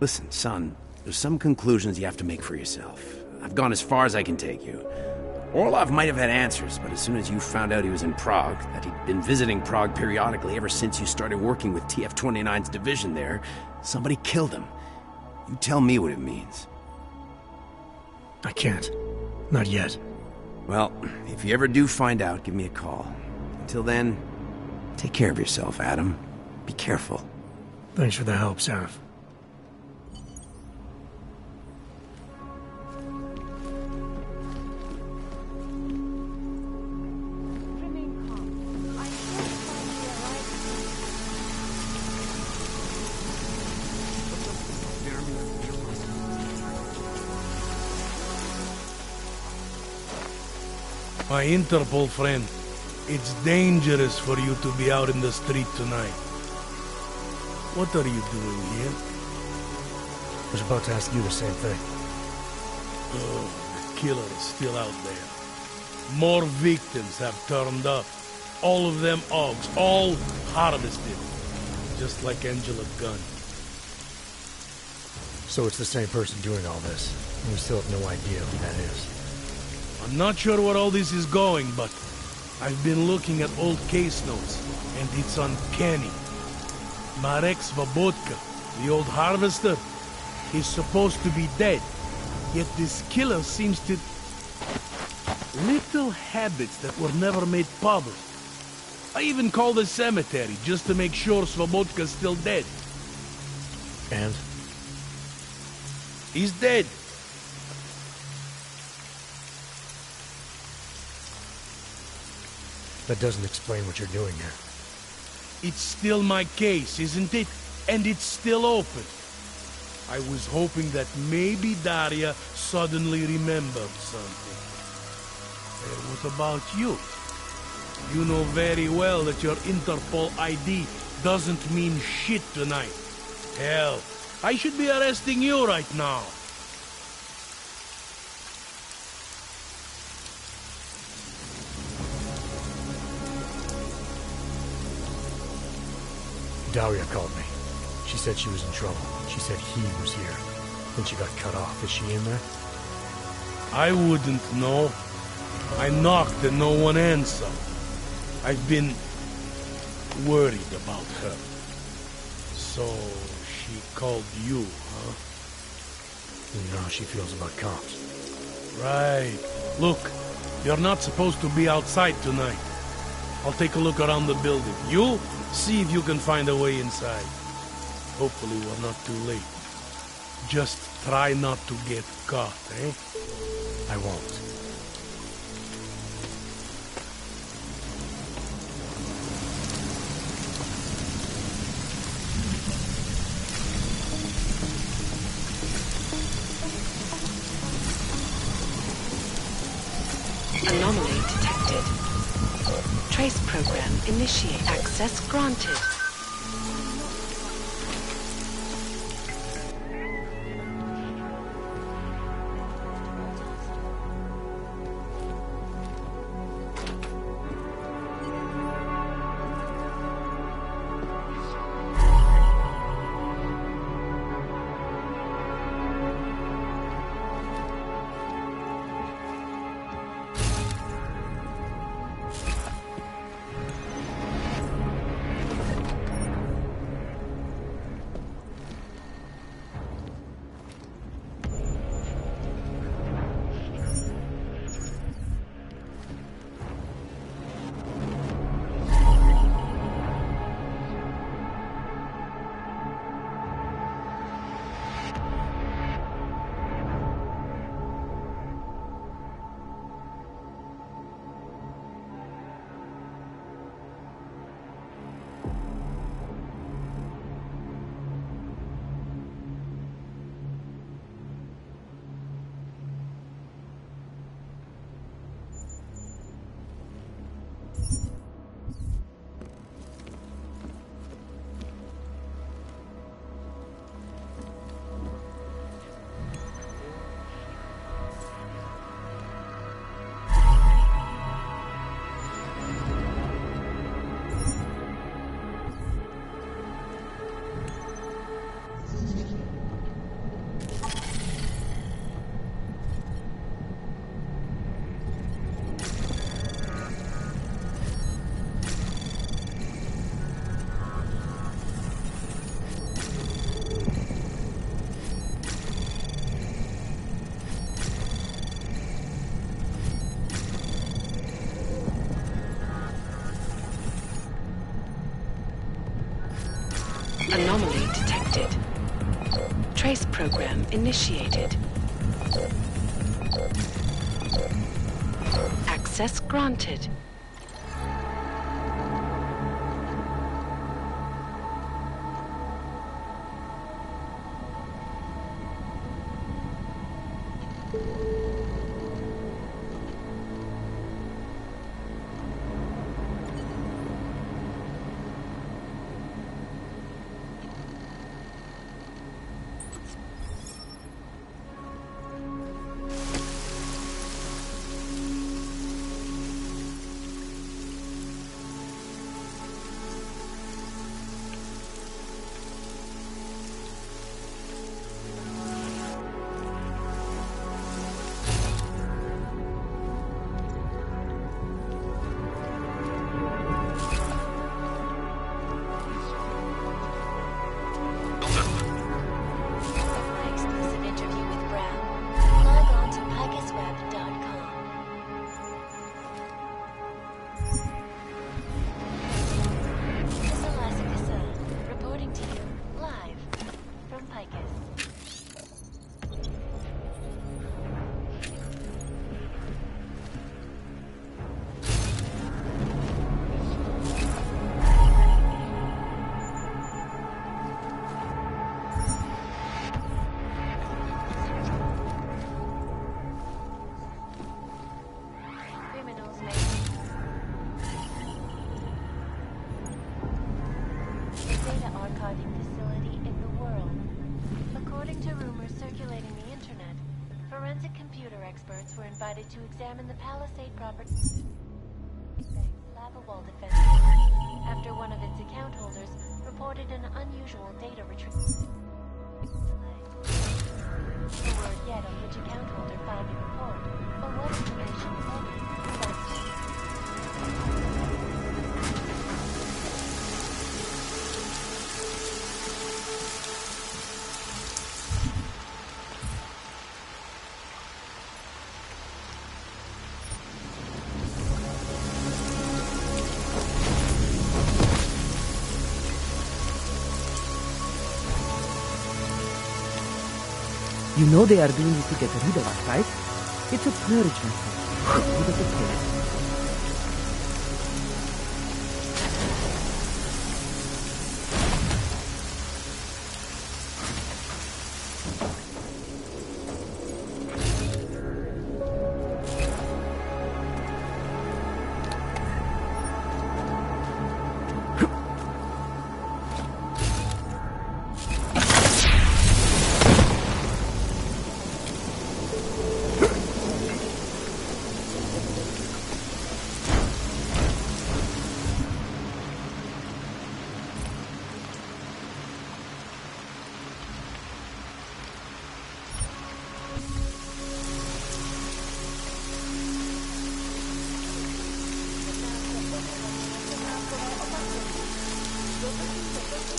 Listen, son, there's some conclusions you have to make for yourself. I've gone as far as I can take you. Orlov might have had answers, but as soon as you found out he was in Prague, that he'd been visiting Prague periodically ever since you started working with TF-29's division there, somebody killed him. You tell me what it means. I can't. Not yet. Well, if you ever do find out, give me a call. Until then, take care of yourself, Adam. Be careful. Thanks for the help, Seraph. My Interpol friend, it's dangerous for you to be out in the street tonight. What are you doing here? I was about to ask you the same thing. Oh, the killer is still out there. More victims have turned up. All of them AUGs, all harvested. Just like Angela Gunn. So it's the same person doing all this, and we still have no idea who that is. I'm not sure where all this is going, but I've been looking at old case notes, and it's uncanny. Marek Svobotka, the old harvester, is supposed to be dead, yet this killer seems to... Little habits that were never made public. I even called the cemetery just to make sure Svobodka's still dead. And? He's dead. That doesn't explain what you're doing here. It's still my case, isn't it? And it's still open. I was hoping that maybe Daria suddenly remembered something. What about you? You know very well that your Interpol ID doesn't mean shit tonight. Hell, I should be arresting you right now. Daria called me. She said she was in trouble. She said he was here. Then she got cut off. Is she in there? I wouldn't know. I knocked and no one answered. I've been worried about her. So she called you, huh? You know how she feels about cops. Right. Look, you're not supposed to be outside tonight. I'll take a look around the building. You see if you can find a way inside. Hopefully we're not too late. Just try not to get caught, eh? I won't. Anomaly detected. Trace program initiate. Access granted. Anomaly detected. Trace program initiated. Access granted. Exclusive interview with Brown. Log on to picusweb.com. This is Eliza Cassell, reporting to you live from Picus. Criminals may the data archiving facility in the world. According to rumors circulating the internet, forensic computer experts were invited to examine the Palisade property lava wall defense after one of its account holders reported an unusual data retrieval. No word yet on which account holder filed the report, or what information is You know they are doing it to get rid of us, right? It's a purge, my friend. Get rid of the purge.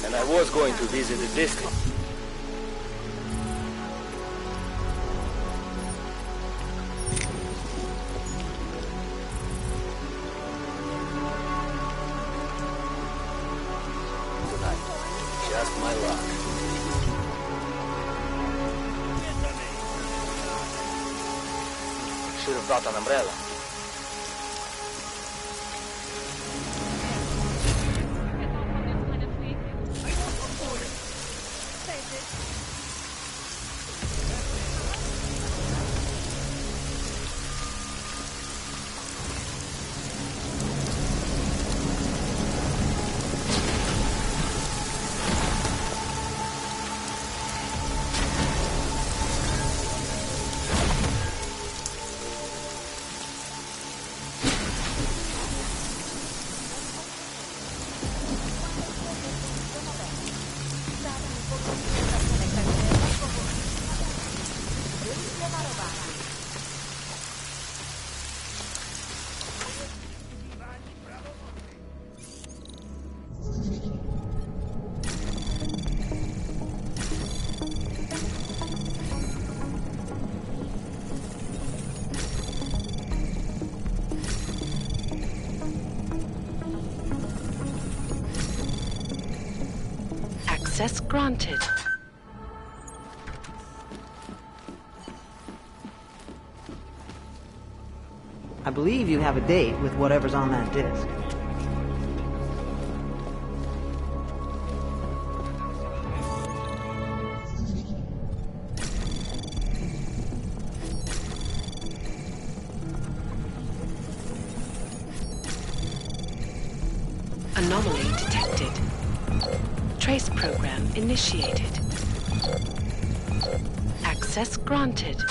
And I was going to visit the district. Tonight. Just my luck. Should have brought an umbrella. Access granted. I believe you have a date with whatever's on that disc. Anomaly detected. Trace program initiated. Access granted.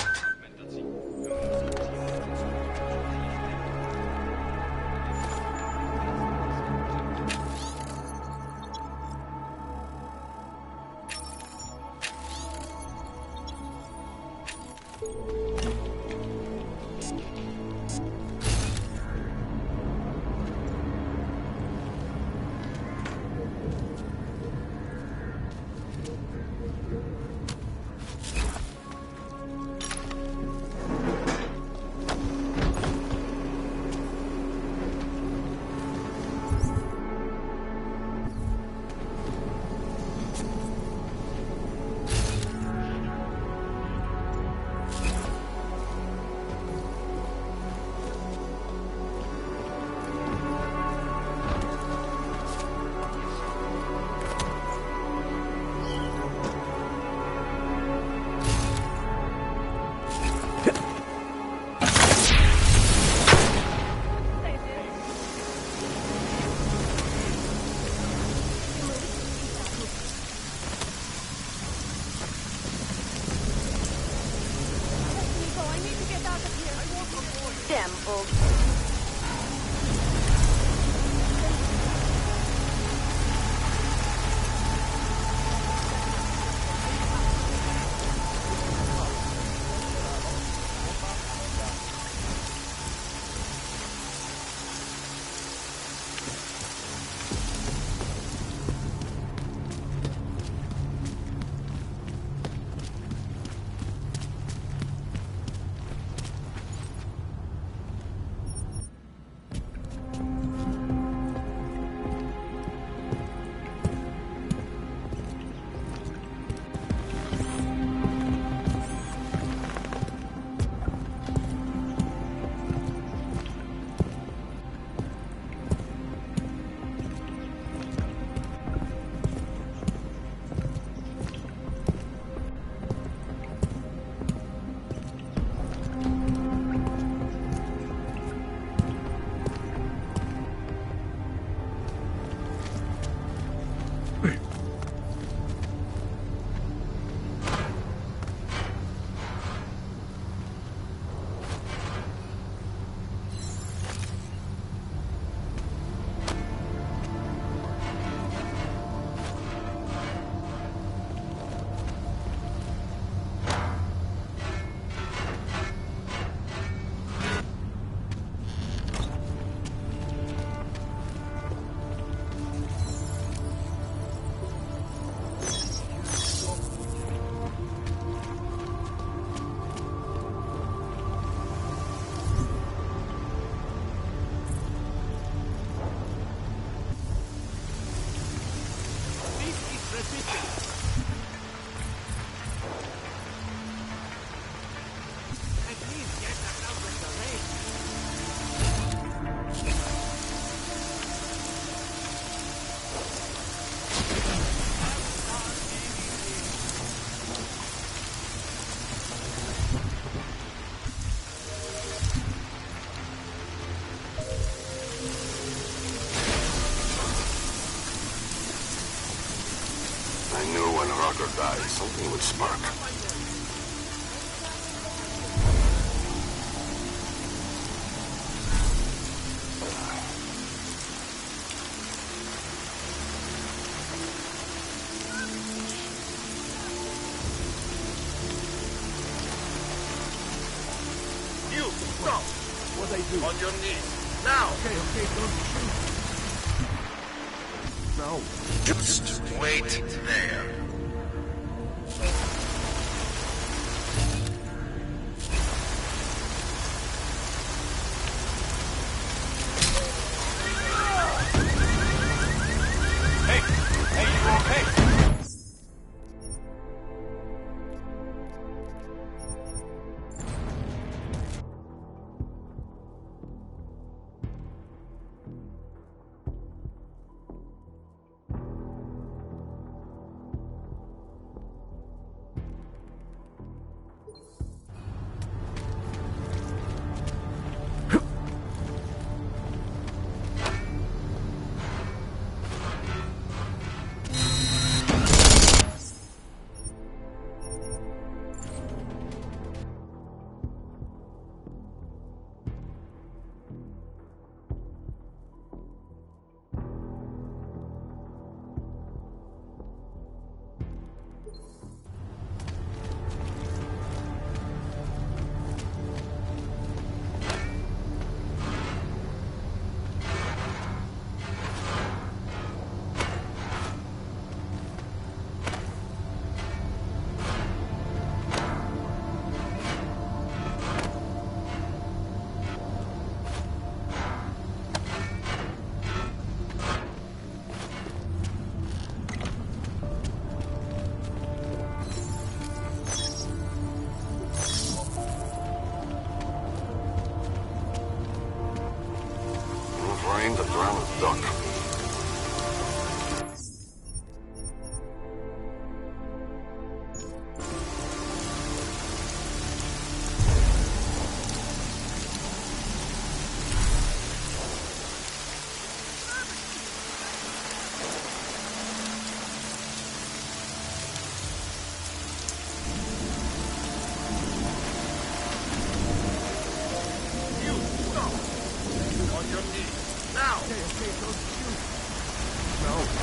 Something would spark. You, stop! What I do? On your knees. Now! Okay, don't shoot. No. Just wait there. Hey, you okay? trained to drown a duck.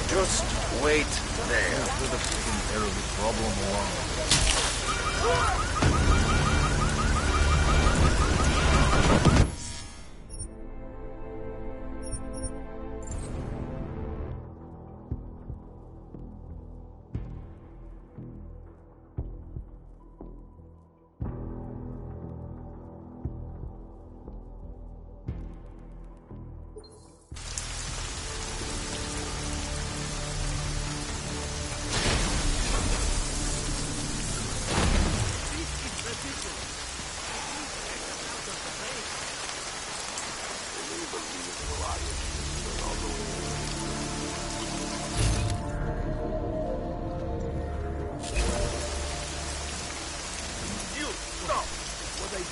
Just wait there.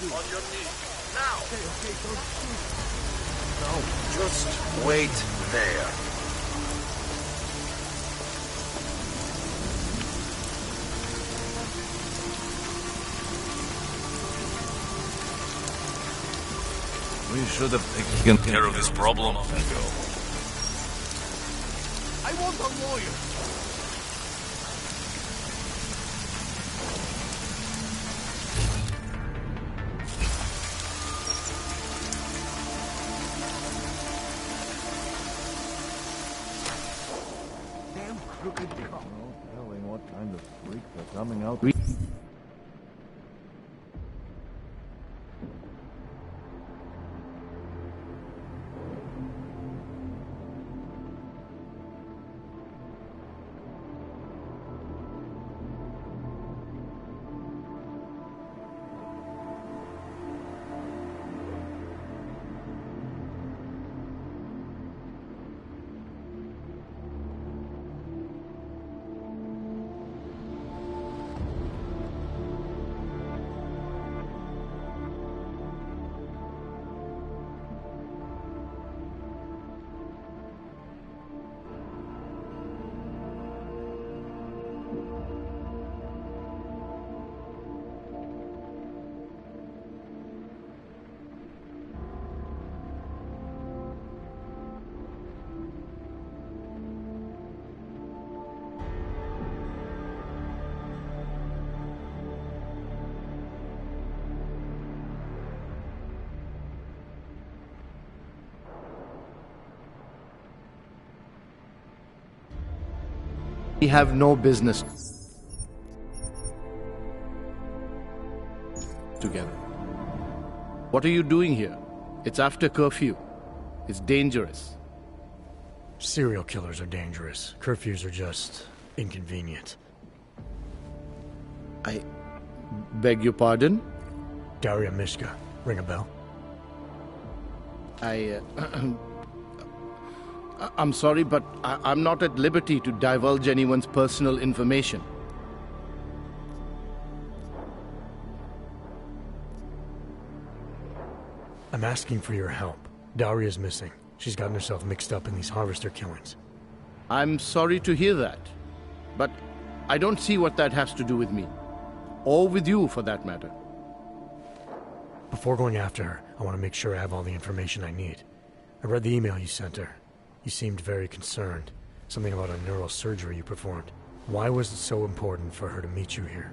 On your knees. Now. Okay, don't shoot. No, just wait there. We should have taken care of this problem ago. I want a lawyer. Coming out. We have no business together. What are you doing here? It's after curfew. It's dangerous. Serial killers are dangerous. Curfews are just inconvenient. I beg your pardon? Daria Mishka. Ring a bell? I'm sorry, but I'm not at liberty to divulge anyone's personal information. I'm asking for your help. Daria's missing. She's gotten herself mixed up in these harvester killings. I'm sorry to hear that, but I don't see what that has to do with me. Or with you, for that matter. Before going after her, I want to make sure I have all the information I need. I read the email you sent her. You seemed very concerned. Something about a neurosurgery you performed. Why was it so important for her to meet you here?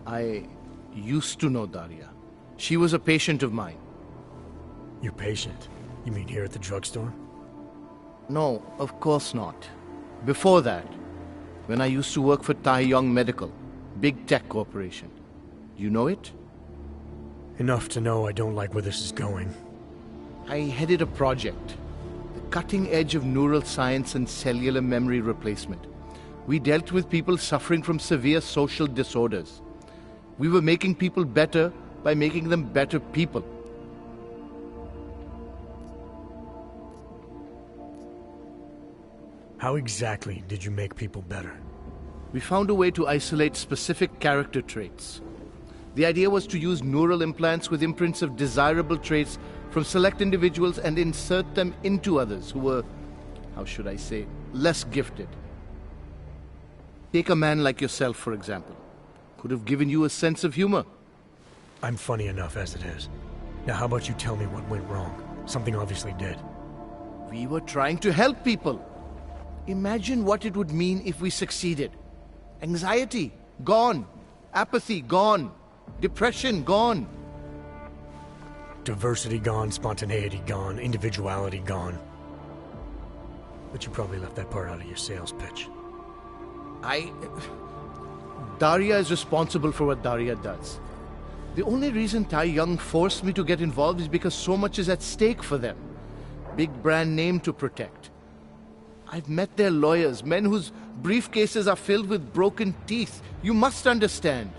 I used to know Daria. She was a patient of mine. Your patient? You mean here at the drugstore? No, of course not. Before that, when I used to work for Tai Yong Medical, big tech corporation. Do you know it? Enough to know I don't like where this is going. I headed a project. The cutting edge of neural science and cellular memory replacement. We dealt with people suffering from severe social disorders. We were making people better by making them better people. How exactly did you make people better? We found a way to isolate specific character traits. The idea was to use neural implants with imprints of desirable traits from select individuals and insert them into others who were, how should I say, less gifted. Take a man like yourself, for example. Could have given you a sense of humor. I'm funny enough as it is. Now how about you tell me what went wrong? Something obviously did. We were trying to help people. Imagine what it would mean if we succeeded. Anxiety, gone. Apathy, gone. Depression, gone. Diversity gone, spontaneity gone, individuality gone. But you probably left that part out of your sales pitch. Daria is responsible for what Daria does. The only reason Tai Young forced me to get involved is because so much is at stake for them. Big brand name to protect. I've met their lawyers, men whose briefcases are filled with broken teeth. You must understand.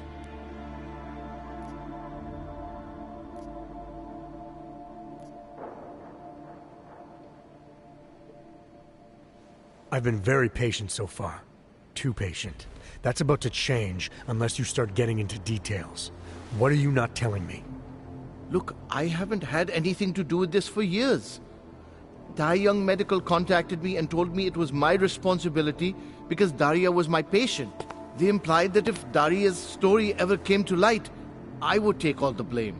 I've been very patient so far. Too patient. That's about to change unless you start getting into details. What are you not telling me? Look, I haven't had anything to do with this for years. Tai Young Medical contacted me and told me it was my responsibility because Daria was my patient. They implied that if Daria's story ever came to light, I would take all the blame.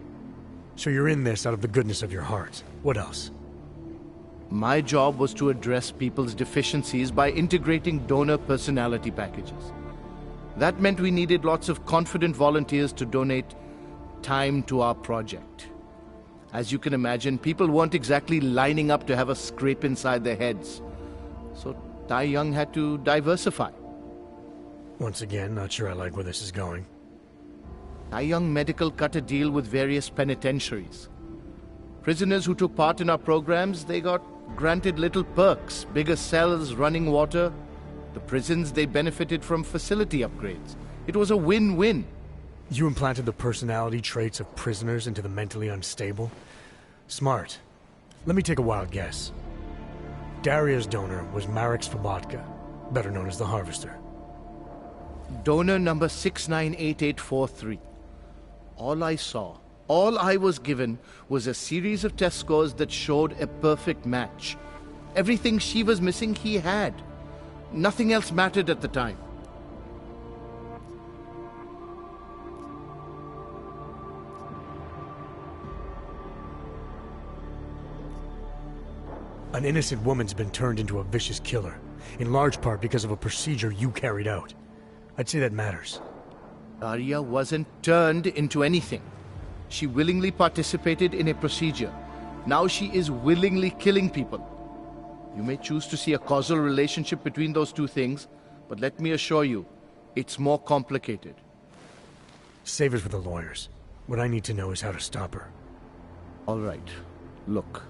So you're in this out of the goodness of your heart. What else? My job was to address people's deficiencies by integrating donor personality packages. That meant we needed lots of confident volunteers to donate time to our project. As you can imagine, people weren't exactly lining up to have a scrape inside their heads. So Tai Young had to diversify. Once again, not sure I like where this is going. Tai Young Medical cut a deal with various penitentiaries. Prisoners who took part in our programs, they got granted little perks, bigger cells, running water. The prisons, they benefited from facility upgrades. It was a win-win. You implanted the personality traits of prisoners into the mentally unstable? Smart. Let me take a wild guess. Daria's donor was Marek Svobotka, better known as the Harvester. Donor number 698843. All I saw, all I was given, was a series of test scores that showed a perfect match. Everything she was missing, he had. Nothing else mattered at the time. An innocent woman's been turned into a vicious killer, in large part because of a procedure you carried out. I'd say that matters. Daria wasn't turned into anything. She willingly participated in a procedure. Now she is willingly killing people. You may choose to see a causal relationship between those two things, but let me assure you, it's more complicated. Save it for the lawyers. What I need to know is how to stop her. All right. Look.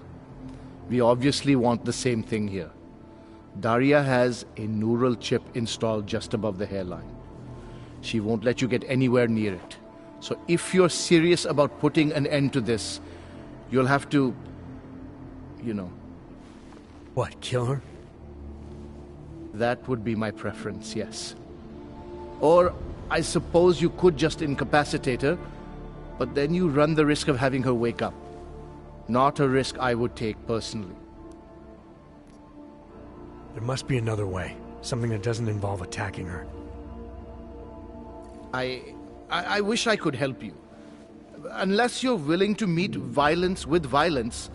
We obviously want the same thing here. Daria has a neural chip installed just above the hairline. She won't let you get anywhere near it. So if you're serious about putting an end to this, you'll have to, you know. What, kill her? That would be my preference, yes. Or I suppose you could just incapacitate her, but then you run the risk of having her wake up. Not a risk I would take personally. There must be another way. Something that doesn't involve attacking her. I wish I could help you. Unless you're willing to meet violence with violence,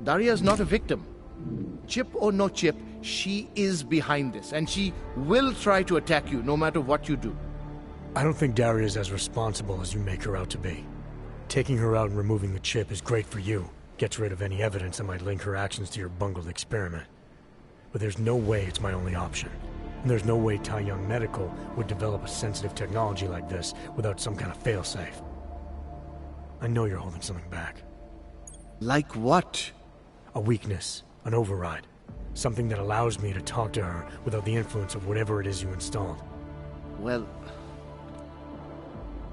Daria's not a victim. Chip or no chip, she is behind this, and she will try to attack you no matter what you do. I don't think Daria's as responsible as you make her out to be. Taking her out and removing the chip is great for you. Gets rid of any evidence that might link her actions to your bungled experiment. But there's no way it's my only option. And there's no way Tai Young Medical would develop a sensitive technology like this without some kind of failsafe. I know you're holding something back. Like what? A weakness. An override. Something that allows me to talk to her without the influence of whatever it is you installed. Well,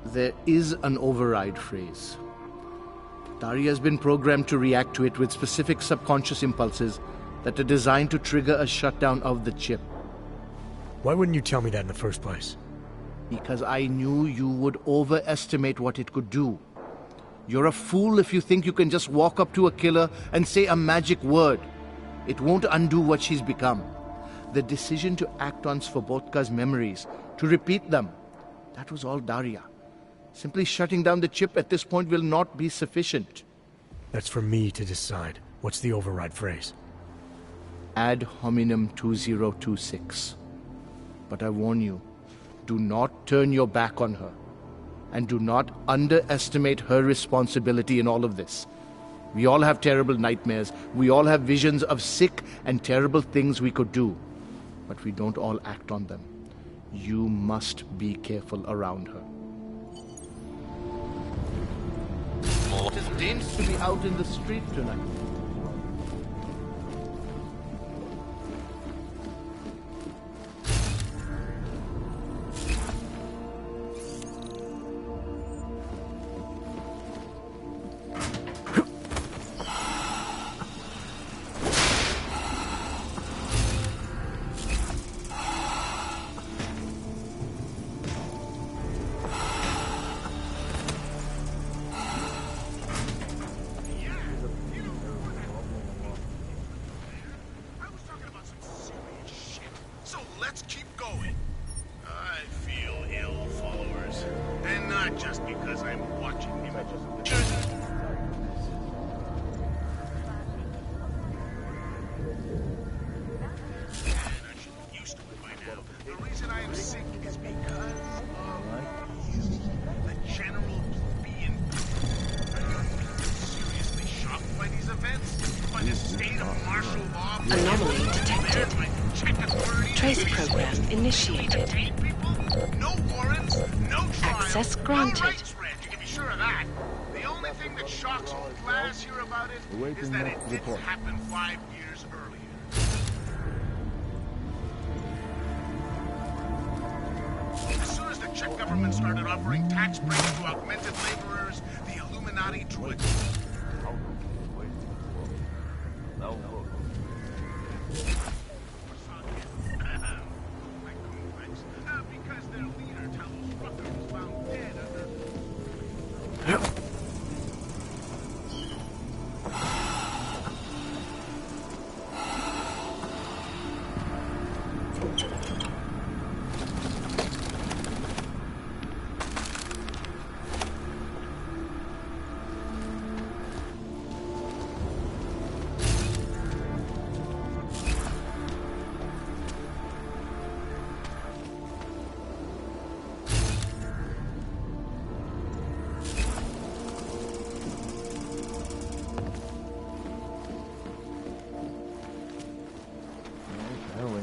there is an override phrase. Daria's been programmed to react to it with specific subconscious impulses that are designed to trigger a shutdown of the chip. Why wouldn't you tell me that in the first place? Because I knew you would overestimate what it could do. You're a fool if you think you can just walk up to a killer and say a magic word. It won't undo what she's become. The decision to act on Svobodka's memories, to repeat them, that was all Daria. Simply shutting down the chip at this point will not be sufficient. That's for me to decide. What's the override phrase? Ad hominem 2026. But I warn you, do not turn your back on her. And do not underestimate her responsibility in all of this. We all have terrible nightmares. We all have visions of sick and terrible things we could do. But we don't all act on them. You must be careful around her. It is dangerous to be out in the street tonight. Anomaly detected. Trace program initiated. No warrants, no trial, Access no granted. rights read. You can be sure of that. The only thing that shocks old class here about it is that it didn't happen 5 years earlier. As soon as the Czech government started offering tax breaks to augmented laborers, the Illuminati drew it. Because their leader, Talos Rucker, was found dead under...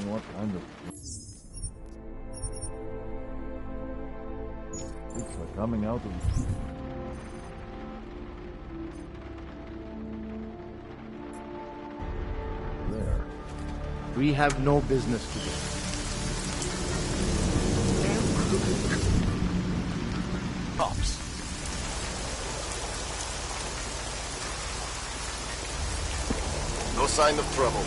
What kind of... It's like coming out of... There. We have no business to do. Cops. No sign of trouble.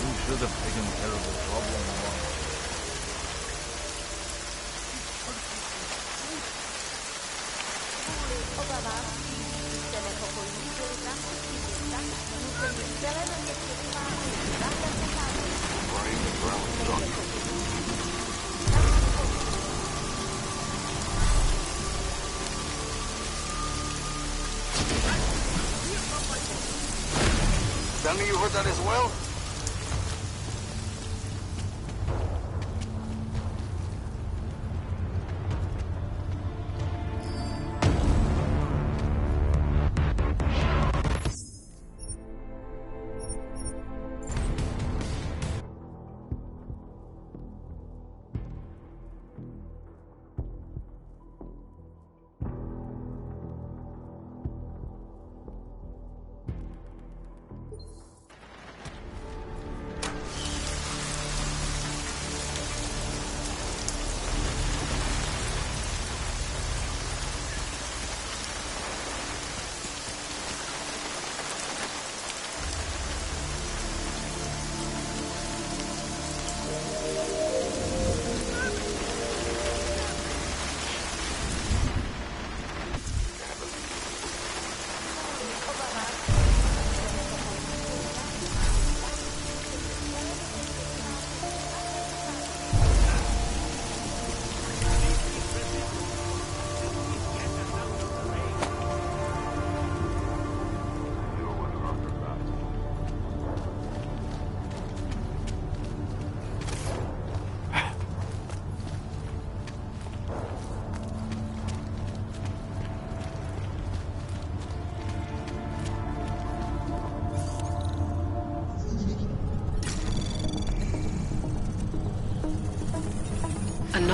We should have taken care of the problem along. Tell me you heard that as well?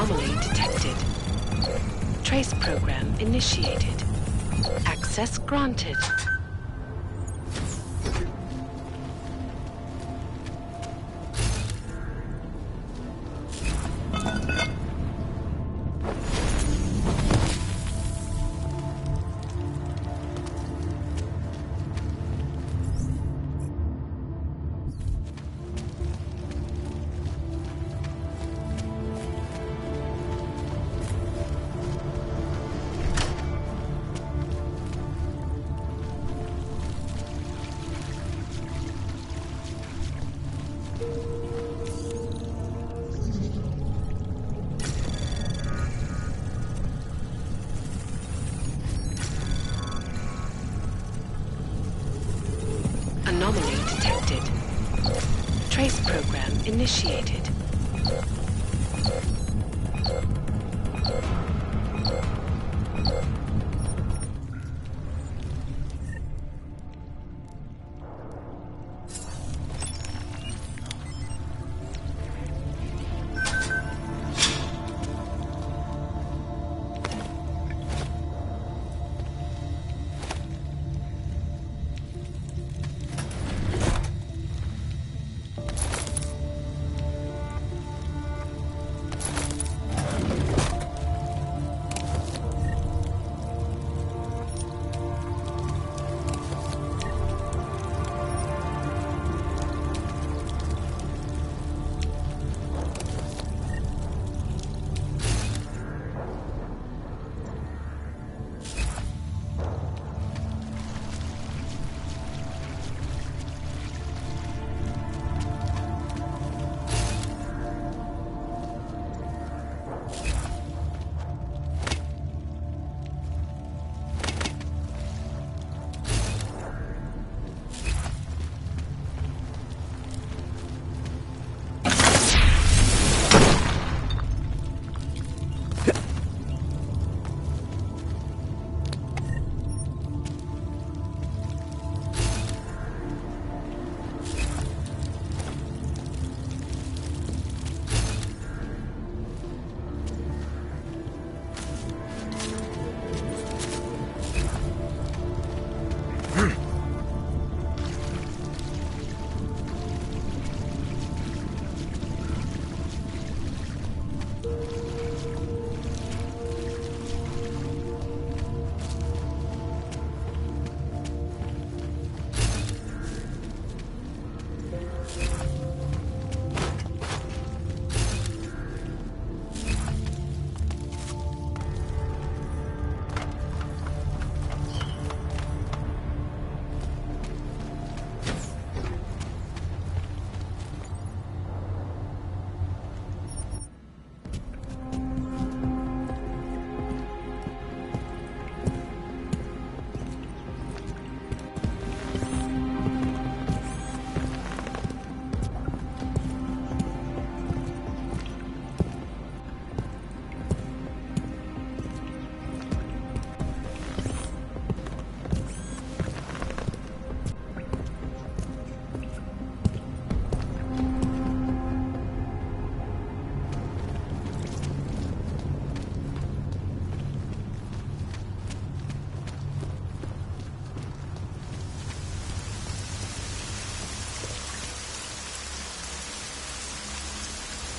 Anomaly detected. Trace program initiated. Access granted. Anomaly detected. Trace program initiated.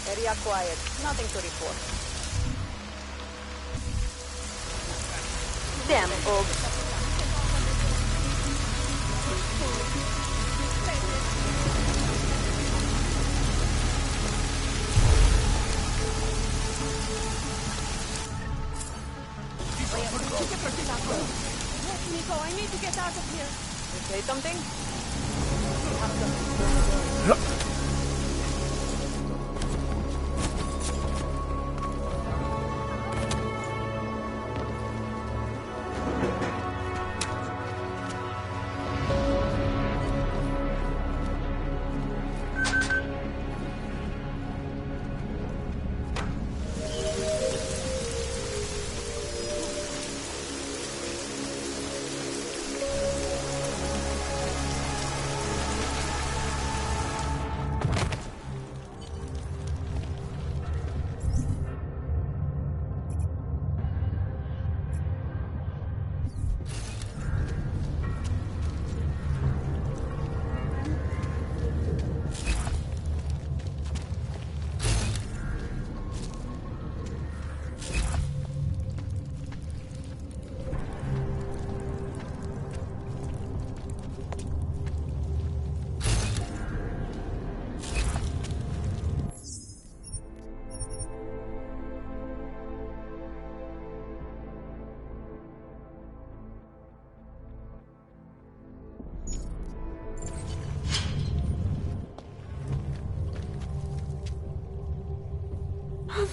Area quiet. Nothing to report. Damn, old. Nico, I need to get out of here. You say something?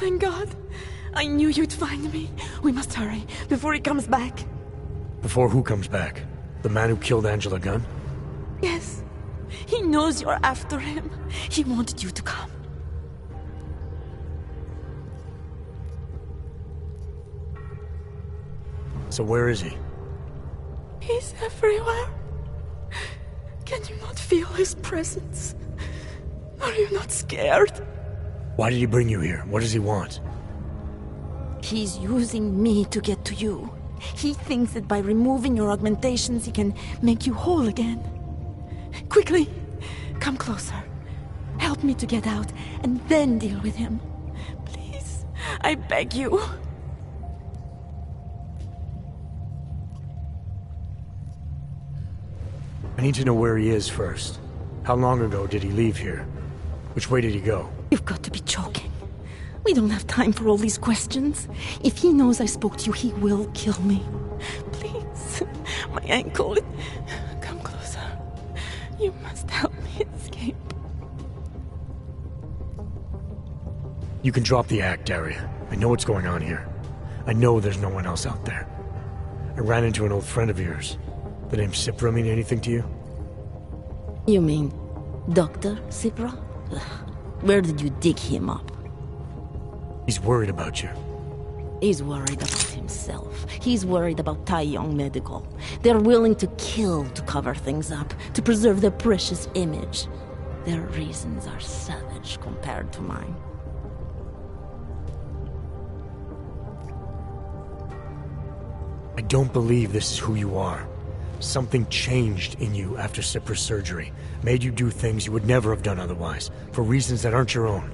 thank God. I knew you'd find me. We must hurry, before he comes back. Before who comes back? The man who killed Angela Gunn? Yes. He knows you're after him. He wanted you to come. So where is he? He's everywhere. Can you not feel his presence? Are you not scared? Why did he bring you here? What does he want? He's using me to get to you. He thinks that by removing your augmentations, he can make you whole again. Quickly, come closer. Help me to get out, and then deal with him. Please, I beg you. I need to know where he is first. How long ago did he leave here? Which way did he go? You've got to be joking. We don't have time for all these questions. If he knows I spoke to you, he will kill me. Please, my ankle. Come closer. You must help me escape. You can drop the act, Daria. I know what's going on here. I know there's no one else out there. I ran into an old friend of yours. The name Cipra mean anything to you? You mean Dr. Cipra? Where did you dig him up? He's worried about you. He's worried about himself. He's worried about Tai Yong Medical. They're willing to kill to cover things up, to preserve their precious image. Their reasons are savage compared to mine. I don't believe this is who you are. Something changed in you after Cipra's surgery. Made you do things you would never have done otherwise, for reasons that aren't your own.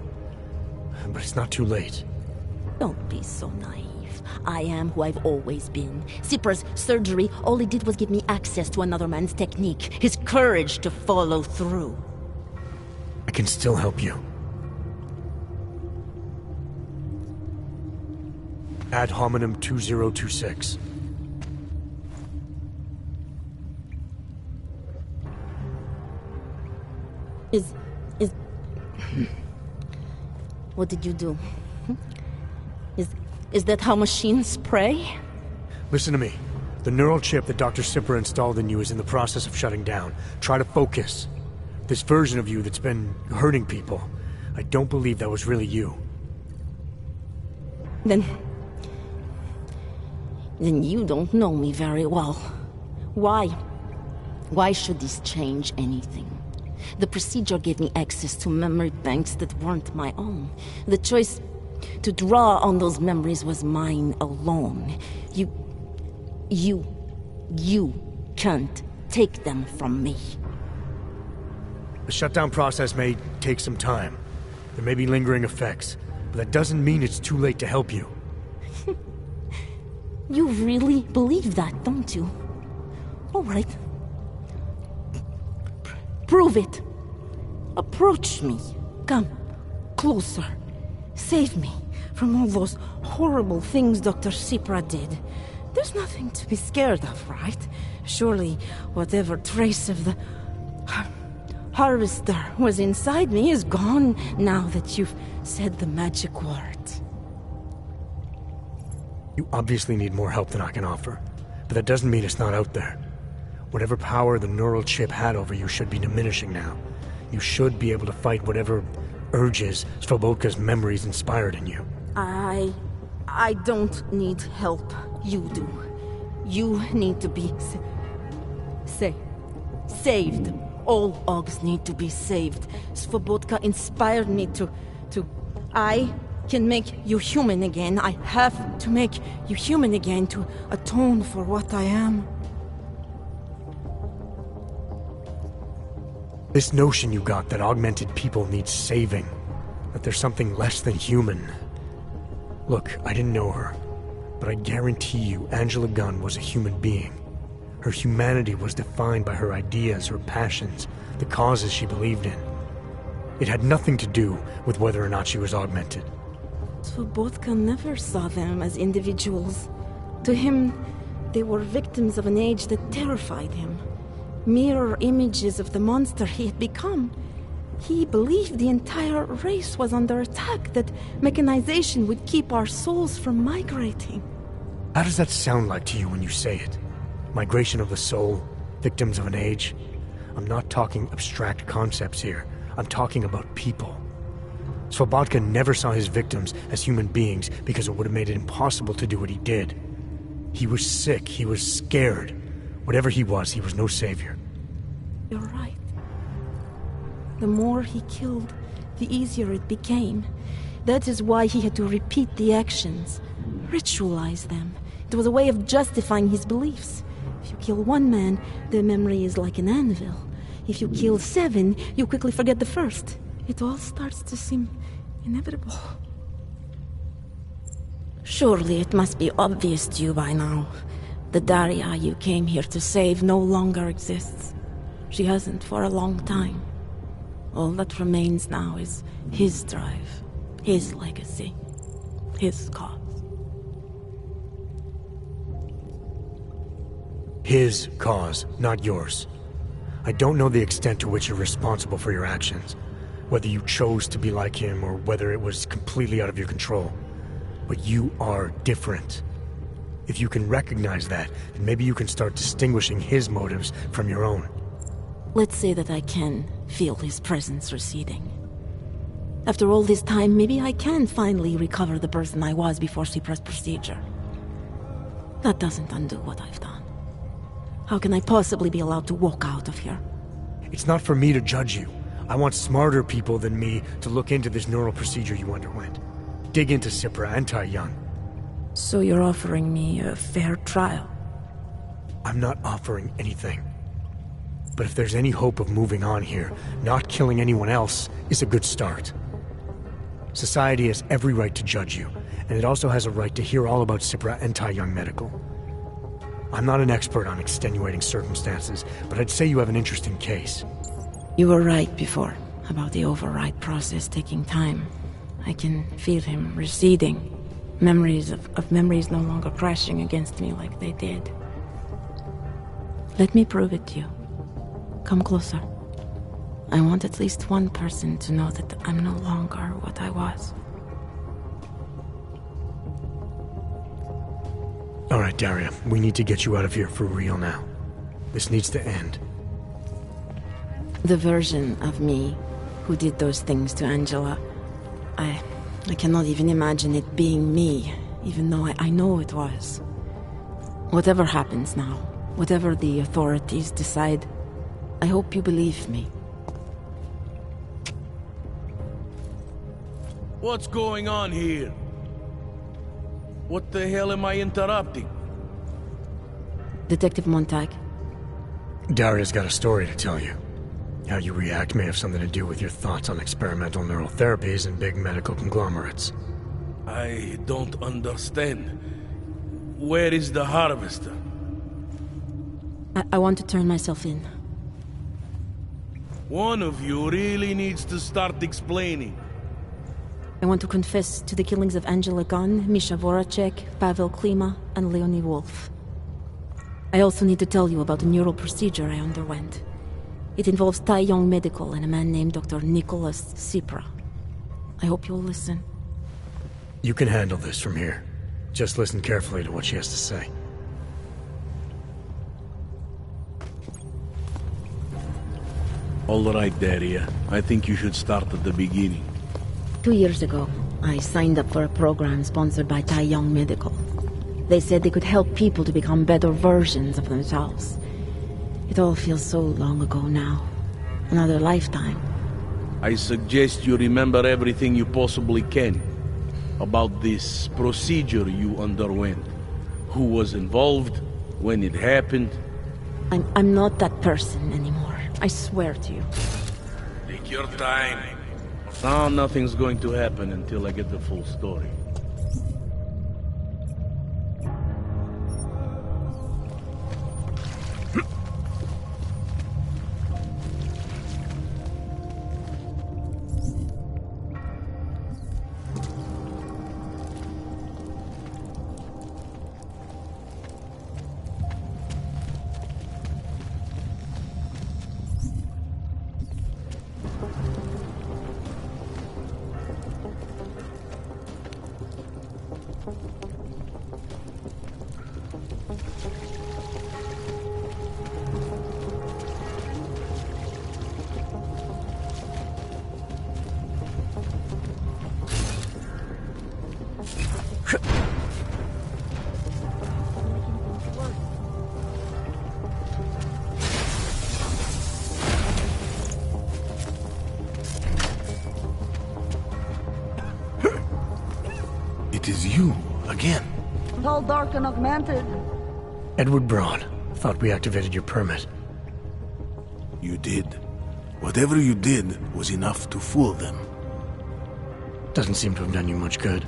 But it's not too late. Don't be so naive. I am who I've always been. Cipra's surgery, all it did was give me access to another man's technique. His courage to follow through. I can still help you. Ad hominem 2026. What did you do? Is that how machines pray? Listen to me. The neural chip that Dr. Cipra installed in you is in the process of shutting down. Try to focus. This version of you that's been hurting people, I don't believe that was really you. Then you don't know me very well. Why? Why should this change anything? The procedure gave me access to memory banks that weren't my own. The choice to draw on those memories was mine alone. You can't take them from me. The shutdown process may take some time. There may be lingering effects, but that doesn't mean it's too late to help you. You really believe that, don't you? All right. Prove it. Approach me. Come. Closer. Save me from all those horrible things Dr. Cipra did. There's nothing to be scared of, right? Surely whatever trace of the harvester was inside me is gone now that you've said the magic words. You obviously need more help than I can offer, but that doesn't mean it's not out there. Whatever power the neural chip had over you should be diminishing now. You should be able to fight whatever urges Svobodka's memories inspired in you. I don't need help. You do. You need to be saved. All Augs need to be saved. Svobodka inspired me to... I can make you human again. I have to make you human again to atone for what I am. This notion you got that augmented people need saving, that there's something less than human. Look, I didn't know her, but I guarantee you Angela Gunn was a human being. Her humanity was defined by her ideas, her passions, the causes she believed in. It had nothing to do with whether or not she was augmented. Svobodka never saw them as individuals. To him, they were victims of an age that terrified him. Mirror images of the monster he had become. He believed the entire race was under attack, that mechanization would keep our souls from migrating. How does that sound like to you when you say it? Migration of the soul? Victims of an age? I'm not talking abstract concepts here. I'm talking about people. Slobodka never saw his victims as human beings because it would have made it impossible to do what he did. He was sick, he was scared. Whatever he was no savior. You're right. The more he killed, the easier it became. That is why he had to repeat the actions, ritualize them. It was a way of justifying his beliefs. If you kill one man, the memory is like an anvil. If you kill 7, you quickly forget the first. It all starts to seem inevitable. Surely it must be obvious to you by now. The Daria you came here to save no longer exists. She hasn't for a long time. All that remains now is his drive, his legacy, his cause. His cause, not yours. I don't know the extent to which you're responsible for your actions. Whether you chose to be like him or whether it was completely out of your control. But you are different. If you can recognize that, then maybe you can start distinguishing his motives from your own. Let's say that I can feel his presence receding. After all this time, maybe I can finally recover the person I was before Cypra's procedure. That doesn't undo what I've done. How can I possibly be allowed to walk out of here? It's not for me to judge you. I want smarter people than me to look into this neural procedure you underwent. Dig into Cypra and Tai Young. So you're offering me a fair trial? I'm not offering anything. But if there's any hope of moving on here, not killing anyone else is a good start. Society has every right to judge you, and it also has a right to hear all about Cypra and Tai Young Medical. I'm not an expert on extenuating circumstances, but I'd say you have an interesting case. You were right before, about the override process taking time. I can feel him receding. Memories of memories no longer crashing against me like they did. Let me prove it to you. Come closer. I want at least one person to know that I'm no longer what I was. All right, Daria, we need to get you out of here for real now. This needs to end. The version of me who did those things to Angela, I cannot even imagine it being me, even though I know it was. Whatever happens now, whatever the authorities decide, I hope you believe me. What's going on here? What the hell am I interrupting? Detective Montag. Daria's got a story to tell you. How you react may have something to do with your thoughts on experimental neural therapies and big medical conglomerates. I don't understand. Where is the harvester? I want to turn myself in. One of you really needs to start explaining. I want to confess to the killings of Angela Gunn, Misha Voracek, Pavel Klima, and Leonie Wolf. I also need to tell you about the neural procedure I underwent. It involves Tai Young Medical and a man named Dr. Nicholas Cypra. I hope you'll listen. You can handle this from here. Just listen carefully to what she has to say. All right, Daria. I think you should start at the beginning. 2 years ago, I signed up for a program sponsored by Tai Young Medical. They said they could help people to become better versions of themselves. It all feels so long ago now. Another lifetime. I suggest you remember everything you possibly can about this procedure you underwent. Who was involved, when it happened. I'm not that person anymore. I swear to you. Take your time. Now nothing's going to happen until I get the full story. You, again. Tall, dark, and augmented. Edward Braun. Thought we activated your permit. You did. Whatever you did was enough to fool them. Doesn't seem to have done you much good.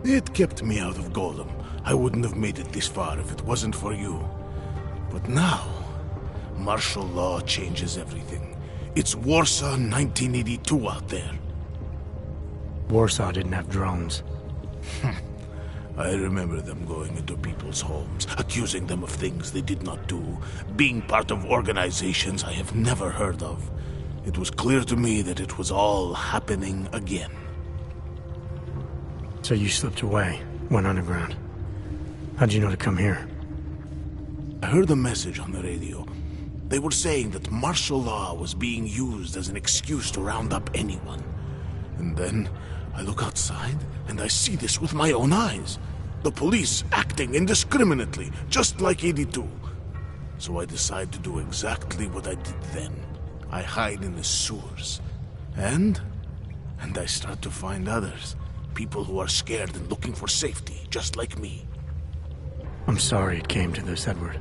It kept me out of Golem. I wouldn't have made it this far if it wasn't for you. But now, martial law changes everything. It's Warsaw 1982 out there. Warsaw didn't have drones. I remember them going into people's homes, accusing them of things they did not do, being part of organizations I have never heard of. It was clear to me that it was all happening again. So you slipped away, went underground. How'd you know to come here? I heard a message on the radio. They were saying that martial law was being used as an excuse to round up anyone. And then I look outside and I see this with my own eyes. The police acting indiscriminately, just like 82. So I decide to do exactly what I did then. I hide in the sewers. And I start to find others. People who are scared and looking for safety, just like me. I'm sorry it came to this, Edward.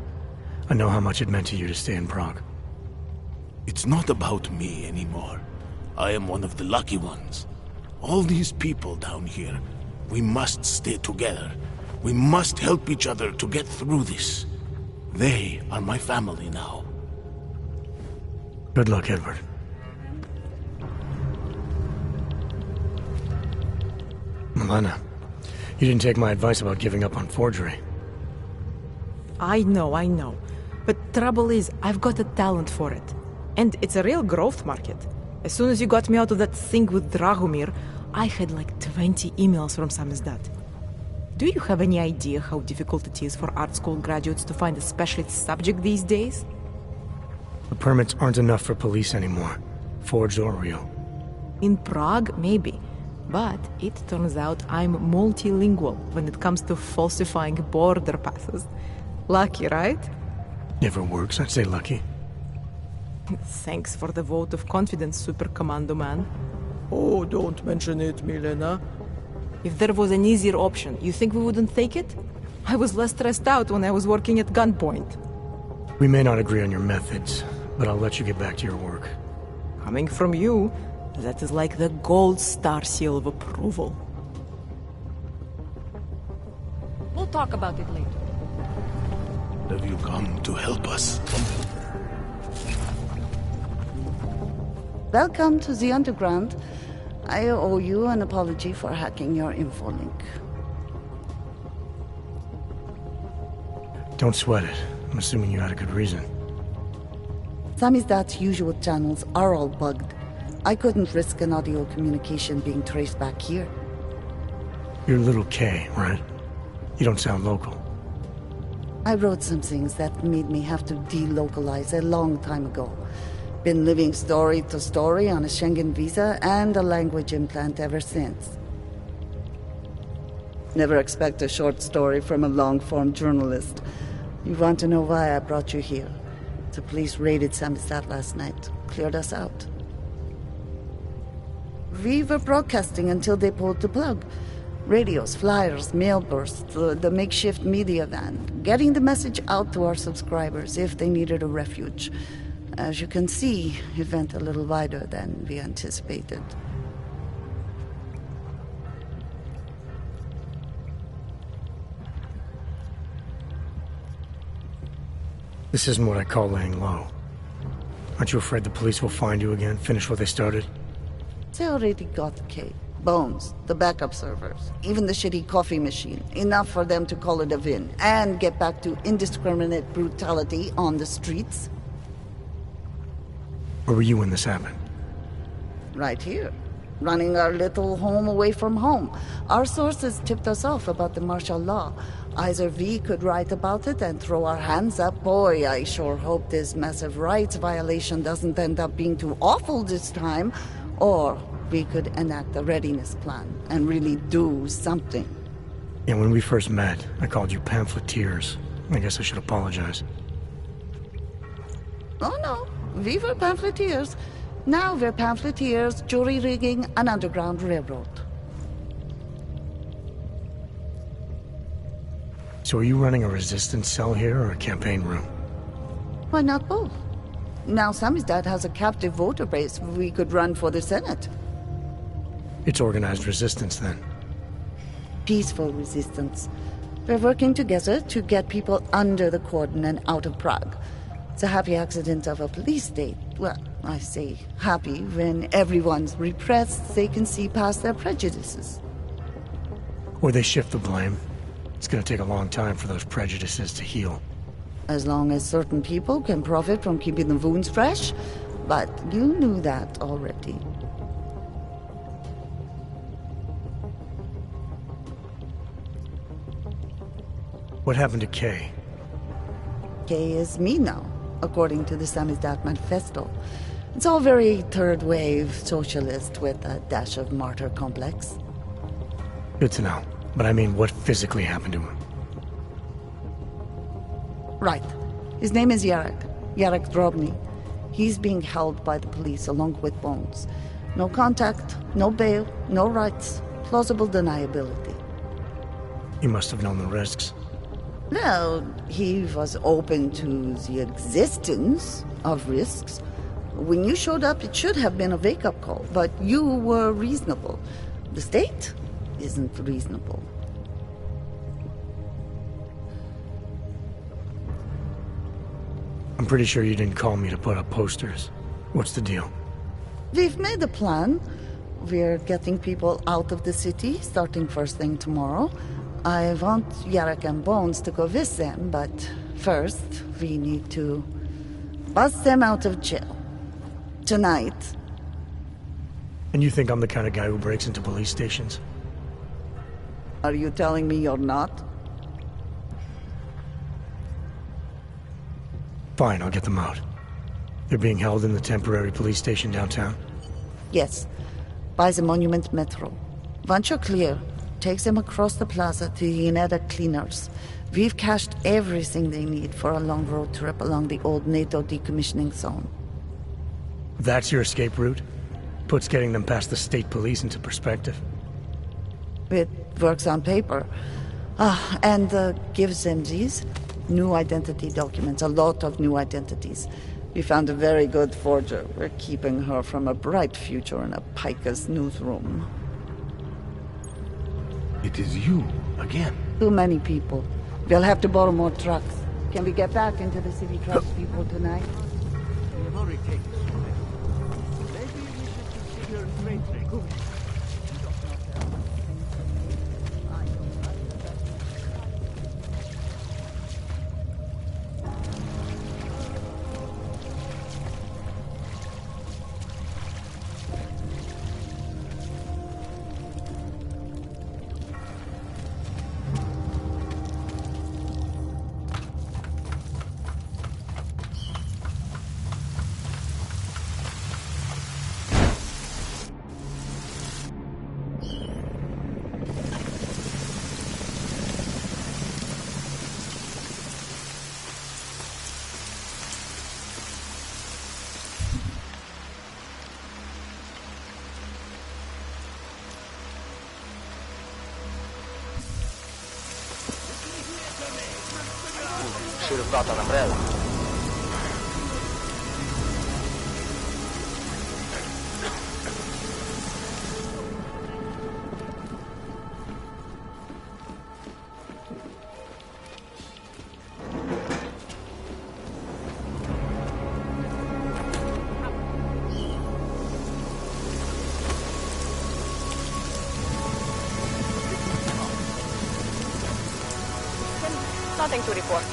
I know how much it meant to you to stay in Prague. It's not about me anymore. I am one of the lucky ones. All these people down here, we must stay together. We must help each other to get through this. They are my family now. Good luck, Edward. Milena, you didn't take my advice about giving up on forgery. I know. But trouble is, I've got a talent for it. And it's a real growth market. As soon as you got me out of that thing with Dragomir, I had like 20 emails from Samizdat. Do you have any idea how difficult it is for art school graduates to find a specialist subject these days? The permits aren't enough for police anymore, forged or real. In Prague, maybe. But it turns out I'm multilingual when it comes to falsifying border passes. Lucky, right? Never works, I'd say lucky. Thanks for the vote of confidence, Super Commando Man. Oh, don't mention it, Milena. If there was an easier option, you think we wouldn't take it? I was less stressed out when I was working at gunpoint. We may not agree on your methods, but I'll let you get back to your work. Coming from you, that is like the gold star seal of approval. We'll talk about it later. Have you come to help us? Welcome to the Underground. I owe you an apology for hacking your infolink. Don't sweat it. I'm assuming you had a good reason. Samizdat's usual channels are all bugged. I couldn't risk an audio communication being traced back here. You're Little K, right? You don't sound local. I wrote some things that made me have to delocalize a long time ago. Been living story to story on a Schengen visa and a language implant ever since. Never expect a short story from a long-form journalist. You want to know why I brought you here? The police raided Samizdat last night. Cleared us out. We were broadcasting until they pulled the plug. Radios, flyers, mail bursts, the makeshift media van. Getting the message out to our subscribers if they needed a refuge. As you can see, it went a little wider than we anticipated. This isn't what I call laying low. Aren't you afraid the police will find you again, finish what they started? They already got the K. Bones, the backup servers, even the shitty coffee machine. Enough for them to call it a win and get back to indiscriminate brutality on the streets. Where were you when this happened? Right here. Running our little home away from home. Our sources tipped us off about the martial law. Either we could write about it and throw our hands up. Boy, I sure hope this massive rights violation doesn't end up being too awful this time. Or we could enact a readiness plan and really do something. Yeah, when we first met, I called you pamphleteers. I guess I should apologize. Oh no, we were pamphleteers. Now we're pamphleteers, jury rigging an underground railroad. So are you running a resistance cell here or a campaign room? Why not both? Now Samizdat has a captive voter base. We could run for the Senate. It's organized resistance, then. Peaceful resistance. We're working together to get people under the cordon and out of Prague. It's a happy accident of a police state. Well, I say happy when everyone's repressed, they can see past their prejudices. Or they shift the blame. It's gonna take a long time for those prejudices to heal. As long as certain people can profit from keeping the wounds fresh. But you knew that already. What happened to Kay? Kay is me now, according to the Samizdat Manifesto. It's all very third-wave socialist with a dash of martyr complex. Good to know. But I mean, what physically happened to him? Right. His name is Yarek Drobny. He's being held by the police along with Bones. No contact, no bail, no rights, plausible deniability. He must have known the risks. No, he was open to the existence of risks. When you showed up, it should have been a wake-up call, but you were reasonable. The state isn't reasonable. I'm pretty sure you didn't call me to put up posters. What's the deal? We've made a plan. We're getting people out of the city, starting first thing tomorrow. I want Yarek and Bones to go with them, but first, we need to bust them out of jail. Tonight. And you think I'm the kind of guy who breaks into police stations? Are you telling me you're not? Fine, I'll get them out. They're being held in the temporary police station downtown? Yes. By the Monument Metro. Once you're clear, takes them across the plaza to the Ineda cleaners. We've cached everything they need for a long road trip along the old NATO decommissioning zone. That's your escape route? Puts getting them past the state police into perspective. It works on paper. And gives them these new identity documents, a lot of new identities. We found a very good forger. We're keeping her from a bright future in a Pika's newsroom. It is you, again. Too many people. We'll have to borrow more trucks. Can we get back into the city trucks, people, tonight? We've already taken so many. Maybe we should consider freight train. Should have brought an umbrella. Nothing to report.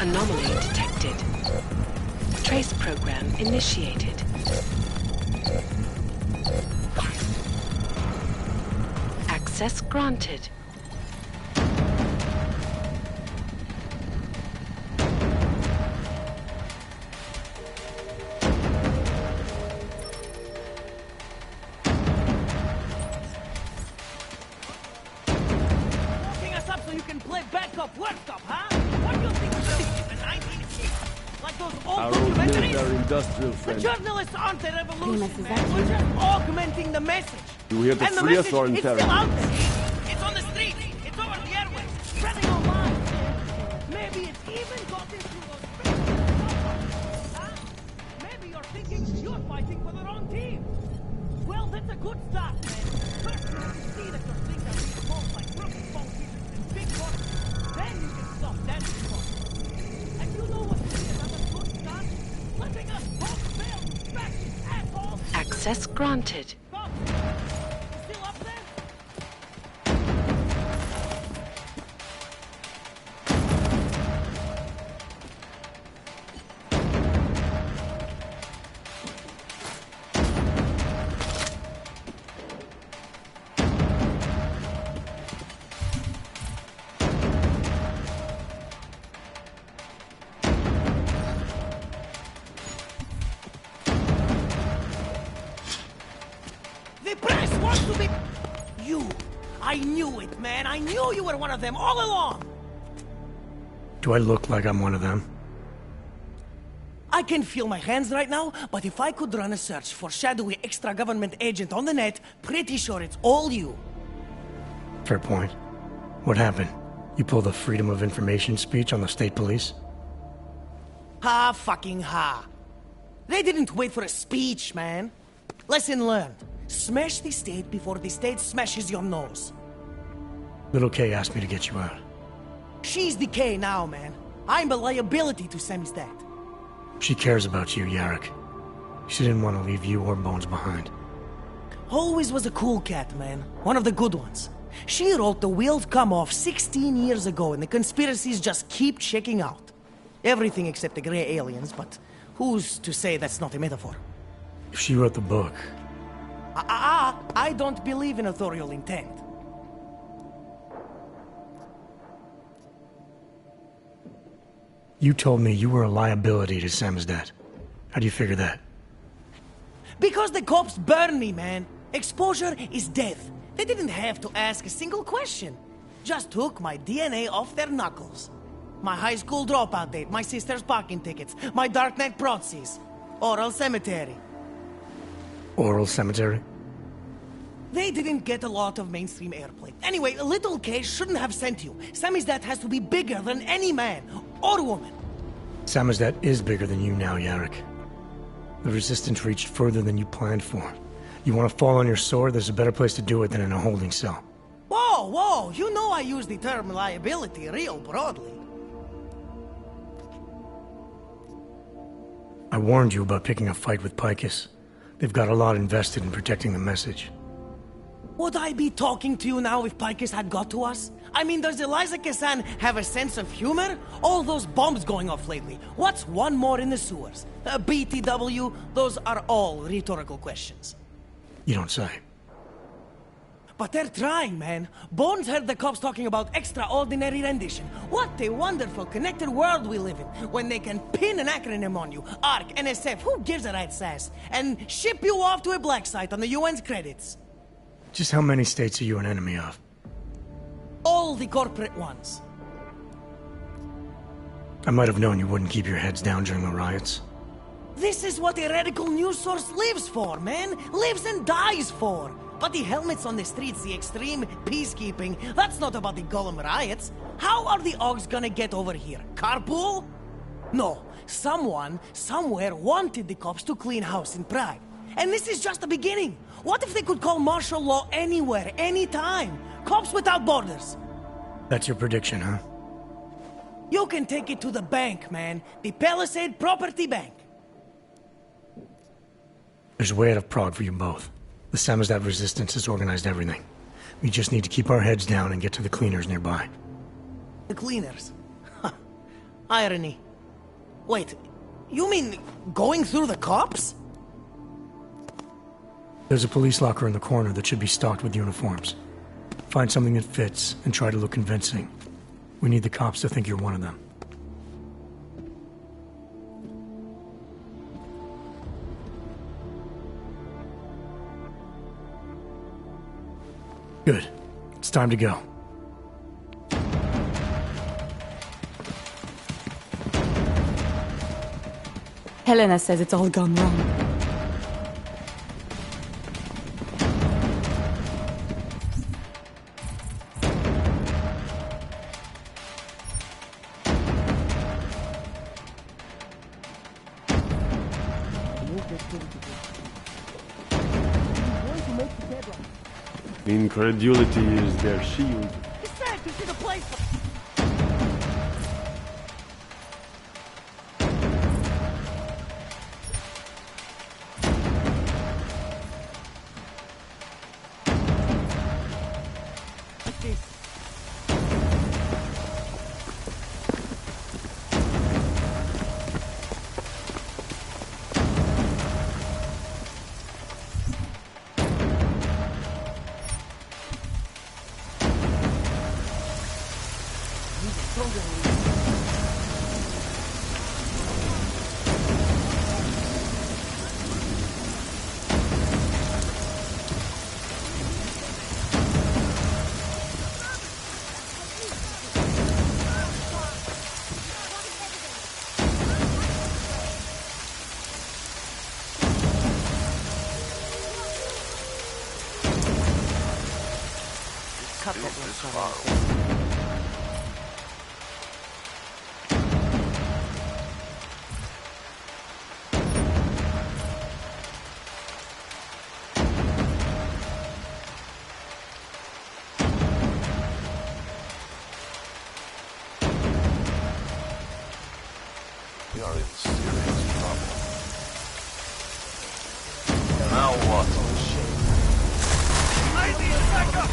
Anomaly detected. Trace program initiated. Access granted. Locking us up so you can play backup work up, huh? What do you think we're doing in the 1960s? Like those old Our old documentaries? military industrial The friend. journalists aren't the revolution, Famous, is man. that We're you? just augmenting the message. You here to And the free us message, or it's interrogate? still out there. It's on the streets. It's over the airwaves. Spreading online. Maybe it's even gotten through those prisons. Huh? Maybe you're thinking you're fighting for the wrong team. Well, that's a good start, man. First, you have to see that your things are being sold like broken phone pieces and big books. Then you can stop that response. And you know what would be another good start? Letting us both fail to smash these assholes. Access granted. Still up there? The press wants to be... You. I knew it, man. I knew you were one of them all along. Do I look like I'm one of them? I can feel my hands right now, but if I could run a search for shadowy extra-government agent on the net, pretty sure it's all you. Fair point. What happened? You pulled a Freedom of Information speech on the state police? Ha fucking ha. They didn't wait for a speech, man. Lesson learned. Smash the state before the state smashes your nose. Little K asked me to get you out. She's the K now, man. I'm a liability to Sammy's dad. She cares about you, Yarrick. She didn't want to leave you or Bones behind. Always was a cool cat, man. One of the good ones. She wrote The Wheels Come Off 16 years ago, and the conspiracies just keep checking out. Everything except the gray aliens, but who's to say that's not a metaphor? If she wrote the book, I don't believe in authorial intent. you told me you were a liability to Sam's dad. How do you figure that? Because the cops burn me, man. Exposure is death. They didn't have to ask a single question. Just took my DNA off their knuckles. My high school dropout date, my sister's parking tickets, my darknet proxies. Oral cemetery. Oral cemetery? They didn't get a lot of mainstream airplay. Anyway, Little K shouldn't have sent you. Sammy's dad has to be bigger than any man or woman. Sam's dad is bigger than you now, Yarrick. The Resistance reached further than you planned for. You want to fall on your sword, there's a better place to do it than in a holding cell. Whoa, whoa, you know I use the term liability real broadly. I warned you about picking a fight with Picus. They've got a lot invested in protecting the message. Would I be talking to you now if Picus had got to us? I mean, does Eliza Kassan have a sense of humor? All those bombs going off lately. What's one more in the sewers? BTW? Those are all rhetorical questions. You don't say. But they're trying, man. Bones heard the cops talking about extraordinary rendition. What a wonderful, connected world we live in, when they can pin an acronym on you, ARC, NSF, who gives a rat's ass, and ship you off to a black site on the UN's credits. Just how many states are you an enemy of? All the corporate ones. I might have known you wouldn't keep your heads down during the riots. This is what a radical news source lives for, man. Lives and dies for. But the helmets on the streets, the extreme peacekeeping, that's not about the Golem riots. How are the Augs gonna get over here? Carpool? No. Someone, somewhere wanted the cops to clean house in Prague. And this is just the beginning. What if they could call martial law anywhere, anytime? Cops without borders. That's your prediction, huh? You can take it to the bank, man. The Palisade Property Bank. There's a way out of Prague for you both. The Samizdat resistance has organized everything. We just need to keep our heads down and get to the cleaners nearby. The cleaners? Irony. Wait, you mean going through the cops? There's a police locker in the corner that should be stocked with uniforms. Find something that fits and try to look convincing. We need the cops to think you're one of them. Good. It's time to go. Helena says it's all gone wrong. Incredulity is their shield. We are in serious trouble. Now what? I need backup!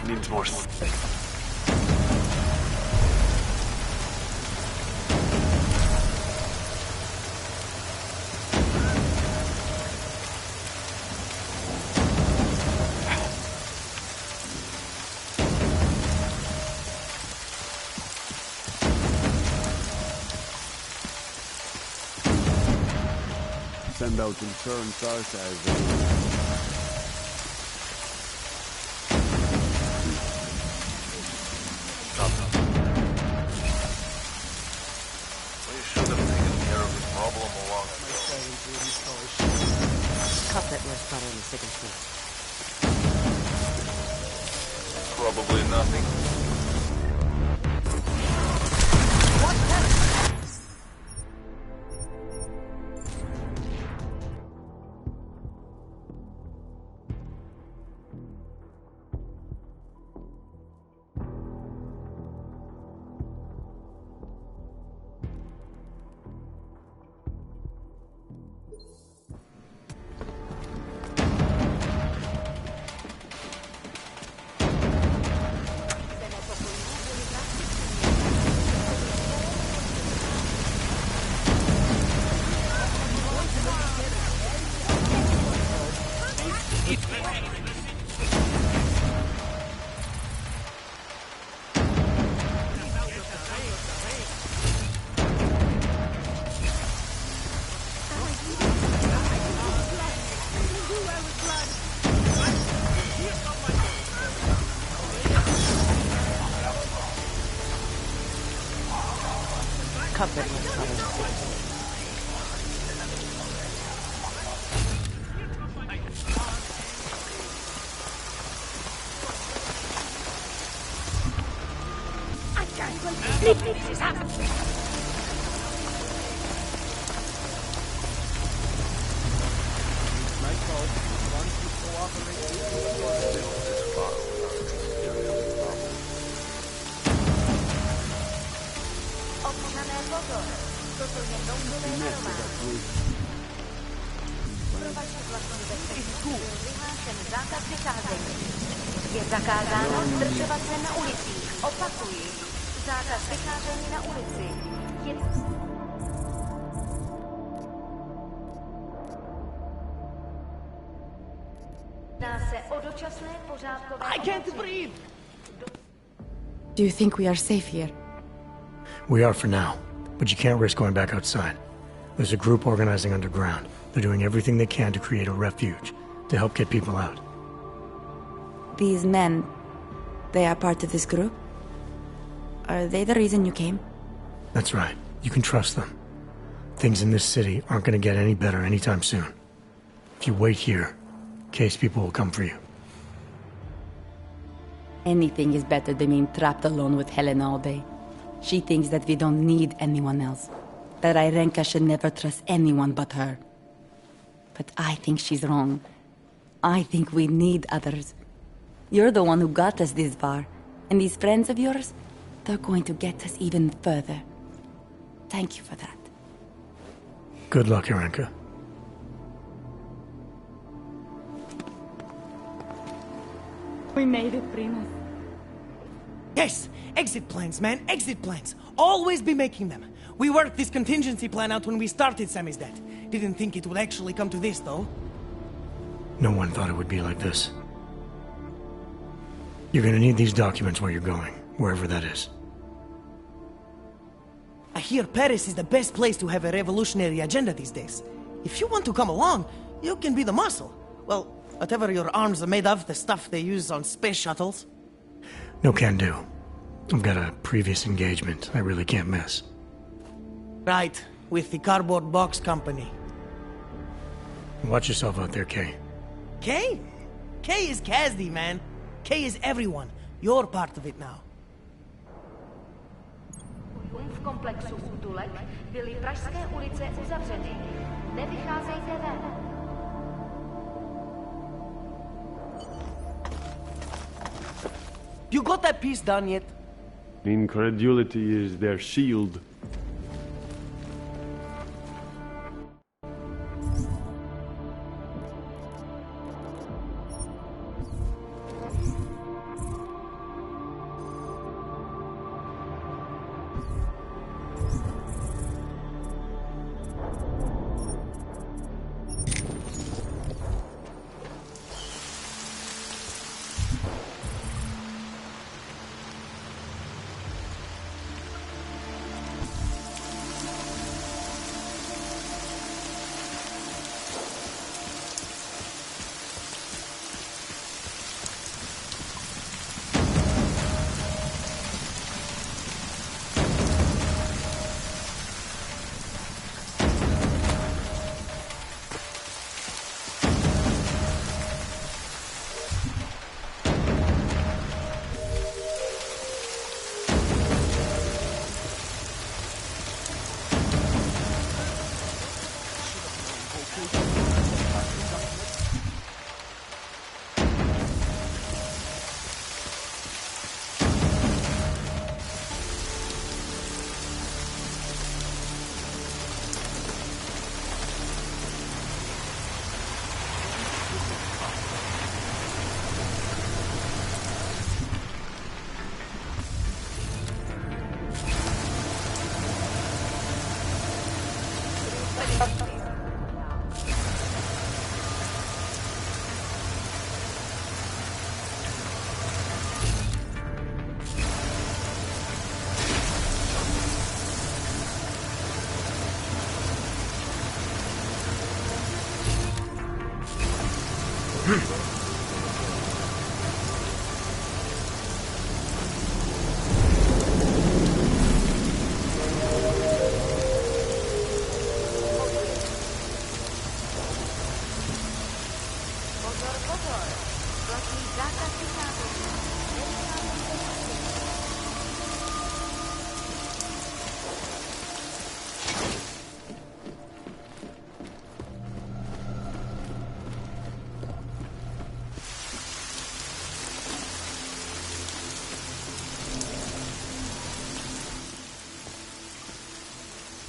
Needs more space. Send out insurance ourselves. Cut that west part on the second floor. Probably nothing. Covered in colors. I can't believe this is happening. My code, once you cooperate with the Still this far without serious problems. Občané pozor, toto je nouzové varování. Pro vaši vlastní bezpečnost byl vyhlášen zákaz vycházení. Je zakázáno zdržovat se na ulicích. Opakuji, zákaz vycházení na ulici. Jedná se o dočasné pořádkové I can't breathe! Do you think we are safe here? We are for now, but you can't risk going back outside. There's a group organizing underground. They're doing everything they can to create a refuge, to help get people out. These men, they are part of this group? Are they the reason you came? That's right. You can trust them. Things in this city aren't going to get any better anytime soon. If you wait here, case people will come for you. Anything is better than being trapped alone with Helen all day. She thinks that we don't need anyone else. That Irenka should never trust anyone but her. But I think she's wrong. I think we need others. You're the one who got us this far. And these friends of yours, they're going to get us even further. Thank you for that. Good luck, Irenka. We made it, Primus. Yes! Exit plans, man! Exit plans! Always be making them! We worked this contingency plan out when we started Sammy's death. Didn't think it would actually come to this, though. No one thought it would be like this. You're gonna need these documents where you're going, wherever that is. I hear Paris is the best place to have a revolutionary agenda these days. If you want to come along, you can be the muscle. Well, whatever your arms are made of, the stuff they use on space shuttles. No can do. I've got a previous engagement I really can't miss. Right, with the cardboard box company. Watch yourself out there, Kay. Kay? Kay is Kazdi, man. Kay is everyone. You're part of it now. V komplexu útulek byly pražské ulice uzavřeny. Nevycházejte ven. You got that piece done yet? incredulity is their shield.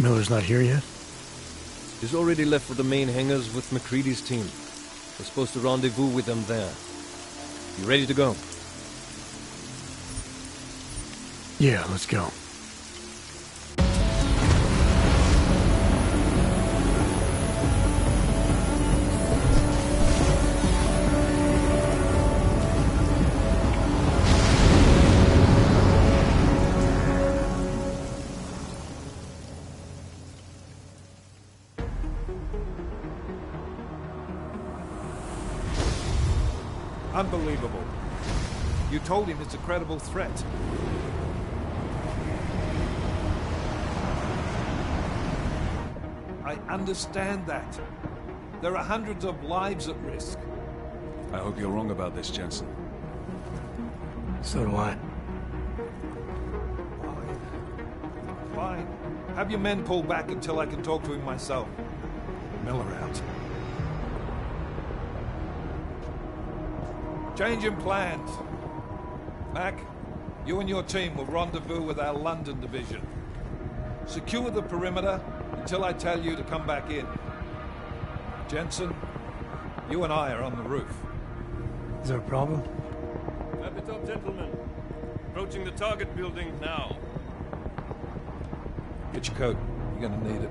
Miller's not here yet? He's already left for the main hangars with McCready's team. We're supposed to rendezvous with them there. You ready to go? Yeah, let's go. Unbelievable. You told him it's a credible threat. I understand that. There are hundreds of lives at risk. I hope you're wrong about this, Jensen. So do I. Fine. Have your men pull back until I can talk to him myself. Miller out. Change in plans. Mac, you and your team will rendezvous with our London division. Secure the perimeter until I tell you to come back in. Jensen, you and I are on the roof. Is there a problem? Wrap it up, gentlemen. Approaching the target building now. Get your coat. You're gonna need it.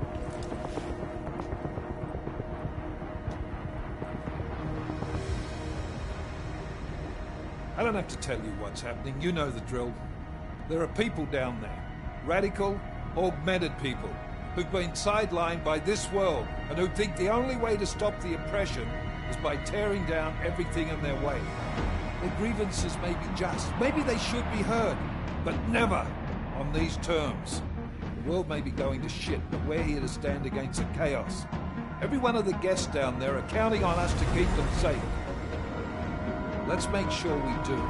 I don't have to tell you what's happening. You know the drill. There are people down there. Radical, augmented people who've been sidelined by this world and who think the only way to stop the oppression is by tearing down everything in their way. Their grievances may be just. Maybe they should be heard. But never on these terms. The world may be going to shit, but we're here to stand against the chaos. Every one of the guests down there are counting on us to keep them safe. Let's make sure we do.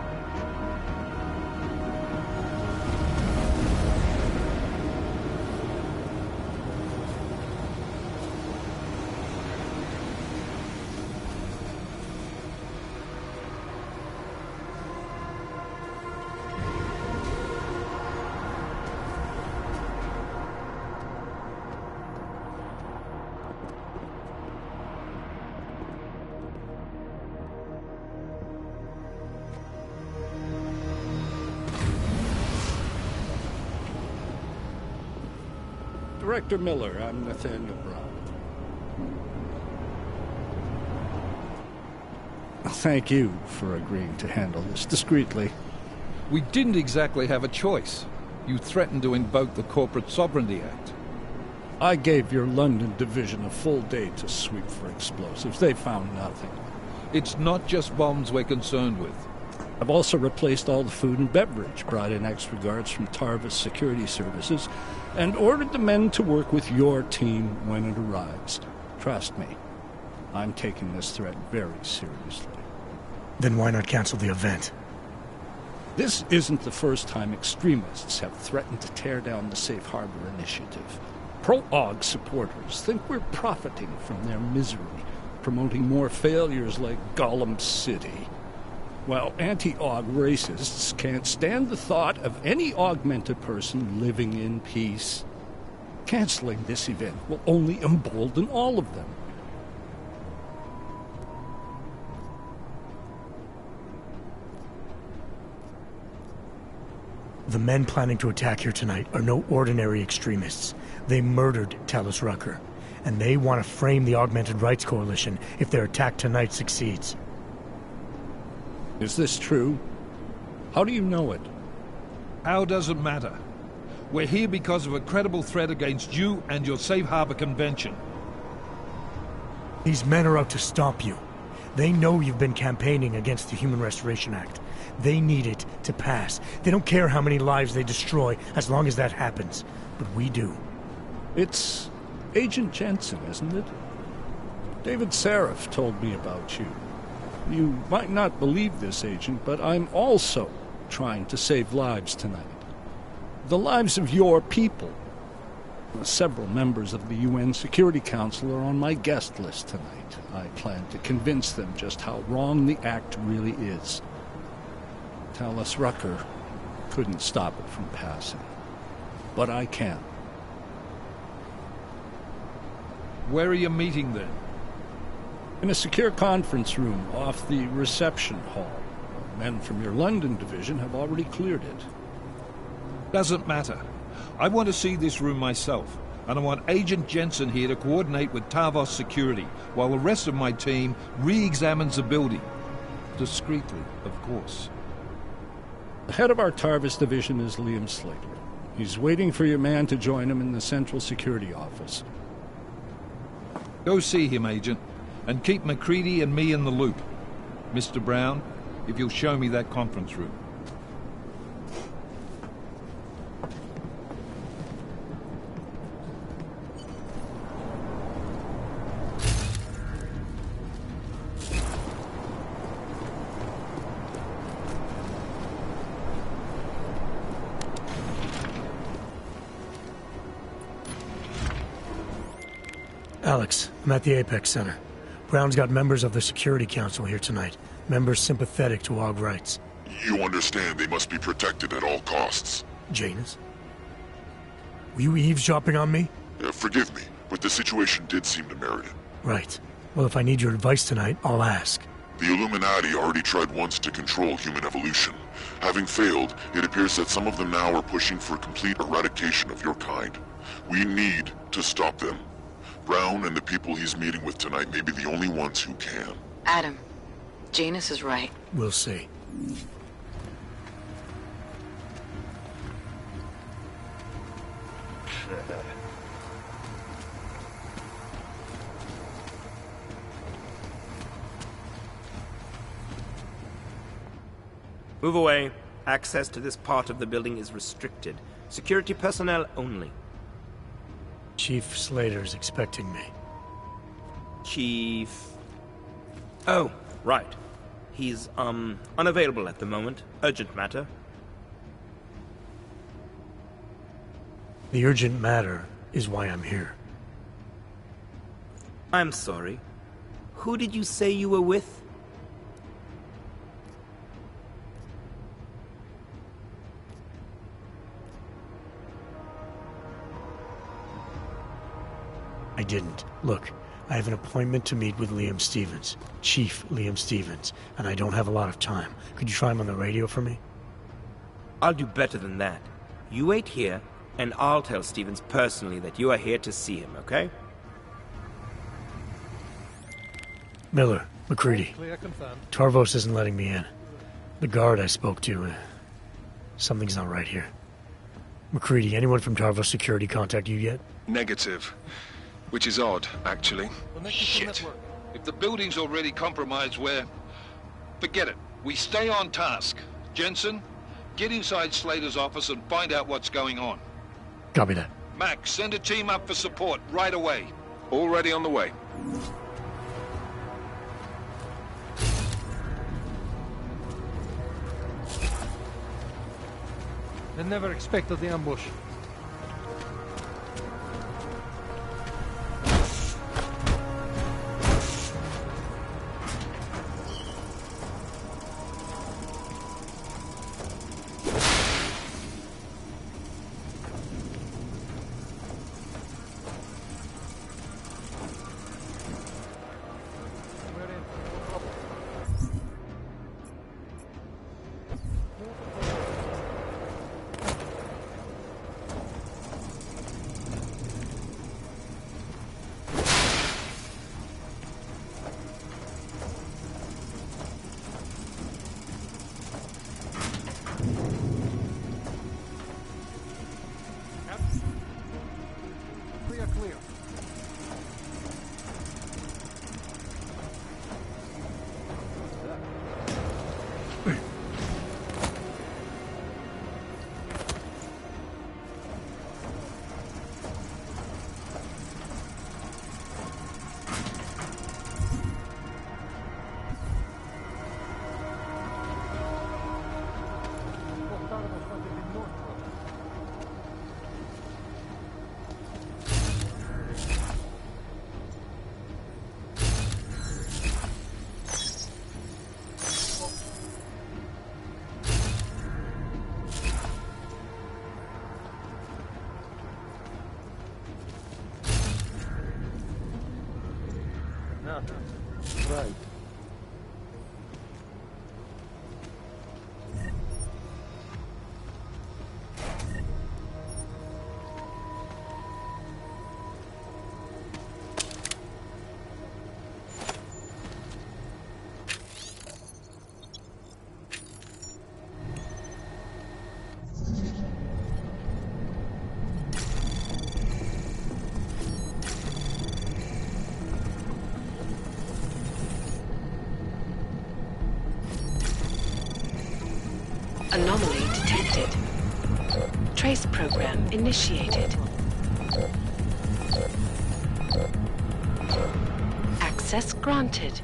Director Miller, I'm Nathaniel Brown. Thank you for agreeing to handle this discreetly. We didn't exactly have a choice. You threatened to invoke the Corporate Sovereignty Act. I gave your London division a full day to sweep for explosives. They found nothing. It's not just bombs we're concerned with. I've also replaced all the food and beverage, brought in extra guards from Tarvis Security Services, and ordered the men to work with your team when it arrives. Trust me, I'm taking this threat very seriously. Then why not cancel the event? This isn't the first time extremists have threatened to tear down the Safe Harbor Initiative. Pro-AUG supporters think we're profiting from their misery, promoting more failures like Gollum City. While anti-AUG racists can't stand the thought of any augmented person living in peace. Canceling this event will only embolden all of them. The men planning to attack here tonight are no ordinary extremists. They murdered Talus Rucker, and they want to frame the Augmented Rights Coalition if their attack tonight succeeds. Is this true? How do you know it? How doesn't matter. We're here because of a credible threat against you and your Safe Harbor Convention. These men are out to stop you. They know you've been campaigning against the Human Restoration Act. They need it to pass. They don't care how many lives they destroy, as long as that happens. But we do. It's Agent Jensen, isn't it? David Seraph told me about you. You might not believe this, Agent, but I'm also trying to save lives tonight. The lives of your people. Several members of the UN Security Council are on my guest list tonight. I plan to convince them just how wrong the act really is. Talus Rucker couldn't stop it from passing. But I can. Where are you meeting then? In a secure conference room off the reception hall. Men from your London division have already cleared it. Doesn't matter. I want to see this room myself, and I want Agent Jensen here to coordinate with Tarvos security, while the rest of my team re-examines the building. Discreetly, of course. The head of our Tarvos division is Liam Slater. He's waiting for your man to join him in the Central Security Office. Go see him, Agent, and keep McCready and me in the loop. Mr. Brown, if you'll show me that conference room. Alex, I'm at the Apex Center. Brown's got members of the Security Council here tonight. Members sympathetic to AUG rights. You understand they must be protected at all costs. Janus? Were you eavesdropping on me? Forgive me, but the situation did seem to merit it. Right. Well, if I need your advice tonight, I'll ask. The Illuminati already tried once to control human evolution. Having failed, it appears that some of them now are pushing for complete eradication of your kind. We need to stop them. Brown and the people he's meeting with tonight may be the only ones who can. Adam, Janus is right. We'll see. Move away. Access to this part of the building is restricted. Security personnel only. Chief Slater's expecting me. Chief... Oh, right. He's, unavailable at the moment. Urgent matter. The urgent matter is why I'm here. I'm sorry. Who did you say you were with? I didn't. Look, I have an appointment to meet with Liam Stevens, Chief Liam Stevens, and I don't have a lot of time. Could you try him on the radio for me? I'll do better than that. You wait here, and I'll tell Stevens personally that you are here to see him, okay? Miller, McCready. Clear, confirmed. Tarvos isn't letting me in. The guard I spoke to, something's not right here. McCready, anyone from Tarvos Security contact you yet? Negative. Which is odd, actually. Shit. If the building's already compromised, forget it. We stay on task. Jensen, get inside Slater's office and find out what's going on. Copy that. Max, send a team up for support right away. Already on the way. I never expected the ambush. Right. Anomaly detected. Trace program initiated. Access granted.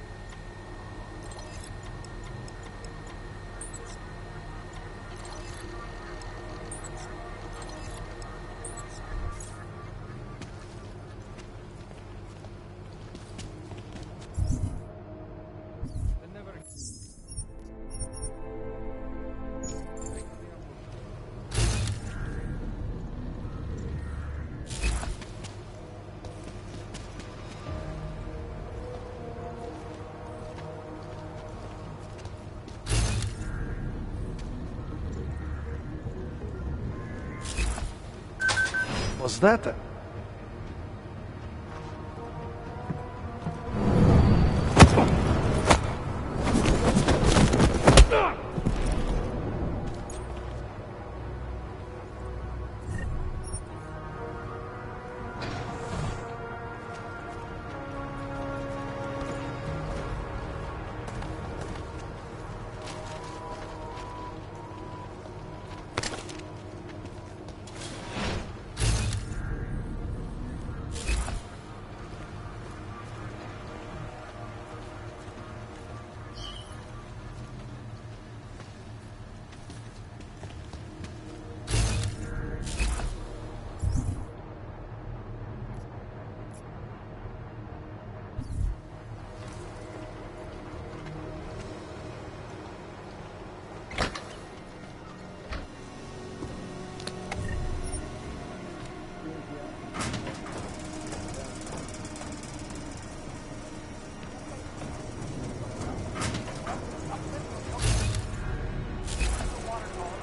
Was that a...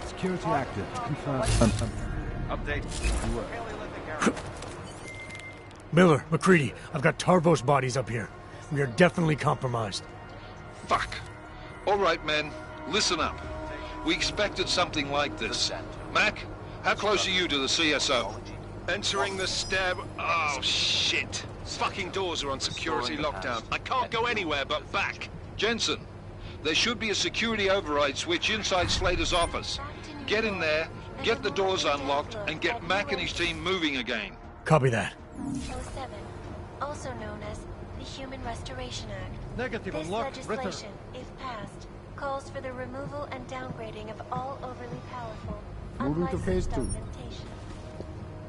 Security active. Confirm. Update. Miller, McCready, I've got Tarvos bodies up here. We are definitely compromised. Fuck. All right, men. Listen up. We expected something like this. Mac, how close are you to the CSO? Entering the stab... Oh, shit. Fucking doors are on security lockdown. I can't go anywhere but back. Jensen, there should be a security override switch inside Slater's office. Get in there, get the doors unlocked, and get Mac and his team moving again. Copy that. 07, also known as the Human Restoration Act. Negative, This unlocked. legislation, if passed, calls for the removal and downgrading of all overly powerful, Moving to phase unlicensed 2. augmentation.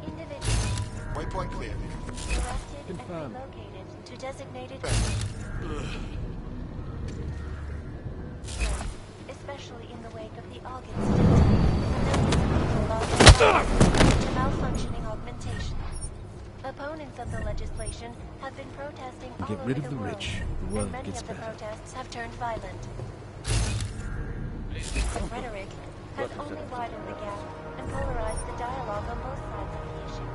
Individuals Waypoint clear. arrested Confirmed. and relocated to designated especially in the wake of the August malfunctioning augmentation. Opponents of the legislation have been protesting all Get over rid of the the world, rich, the world and many gets of the better. protests have turned violent. The rhetoric has only widened the gap and polarized the dialogue on both sides of the issue.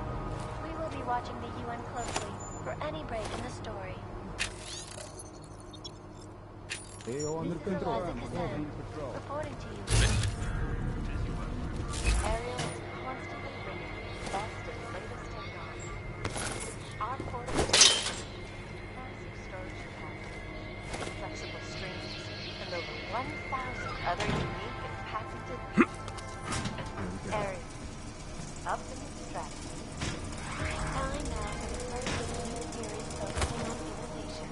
We will be watching the UN closely for any break in the story. AO under This is control. Eliza Kazan, reporting to you. Ariel is constantly bringing the best and latest technology. Our portal massive storage department, flexible streams, and over 1,000 other unique and patented areas. Optimus strategy. Time now for the first of a new series focusing on innovation.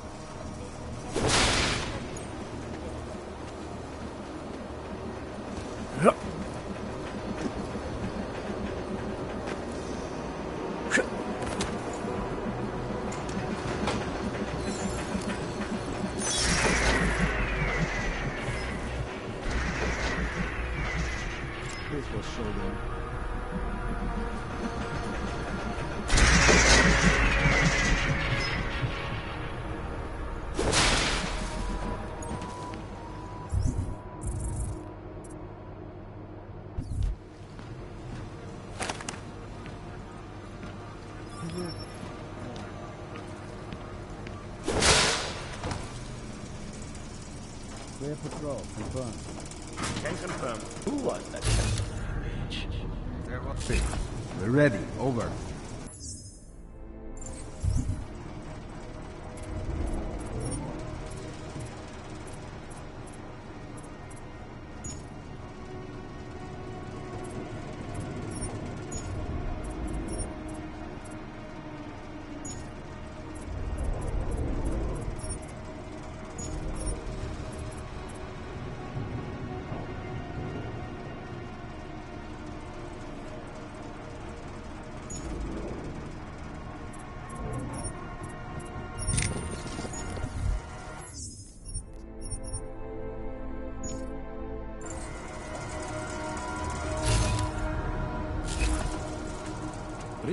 This will show them. patrol, confirmed. Can confirm. Who was that? We're ready, over.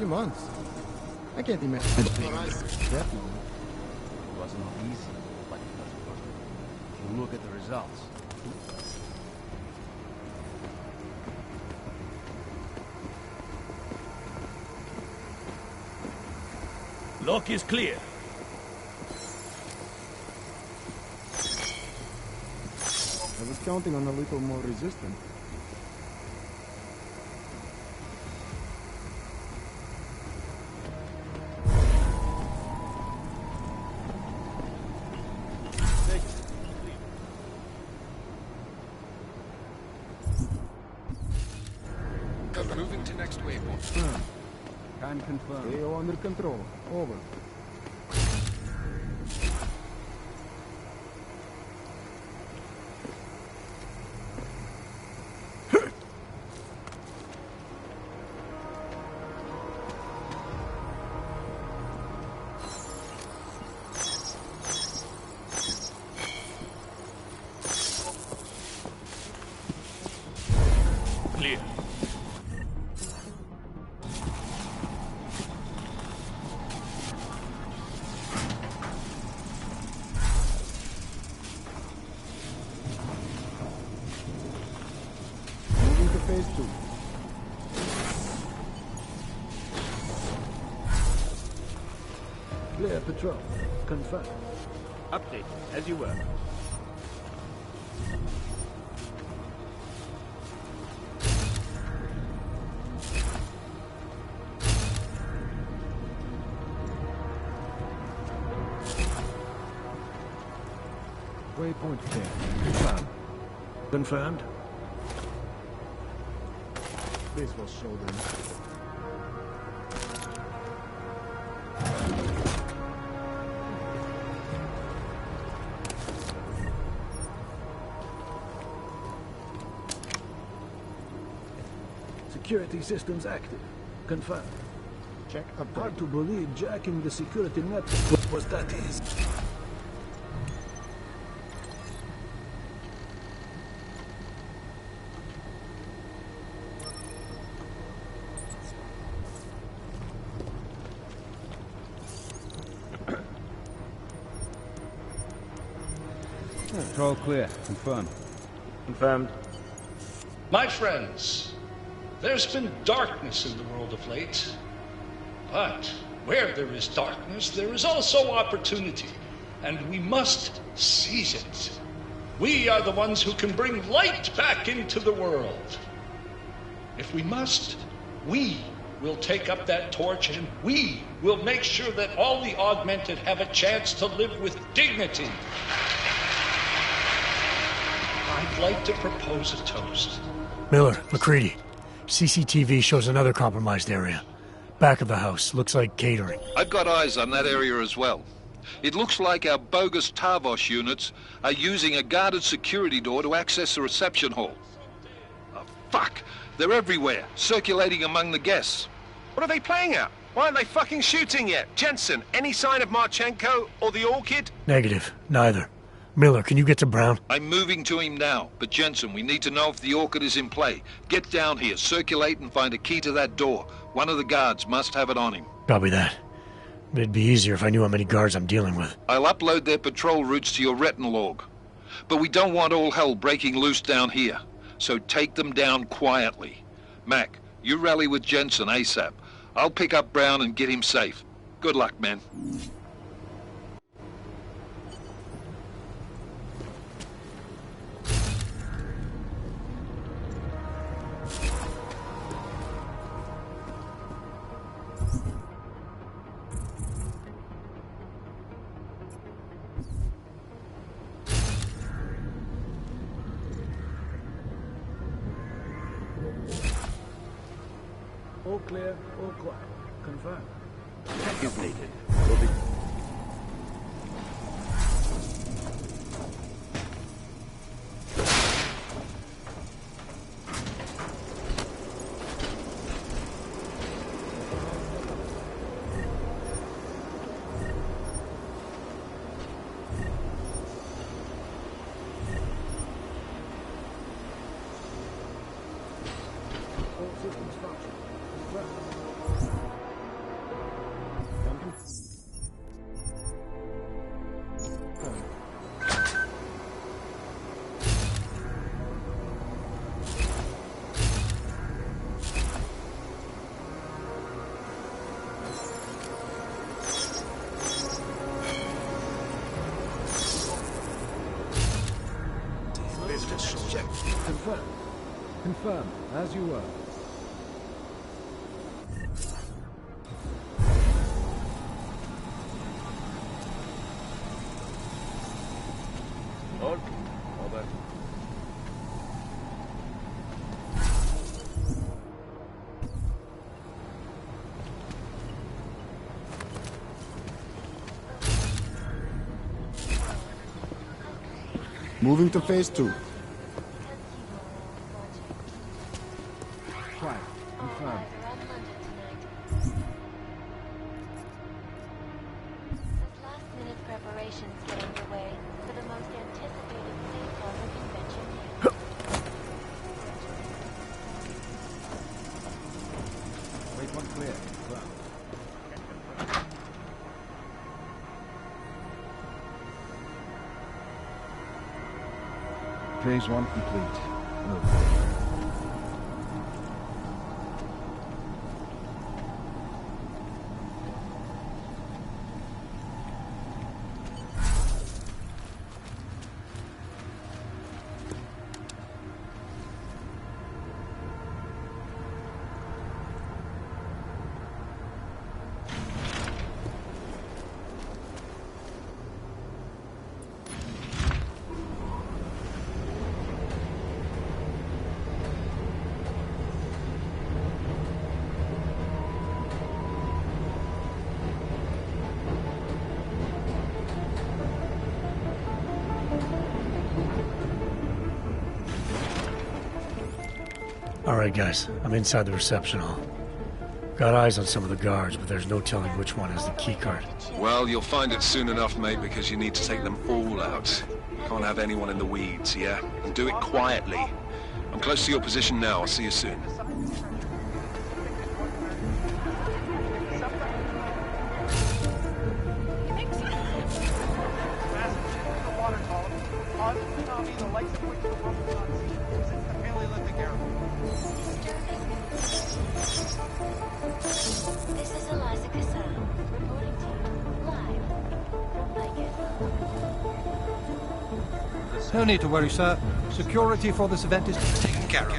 Months. I can't imagine. Definitely. It wasn't easy, but it was worth it. If you look at the results. Lock is clear. I was counting on a little more resistance. Moving to next waypoint. Can confirm. They are under control. Over. Clear. Moving to phase 2. Clear patrol. Confirmed. Update, as you were. Waypoint clear. Confirmed. Confirmed. This will show them. Security systems active. Confirmed. Check update. Hard to believe jacking the security network was that easy. Patrol clear. Confirmed. Confirmed. My friends, there's been darkness in the world of late. But where there is darkness, there is also opportunity. And we must seize it. We are the ones who can bring light back into the world. If we must, we will take up that torch and we will make sure that all the augmented have a chance to live with dignity. I'd like to propose a toast. Miller, McCready. CCTV shows another compromised area. Back of the house. Looks like catering. I've got eyes on that area as well. It looks like our bogus Tavos units are using a guarded security door to access the reception hall. Oh, fuck! They're everywhere, circulating among the guests. What are they playing at? Why aren't they fucking shooting yet? Jensen, any sign of Marchenko or the Orchid? Negative. Neither. Miller, can you get to Brown? I'm moving to him now, but Jensen, we need to know if the Orchid is in play. Get down here, circulate and find a key to that door. One of the guards must have it on him. Copy that. It'd be easier if I knew how many guards I'm dealing with. I'll upload their patrol routes to your retinal log. But we don't want all hell breaking loose down here. So take them down quietly. Mac, you rally with Jensen ASAP. I'll pick up Brown and get him safe. Good luck, man. All clear, all quiet. Confirmed. Completed. Will be... Confirmed. Confirmed, as you were. All over. Moving to phase 2. Quiet. Confirmed. Last-minute preparations get underway for the most anticipated safe harbor convention yet. Wait one clear. Confirmed. Phase 1 complete. Move. Alright guys, I'm inside the reception hall. Got eyes on some of the guards, but there's no telling which one has the keycard. Well, you'll find it soon enough, mate, because you need to take them all out. You can't have anyone in the weeds, yeah? And do it quietly. I'm close to your position now. I'll see you soon. This is Eliza Kassan, reporting to you live. I guess. No need to worry, sir. Security for this event is taken care of.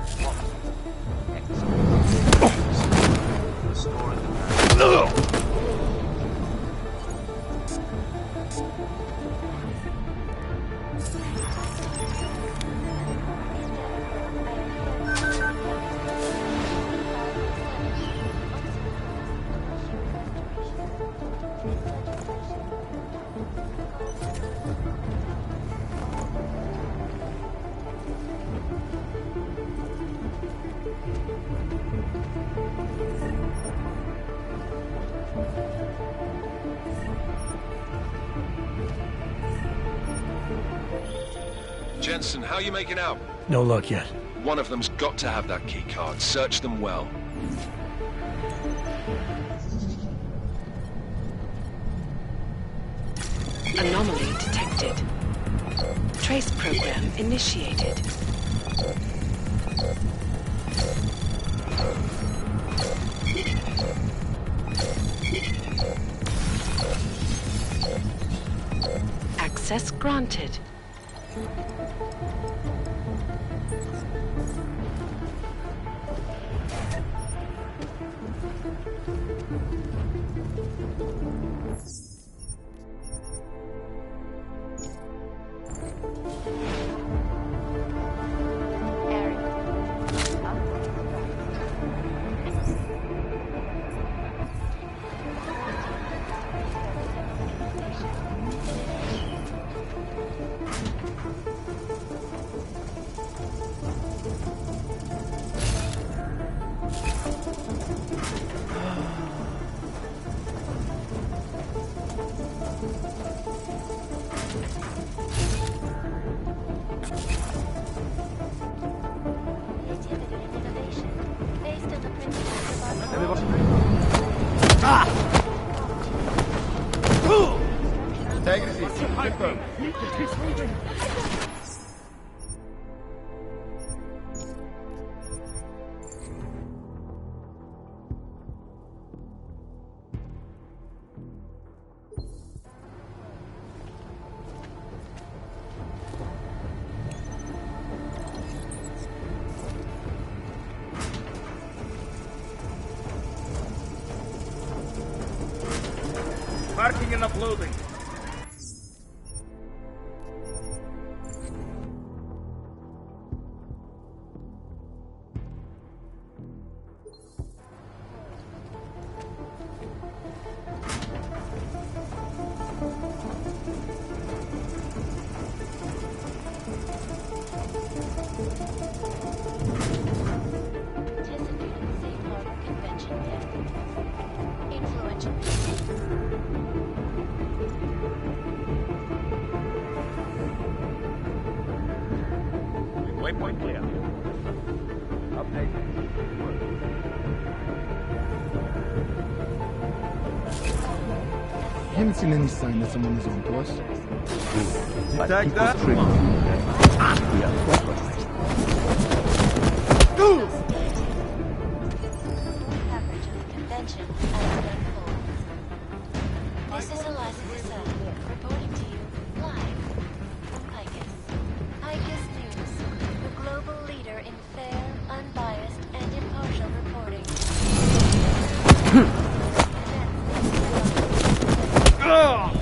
Jensen, how are you making out? No luck yet. One of them's got to have that key card. Search them well. Anomaly detected. Trace program initiated. Access granted. Confirm. Parking and uploading. Waypoint clear. Update. I haven't seen any sign that someone is on to us. Detect that? This is Eliza Cassell, reporting to you live from Icus. Icus News, the global leader in fair, unbiased, and impartial reporting. Our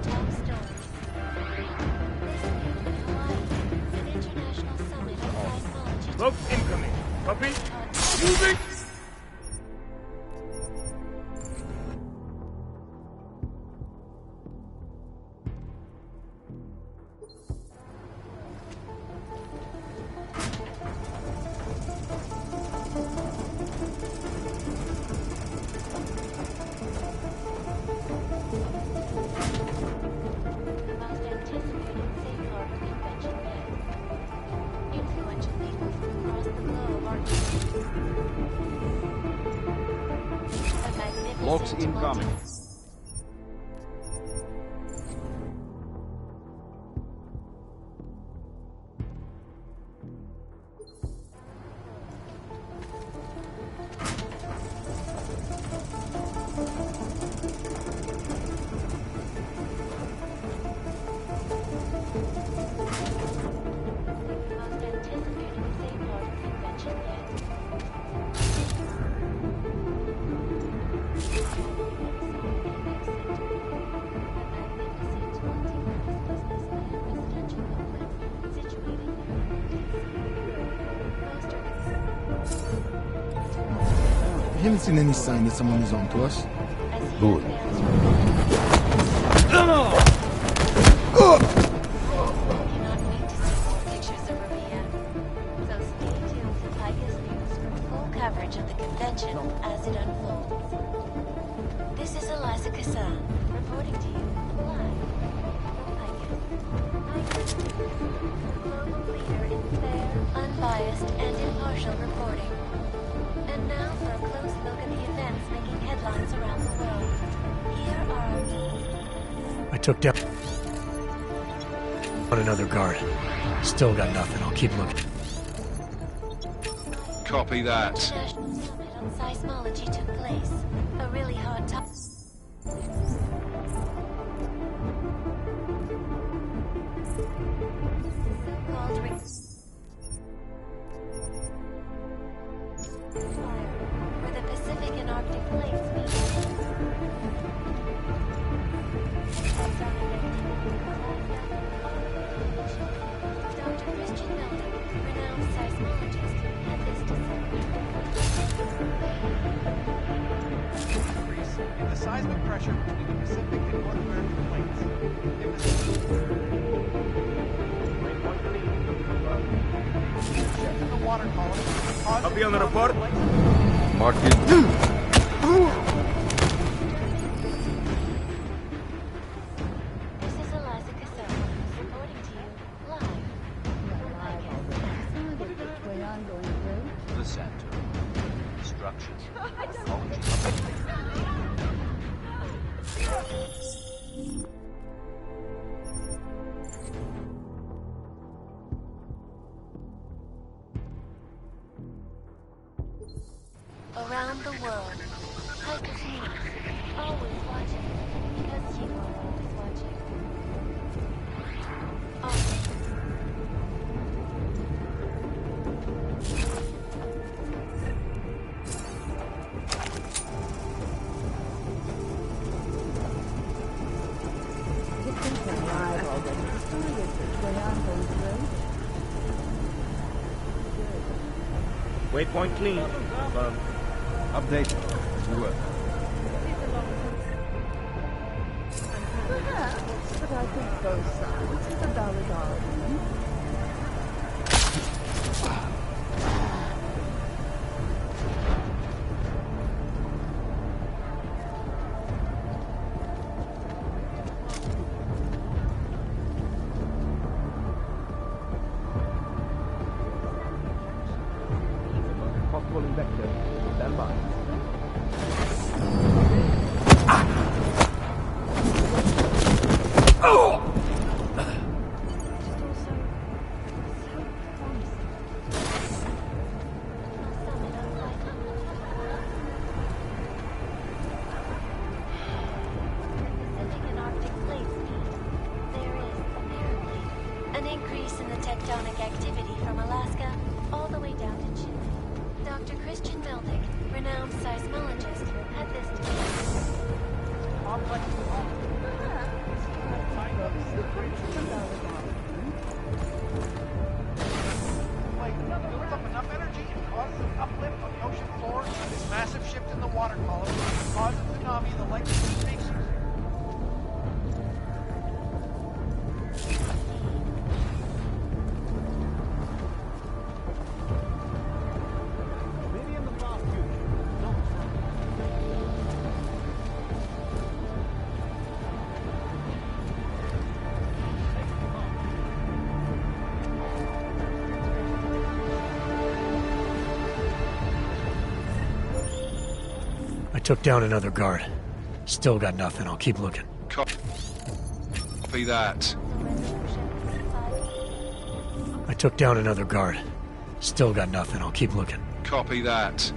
top stories. This week in Hawaii, an international summit on seismology. Folks incoming. Copy. Moving. Locks incoming. I haven't seen any sign that someone is on to us. Good. Pictures of Rubia. So stay tuned to Icus News for full coverage of the convention as it unfolds. This is Eliza Cassell, reporting to you live from Icus. Icus News, the global leader in fair, unbiased, and impartial reporting. And now for a close look at the events making headlines around the world. Here are... I took down another guard. Still got nothing. I'll keep looking. Copy that. International Summit on Seismology took place. A really hard time. So-called where the Pacific and Arctic plates meet. Dr. Christian Melnick, renowned seismologist, had this to Increase in the seismic pressure between the Pacific and North American plates. It was shift in the water column. Copy on the report. Mark it. This is Eliza Cassell, reporting to you live from Icus. The center. Instructions. around the world. Like with me, always watching, because you are always watching. Always. Waypoint clean. Update. Over. Perhaps, but I think both sides have a valid argument. Possible vector. Stand by. An increase in the tectonic activity from Alaska all the way down to Chile. Dr. Christian Meldick, renowned seismologist, had this to say. Wait, builds up enough energy and causes an uplift on the ocean floor. This massive shift in the water column can cause a tsunami the length of the species. Maybe in the far future. I took down another guard. Still got nothing. I'll keep looking. Copy that. I took down another guard. Still got nothing. I'll keep looking. Copy that.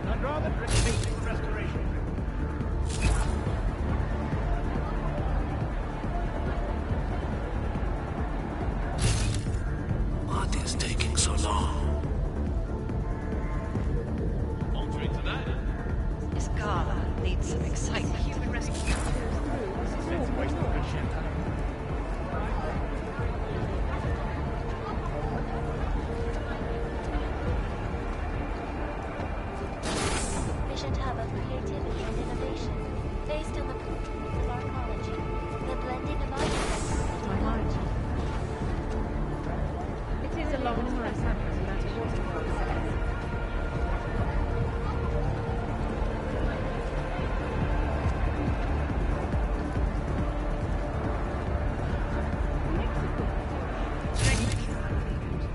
I'd rather drink basic restoration. What is taking so long? This gala needs some excitement. Human rescue. It's a waste of good shit. Efficient hub of creativity and innovation, based on the principles of arcology, the blending of architecture and technology. It is a long time sample, no matter what anyone says.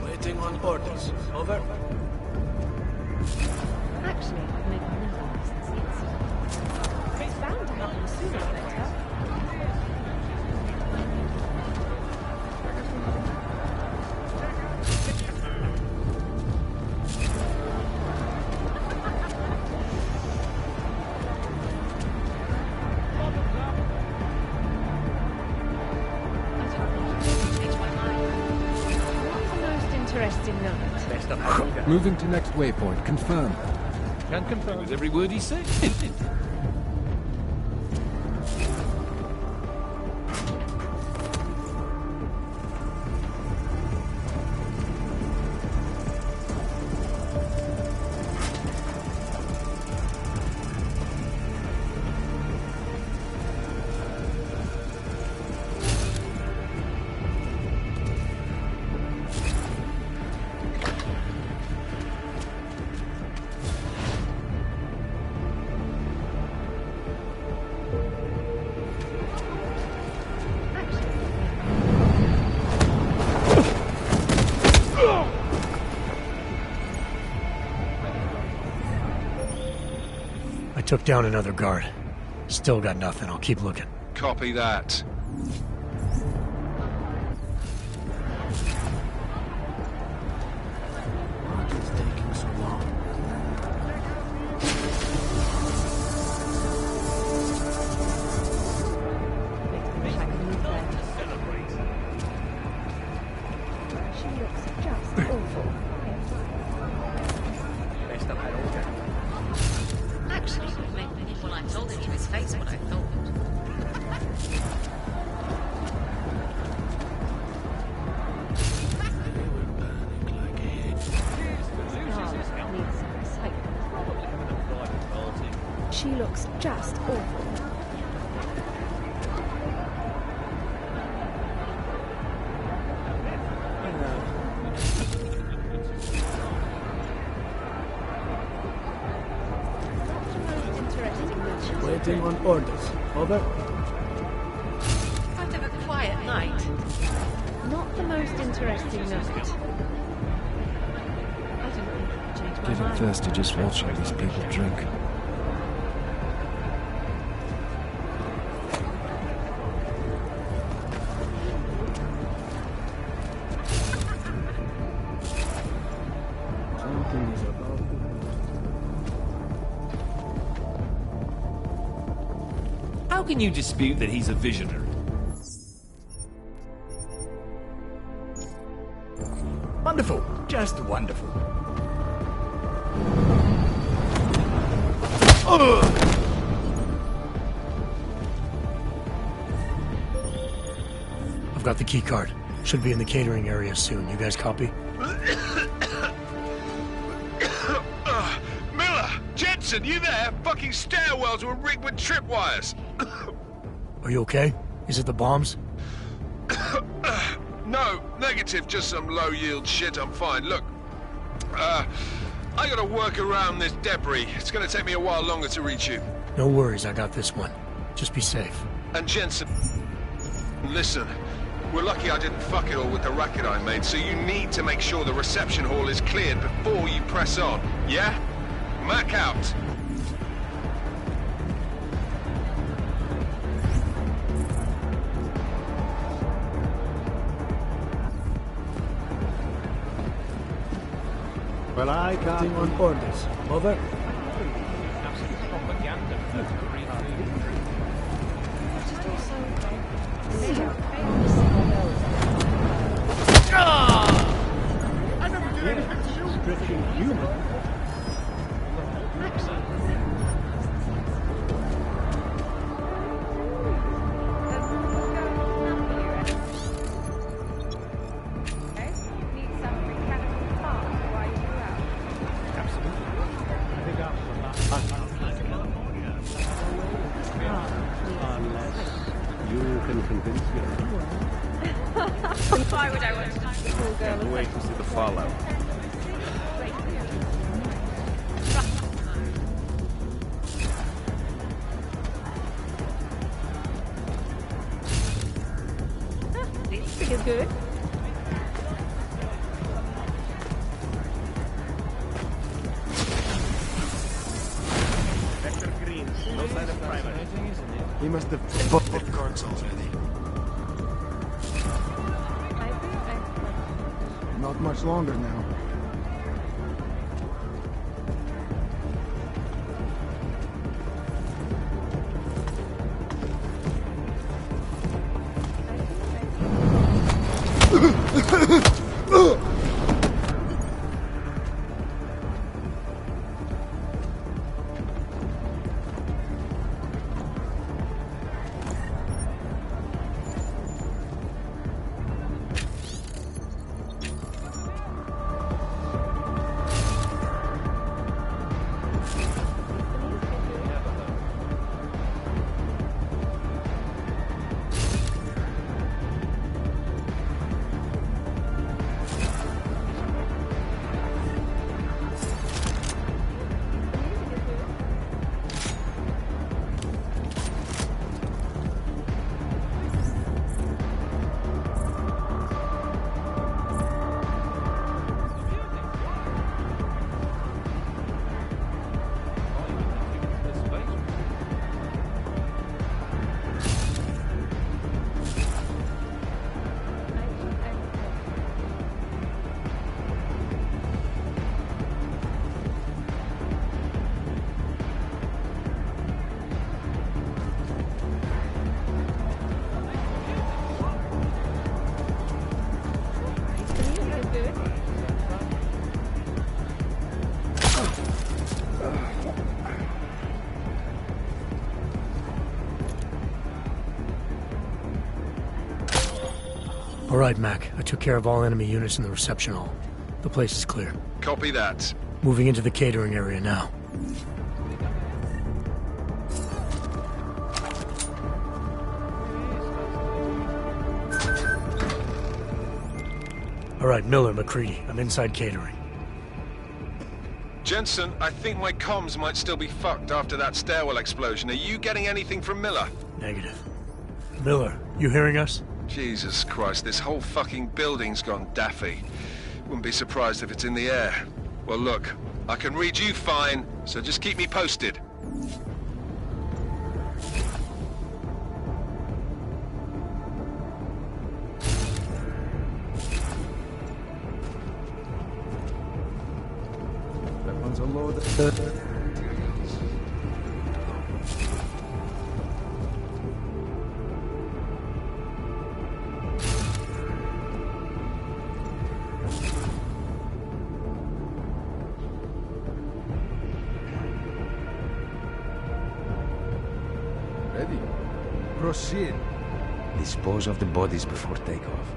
Waiting on orders. Over. Actually, I've made my name since the incident. It's bound to happen sooner or later. It's one of Moving to next waypoint. Confirm. Can confirm with every word he said. I took down another guard. Still got nothing. I'll keep looking. Copy that. What is taking so long? She looks just awful. Actually, when I told him to his face what I thought. She looks just awful. Waiting on orders. Over. Kind of a quiet night. Not the most interesting night. I don't think I'll change my Getting mind. thirsty just watching these people drink. Something is about to How can you dispute that he's a visionary? Wonderful. Just wonderful. I've got the key card. Should be in the catering area soon. You guys copy? Miller! Jensen, you there? Fucking stairwells were rigged with tripwires. Are you okay? Is it the bombs? No, negative, just some low-yield shit. I'm fine. Look, I gotta work around this debris. It's gonna take me a while longer to reach you. No worries, I got this one. Just be safe. And Jensen, listen, we're lucky I didn't fuck it all with the racket I made, so you need to make sure the reception hall is cleared before you press on, yeah? Mac out. Well, I got on orders. Over. I never did anything to you. Stretching humor. Why would I want to? Can't wait to see the fallout. This feels good. Vector green. No sign of primary. He must have both cards already. Not much longer now. All right, Mac. I took care of all enemy units in the reception hall. The place is clear. Copy that. Moving into the catering area now. All right, Miller, McCready. I'm inside catering. Jensen, I think my comms might still be fucked after that stairwell explosion. Are you getting anything from Miller? Negative. Miller, you hearing us? Jesus Christ, this whole fucking building's gone daffy. Wouldn't be surprised if it's in the air. Well, look, I can read you fine, so just keep me posted. That one's a load of... Ready? Proceed. Dispose of the bodies before takeoff.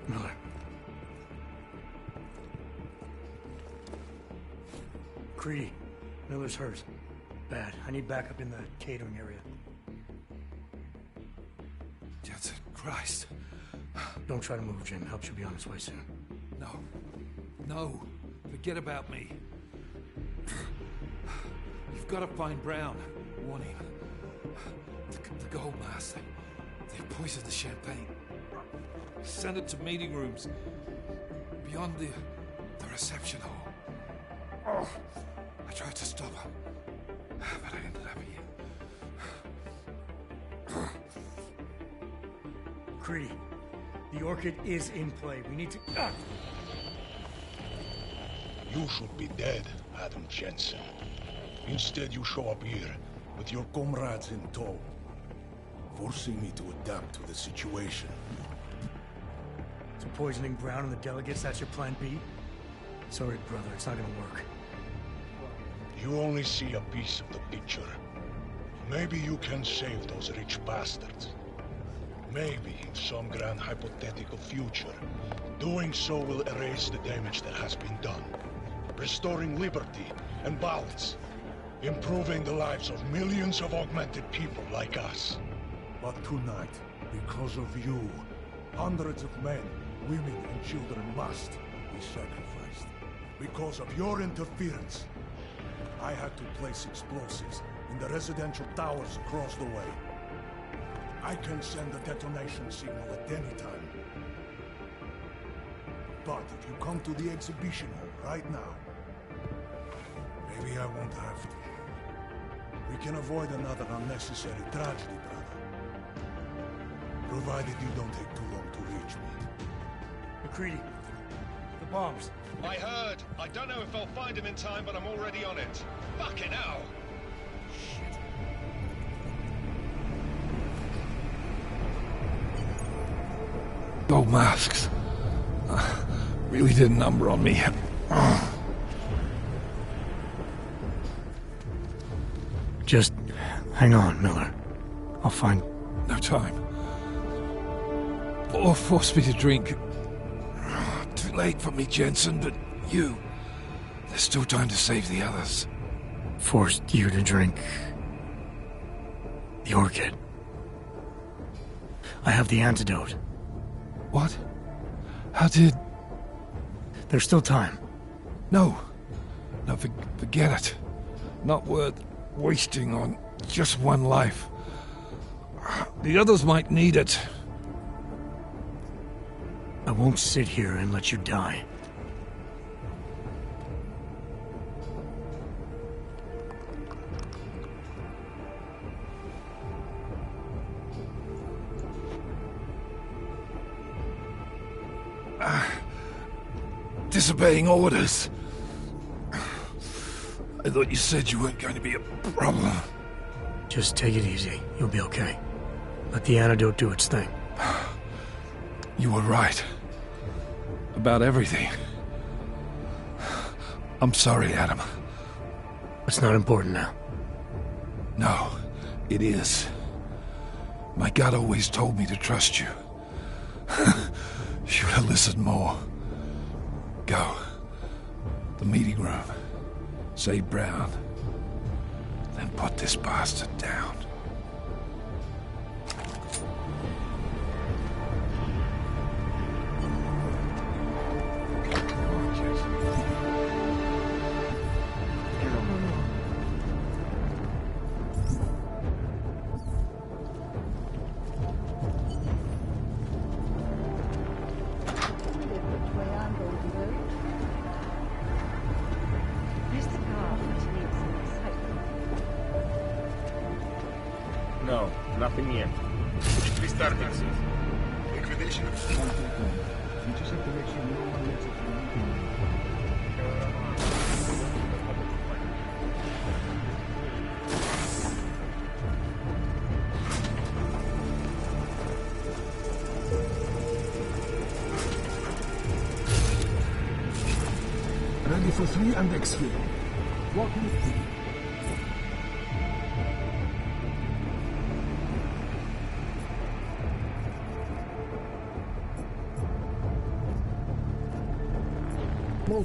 Miller. Creedy. Miller's hurt. Bad. I need backup in the catering area. Jensen, Christ. Don't try to move, Jim. Help should be on its way soon. No. No. Forget about me. You've got to find Brown. Warn him. The gold mask. They've poisoned the champagne. Send it to meeting rooms. Beyond the reception hall. Oh, I tried to stop her. But I ended up here. Creedy. The Orchid is in play. We need to... Ah! You should be dead, Adam Jensen. Instead, you show up here with your comrades in tow, forcing me to adapt to the situation. So poisoning Brown and the delegates, that's your plan B? Sorry, brother, it's not gonna work. You only see a piece of the picture. Maybe you can save those rich bastards. Maybe in some grand hypothetical future, doing so will erase the damage that has been done, restoring liberty and balance, improving the lives of millions of augmented people like us. But tonight, because of you, hundreds of men, women and children must be sacrificed. Because of your interference, I had to place explosives in the residential towers across the way. I can send a detonation signal at any time. But if you come to the exhibition hall right now, maybe I won't have to. We can avoid another unnecessary tragedy, brother. Provided you don't take too long to reach me. McCready, the bombs. I heard. I don't know if I'll find him in time, but I'm already on it. Fucking hell! Gold masks. Really did a number on me. Just hang on, Miller. I'll find... No time. Or force me to drink. Too late for me, Jensen, but you... There's still time to save the others. Forced you to drink... the orchid. I have the antidote. What? How did... There's still time. No. No, forget it. Not worth wasting on just one life. The others might need it. I won't sit here and let you die. Disobeying orders. I thought you said you weren't going to be a problem. Just take it easy. You'll be okay. Let the antidote do its thing. You were right. About everything. I'm sorry, Adam. It's not important now. No, it is. My gut always told me to trust you. Should have listened more. Go. The meeting room. Save Brown. Then put this bastard down. No, nothing yet. We start fixing. Liquidation. You just have to make sure no one makes it Ready for 3 and exfil. Walk with me.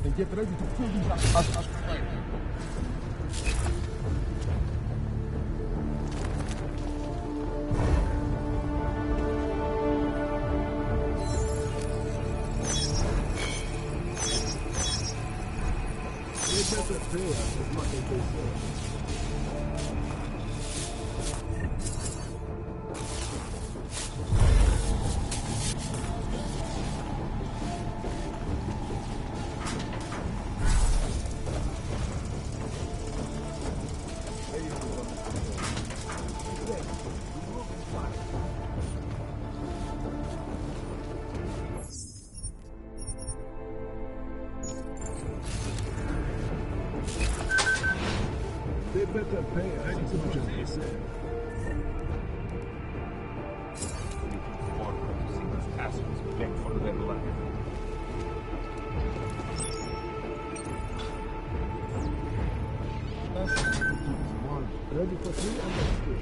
And get ready to pull these as planned. They better pay us as much as they say. They better pay us as much as they say. Beg for their life. Ready for 3 and exfil.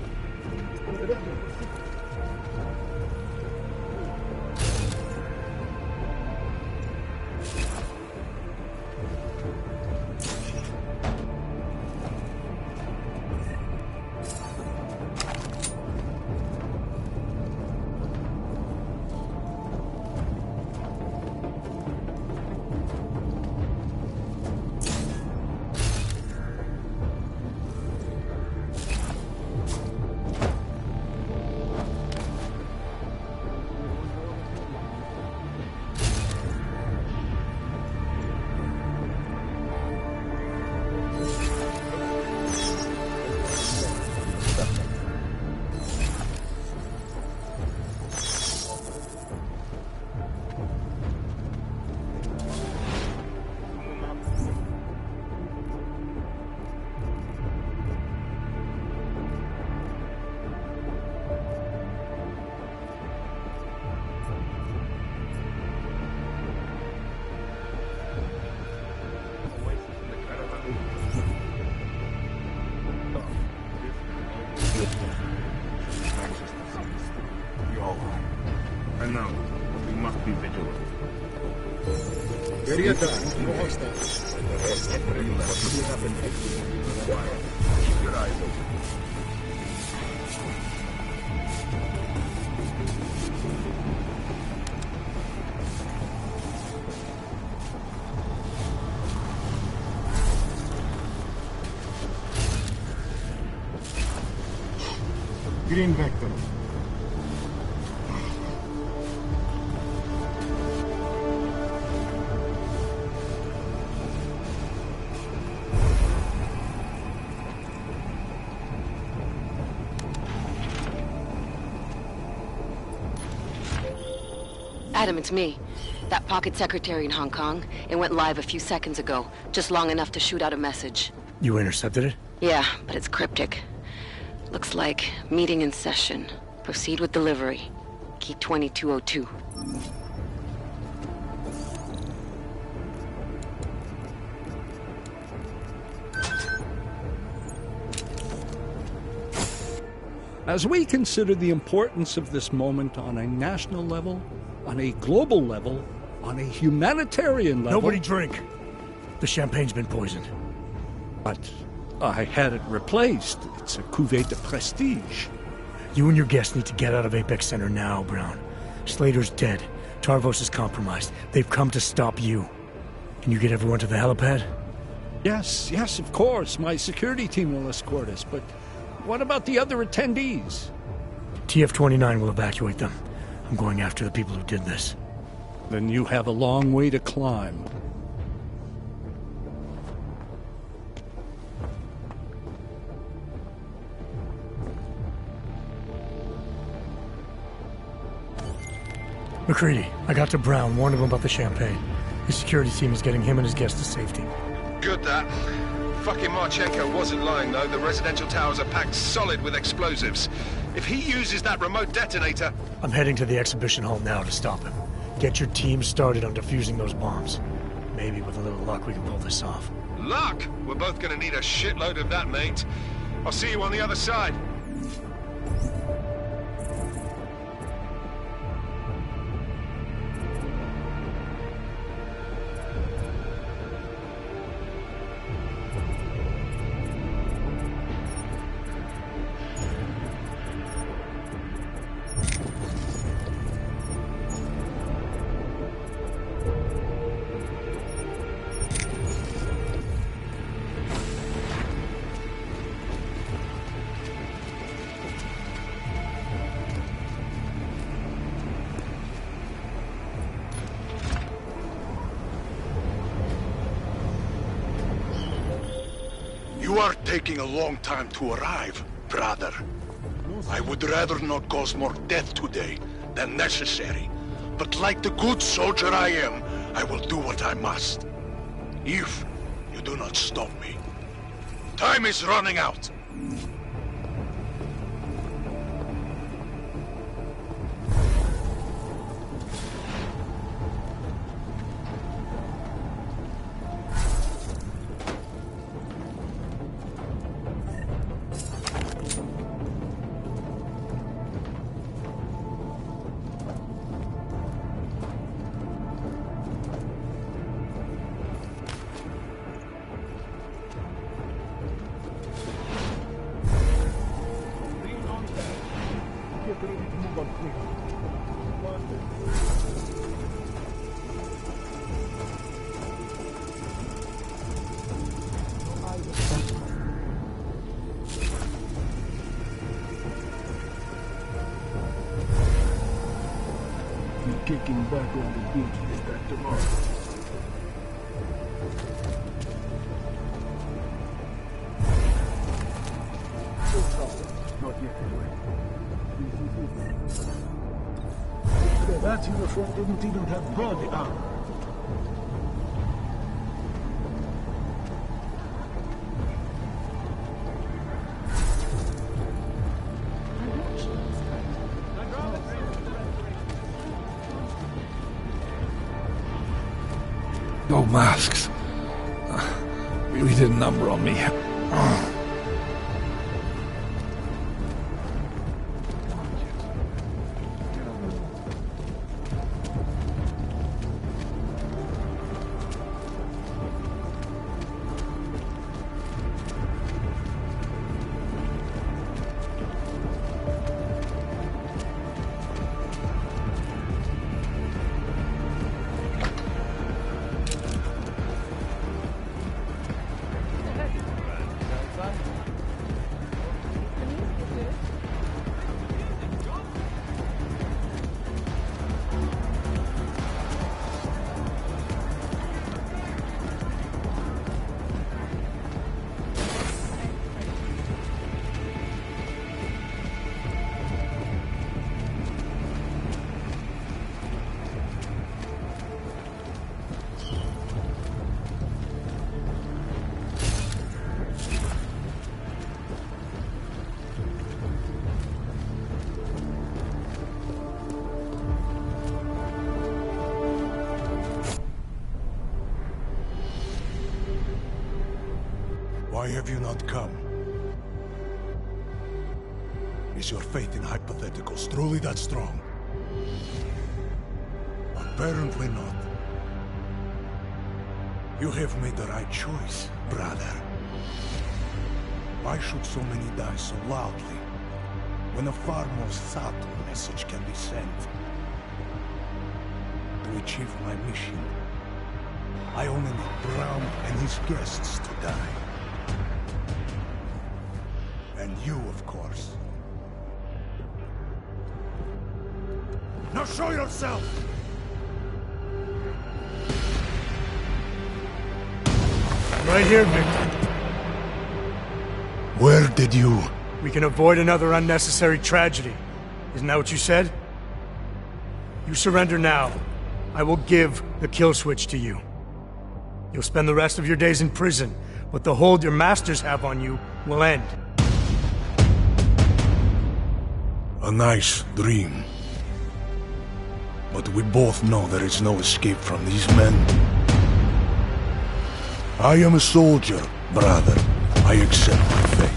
must be vigilant. Area done. No hostiles. Quiet. Keep your eyes open. Green vector. Adam, it's me. That pocket secretary in Hong Kong. It went live a few seconds ago, just long enough to shoot out a message. You intercepted it? Yeah, but it's cryptic. Looks like meeting in session. Proceed with delivery. Key 2202. As we consider the importance of this moment on a national level, on a global level, on a humanitarian level... Nobody drink! The champagne's been poisoned. But I had it replaced. It's a cuvée de prestige. You and your guests need to get out of Apex Center now, Brown. Slater's dead. Tarvos is compromised. They've come to stop you. Can you get everyone to the helipad? Yes, of course. My security team will escort us, but what about the other attendees? TF-29 will evacuate them. I'm going after the people who did this. Then you have a long way to climb. McCready, I got to Brown, warned him about the champagne. His security team is getting him and his guests to safety. Good, that. Fucking Marchenko wasn't lying, though. The residential towers are packed solid with explosives. If he uses that remote detonator... I'm heading to the exhibition hall now to stop him. Get your team started on defusing those bombs. Maybe with a little luck we can pull this off. Luck? We're both gonna need a shitload of that, mate. I'll see you on the other side. You are taking a long time to arrive, brother. I would rather not cause more death today than necessary. But like the good soldier I am, I will do what I must. If you do not stop me. Time is running out. Kicking back on the beach this time tomorrow. Not yet, anyway. That uniform didn't even have body armor. Gold masks. Really did a number on me. Why have you not come? Is your faith in hypotheticals truly that strong? Apparently not. You have made the right choice, brother. Why should so many die so loudly, when a far more subtle message can be sent? To achieve my mission, I only need Brown and his guests to die. And you, of course. Now show yourself! Right here, Victor. Where did you... We can avoid another unnecessary tragedy. Isn't that what you said? You surrender now. I will give the kill switch to you. You'll spend the rest of your days in prison, but the hold your masters have on you will end. A nice dream. But we both know there is no escape from these men. I am a soldier, brother. I accept my fate.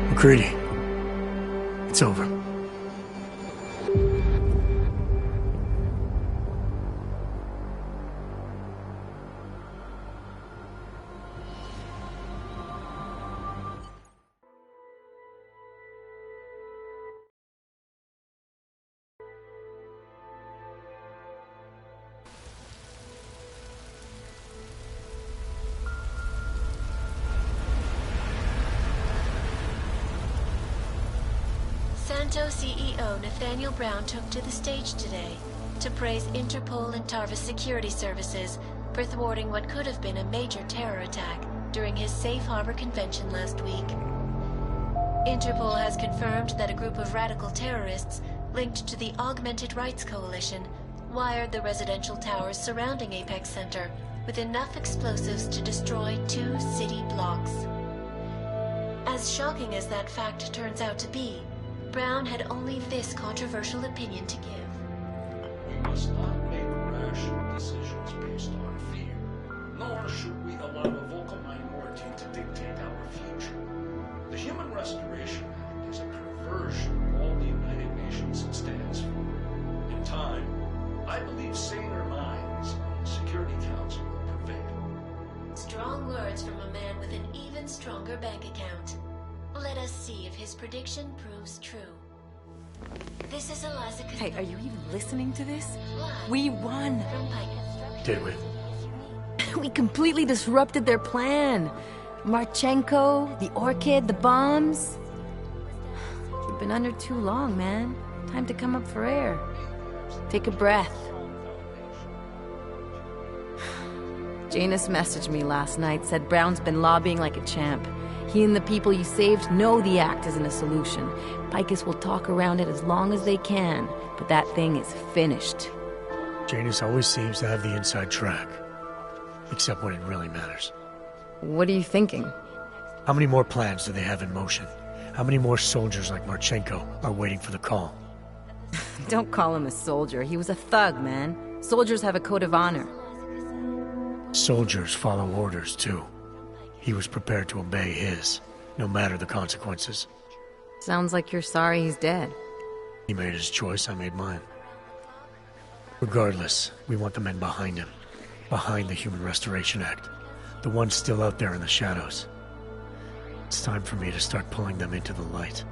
McCready. It's over. Santo CEO Nathaniel Brown took to the stage today to praise Interpol and Tarvis security services for thwarting what could have been a major terror attack during his Safe Harbor convention last week. Interpol has confirmed that a group of radical terrorists linked to the Augmented Rights Coalition wired the residential towers surrounding Apex Center with enough explosives to destroy 2 city blocks. As shocking as that fact turns out to be, Brown had only this controversial opinion to give. We must not make rash decisions based on fear, nor should we allow a vocal minority to dictate our future. The Human Restoration Act is a perversion of all the United Nations it stands for. In time, I believe saner minds on the Security Council will prevail. Strong words from a man with an even stronger bank account. Let us see if his prediction proves true. This is Eliza. Hey, are you even listening to this? We won. Did we? We completely disrupted their plan. Marchenko, the Orchid, the bombs. You've been under too long, man. Time to come up for air. Take a breath. Janus messaged me last night, said Brown's been lobbying like a champ. He and the people you saved know the act isn't a solution. Picus will talk around it as long as they can, but that thing is finished. Janus always seems to have the inside track. Except when it really matters. What are you thinking? How many more plans do they have in motion? How many more soldiers like Marchenko are waiting for the call? Don't call him a soldier. He was a thug, man. Soldiers have a code of honor. Soldiers follow orders, too. He was prepared to obey his, no matter the consequences. Sounds like you're sorry he's dead. He made his choice, I made mine. Regardless, we want the men behind him. Behind the Human Restoration Act. The ones still out there in the shadows. It's time for me to start pulling them into the light.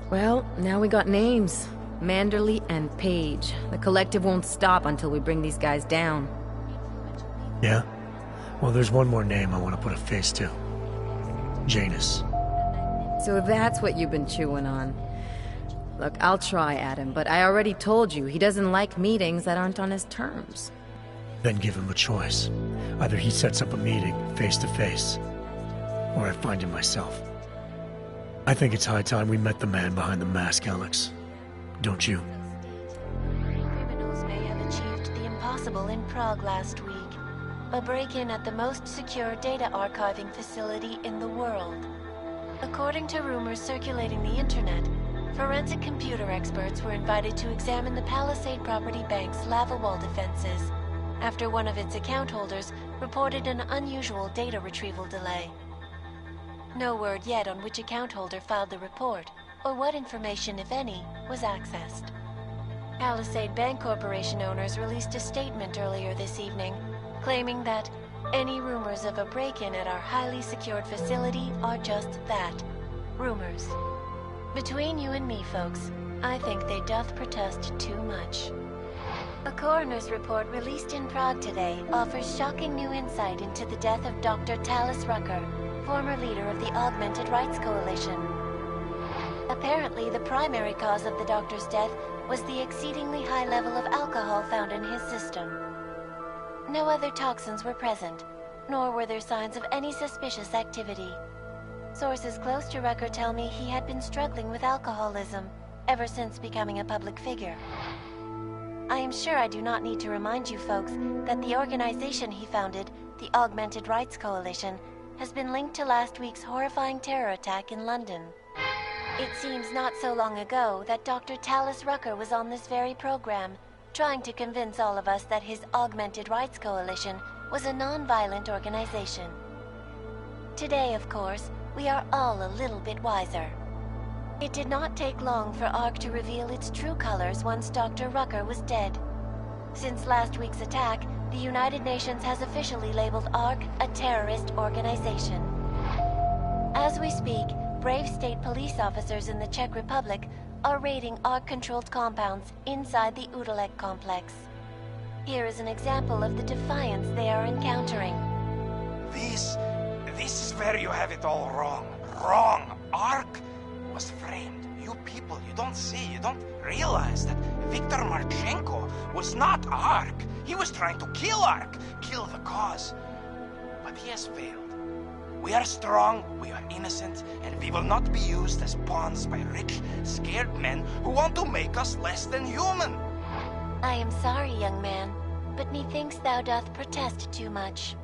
Well, now we got names. Manderley and Page. The collective won't stop until we bring these guys down. Yeah? Well, there's one more name I want to put a face to. Janus. So that's what you've been chewing on. Look, I'll try, Adam, but I already told you, he doesn't like meetings that aren't on his terms. then give him a choice. Either he sets up a meeting, face to face, or I find him myself. I think it's high time we met the man behind the mask, Alex. Don't you? Criminals may have achieved the impossible in Prague last week. A break-in at the most secure data archiving facility in the world. According to rumors circulating the internet, forensic computer experts were invited to examine the Palisade Property Bank's lava wall defenses after one of its account holders reported an unusual data retrieval delay. No word yet on which account holder filed the report, or what information, if any, was accessed. Palisade Bank Corporation owners released a statement earlier this evening, claiming that any rumors of a break-in at our highly secured facility are just that, rumors. Between you and me, folks, I think they doth protest too much. A coroner's report released in Prague today offers shocking new insight into the death of Dr. Talis Rucker, former leader of the Augmented Rights Coalition. Apparently, the primary cause of the doctor's death was the exceedingly high level of alcohol found in his system. No other toxins were present, nor were there signs of any suspicious activity. Sources close to Rucker tell me he had been struggling with alcoholism ever since becoming a public figure. I am sure I do not need to remind you folks that the organization he founded, the Augmented Rights Coalition, has been linked to last week's horrifying terror attack in London. It seems not so long ago that Dr. Talis Rucker was on this very program, trying to convince all of us that his Augmented Rights Coalition was a non-violent organization. Today, of course, we are all a little bit wiser. It did not take long for ARC to reveal its true colors once Dr. Rucker was dead. Since last week's attack, the United Nations has officially labeled ARC a terrorist organization. As we speak, brave state police officers in the Czech Republic are raiding ARC-controlled compounds inside the Udalek complex. Here is an example of the defiance they are encountering. This is where you have it all wrong. Wrong! ARC was framed. You people, you don't see, you don't realize that Viktor Marchenko was not ARC. He was trying to kill ARC, kill the cause. But he has failed. We are strong, we are innocent, and we will not be used as pawns by rich, scared men who want to make us less than human. I am sorry, young man, but methinks thou doth protest too much.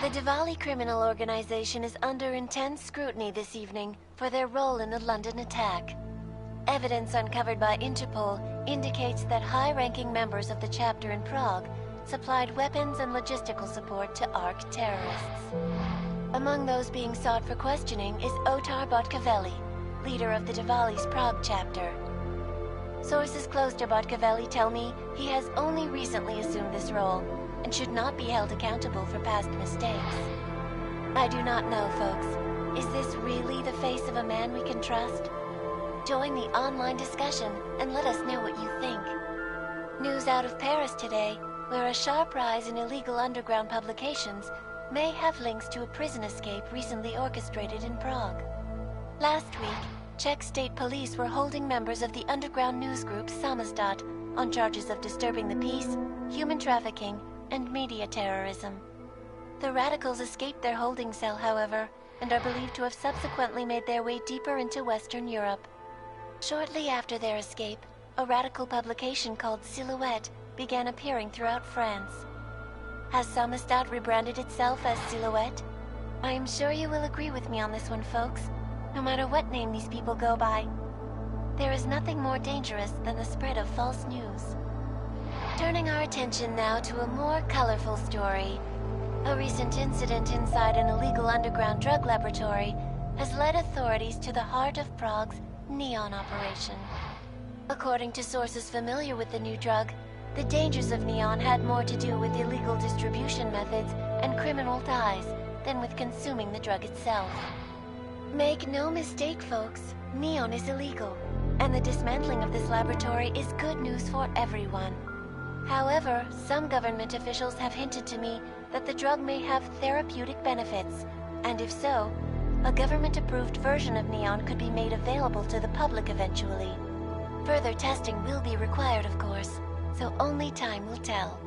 The Diwali criminal organization is under intense scrutiny this evening for their role in the London attack. Evidence uncovered by Interpol indicates that high-ranking members of the chapter in Prague supplied weapons and logistical support to ARC terrorists. Among those being sought for questioning is Otar Botkavelli, leader of the Diwali's Prague chapter. Sources close to Botkavelli tell me he has only recently assumed this role and should not be held accountable for past mistakes. I do not know, folks. Is this really the face of a man we can trust? Join the online discussion and let us know what you think. News out of Paris today, where a sharp rise in illegal underground publications may have links to a prison escape recently orchestrated in Prague. Last week, Czech state police were holding members of the underground news group Samizdat on charges of disturbing the peace, human trafficking, and media terrorism. The radicals escaped their holding cell, however, and are believed to have subsequently made their way deeper into Western Europe. Shortly after their escape, a radical publication called Silhouette began appearing throughout France. Has Samizdat rebranded itself as Silhouette? I am sure you will agree with me on this one, folks, no matter what name these people go by. There is nothing more dangerous than the spread of false news. Turning our attention now to a more colorful story. A recent incident inside an illegal underground drug laboratory has led authorities to the heart of Prague's Neon operation. According to sources familiar with the new drug, the dangers of Neon had more to do with illegal distribution methods and criminal ties than with consuming the drug itself. Make no mistake, folks, Neon is illegal, and the dismantling of this laboratory is good news for everyone. However, some government officials have hinted to me that the drug may have therapeutic benefits, and if so, a government-approved version of Neon could be made available to the public eventually. Further testing will be required, of course, so only time will tell.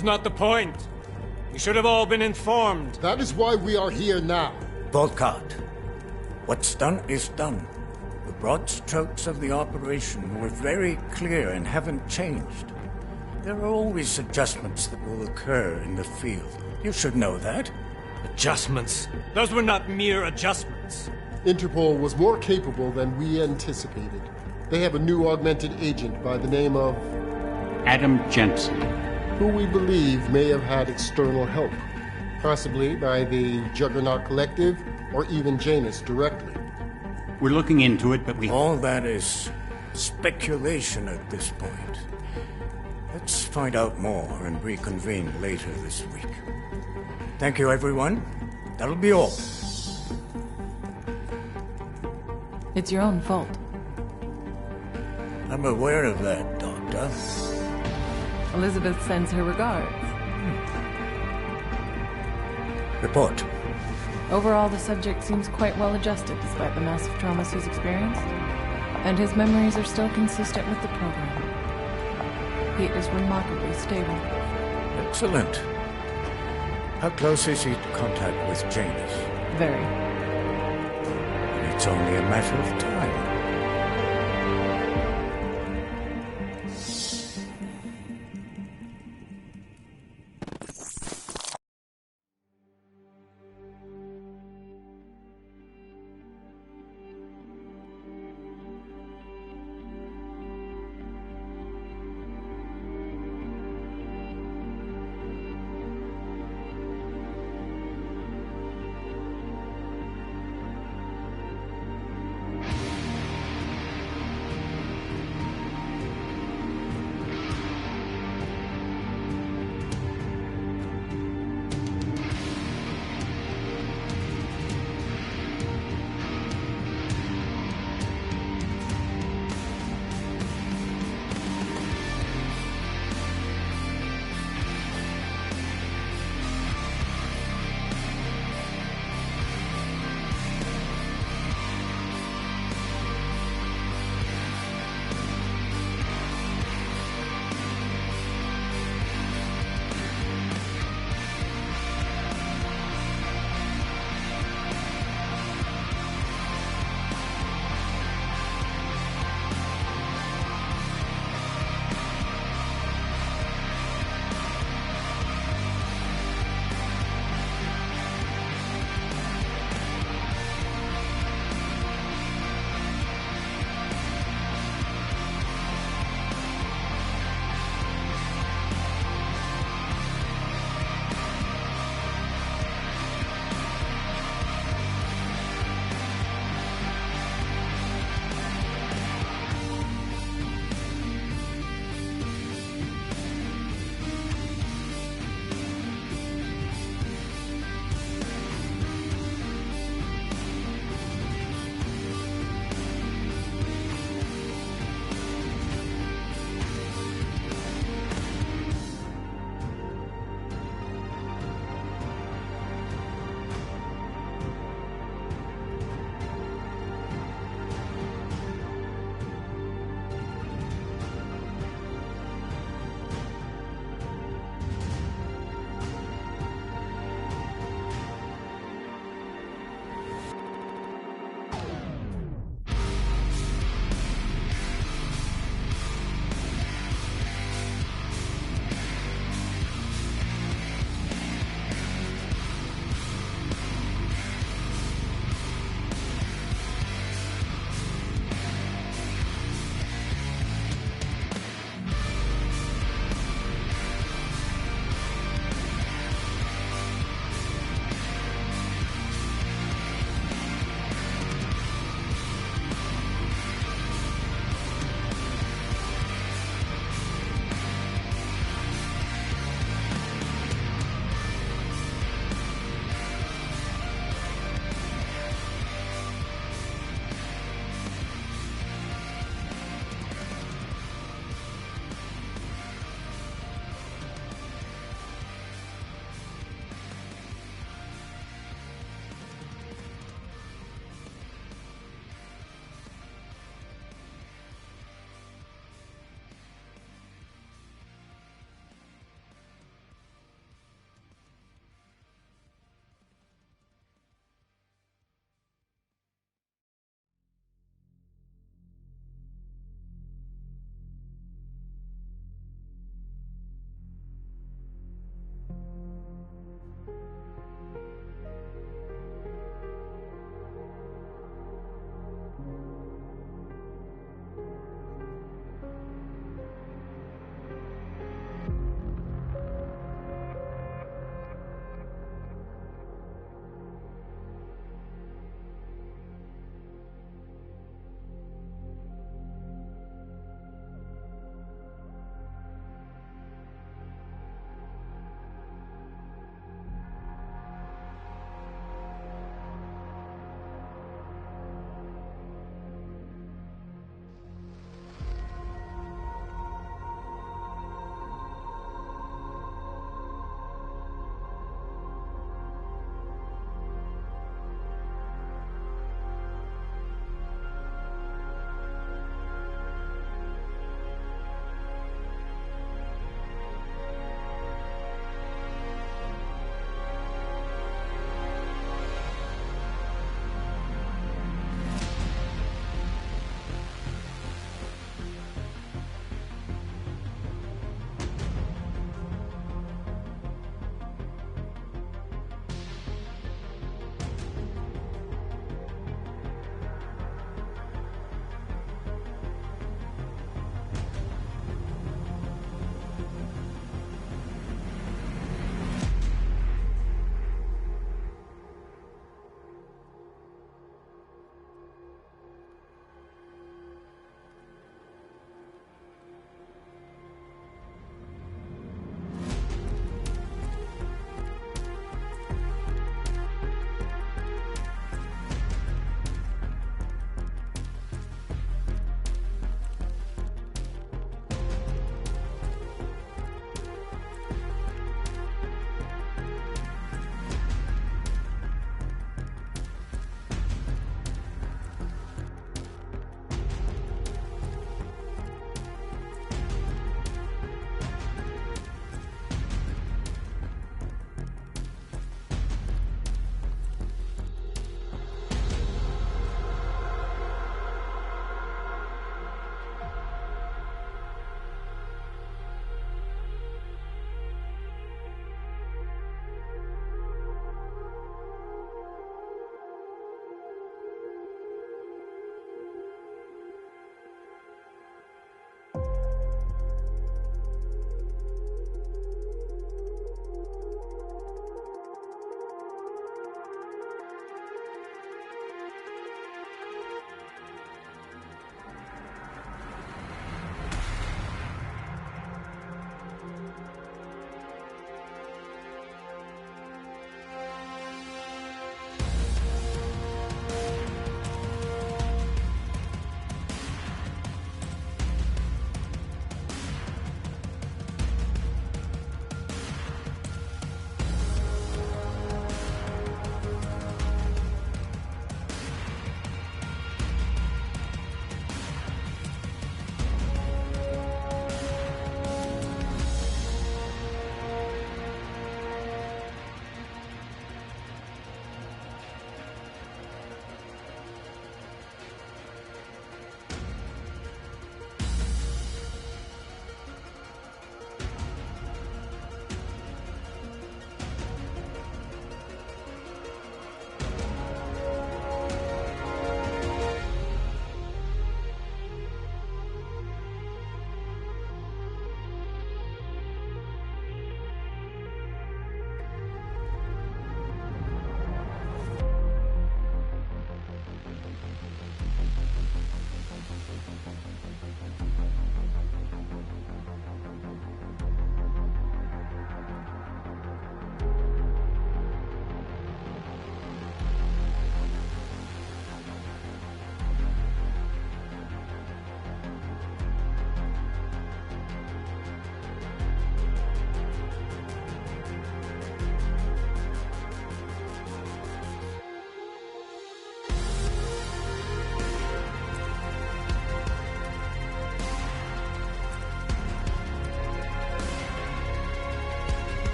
That's not the point. You should have all been informed. That is why we are here now. Volkart. What's done is done. The broad strokes of the operation were very clear and haven't changed. There are always adjustments that will occur in the field. You should know that. Adjustments? Those were not mere adjustments. Interpol was more capable than we anticipated. They have a new augmented agent by the name of... Adam Jensen. Who we believe may have had external help. Possibly by the Juggernaut Collective, or even Janus directly. We're looking into it, but we... All that is speculation at this point. Let's find out more and reconvene later this week. Thank you, everyone. That'll be all. It's your own fault. I'm aware of that, Doctor. Elizabeth sends her regards. Report. Overall, the subject seems quite well adjusted despite the massive traumas he's experienced. And his memories are still consistent with the program. He is remarkably stable. Excellent. How close is he to contact with Janus? Very. It's only a matter of time.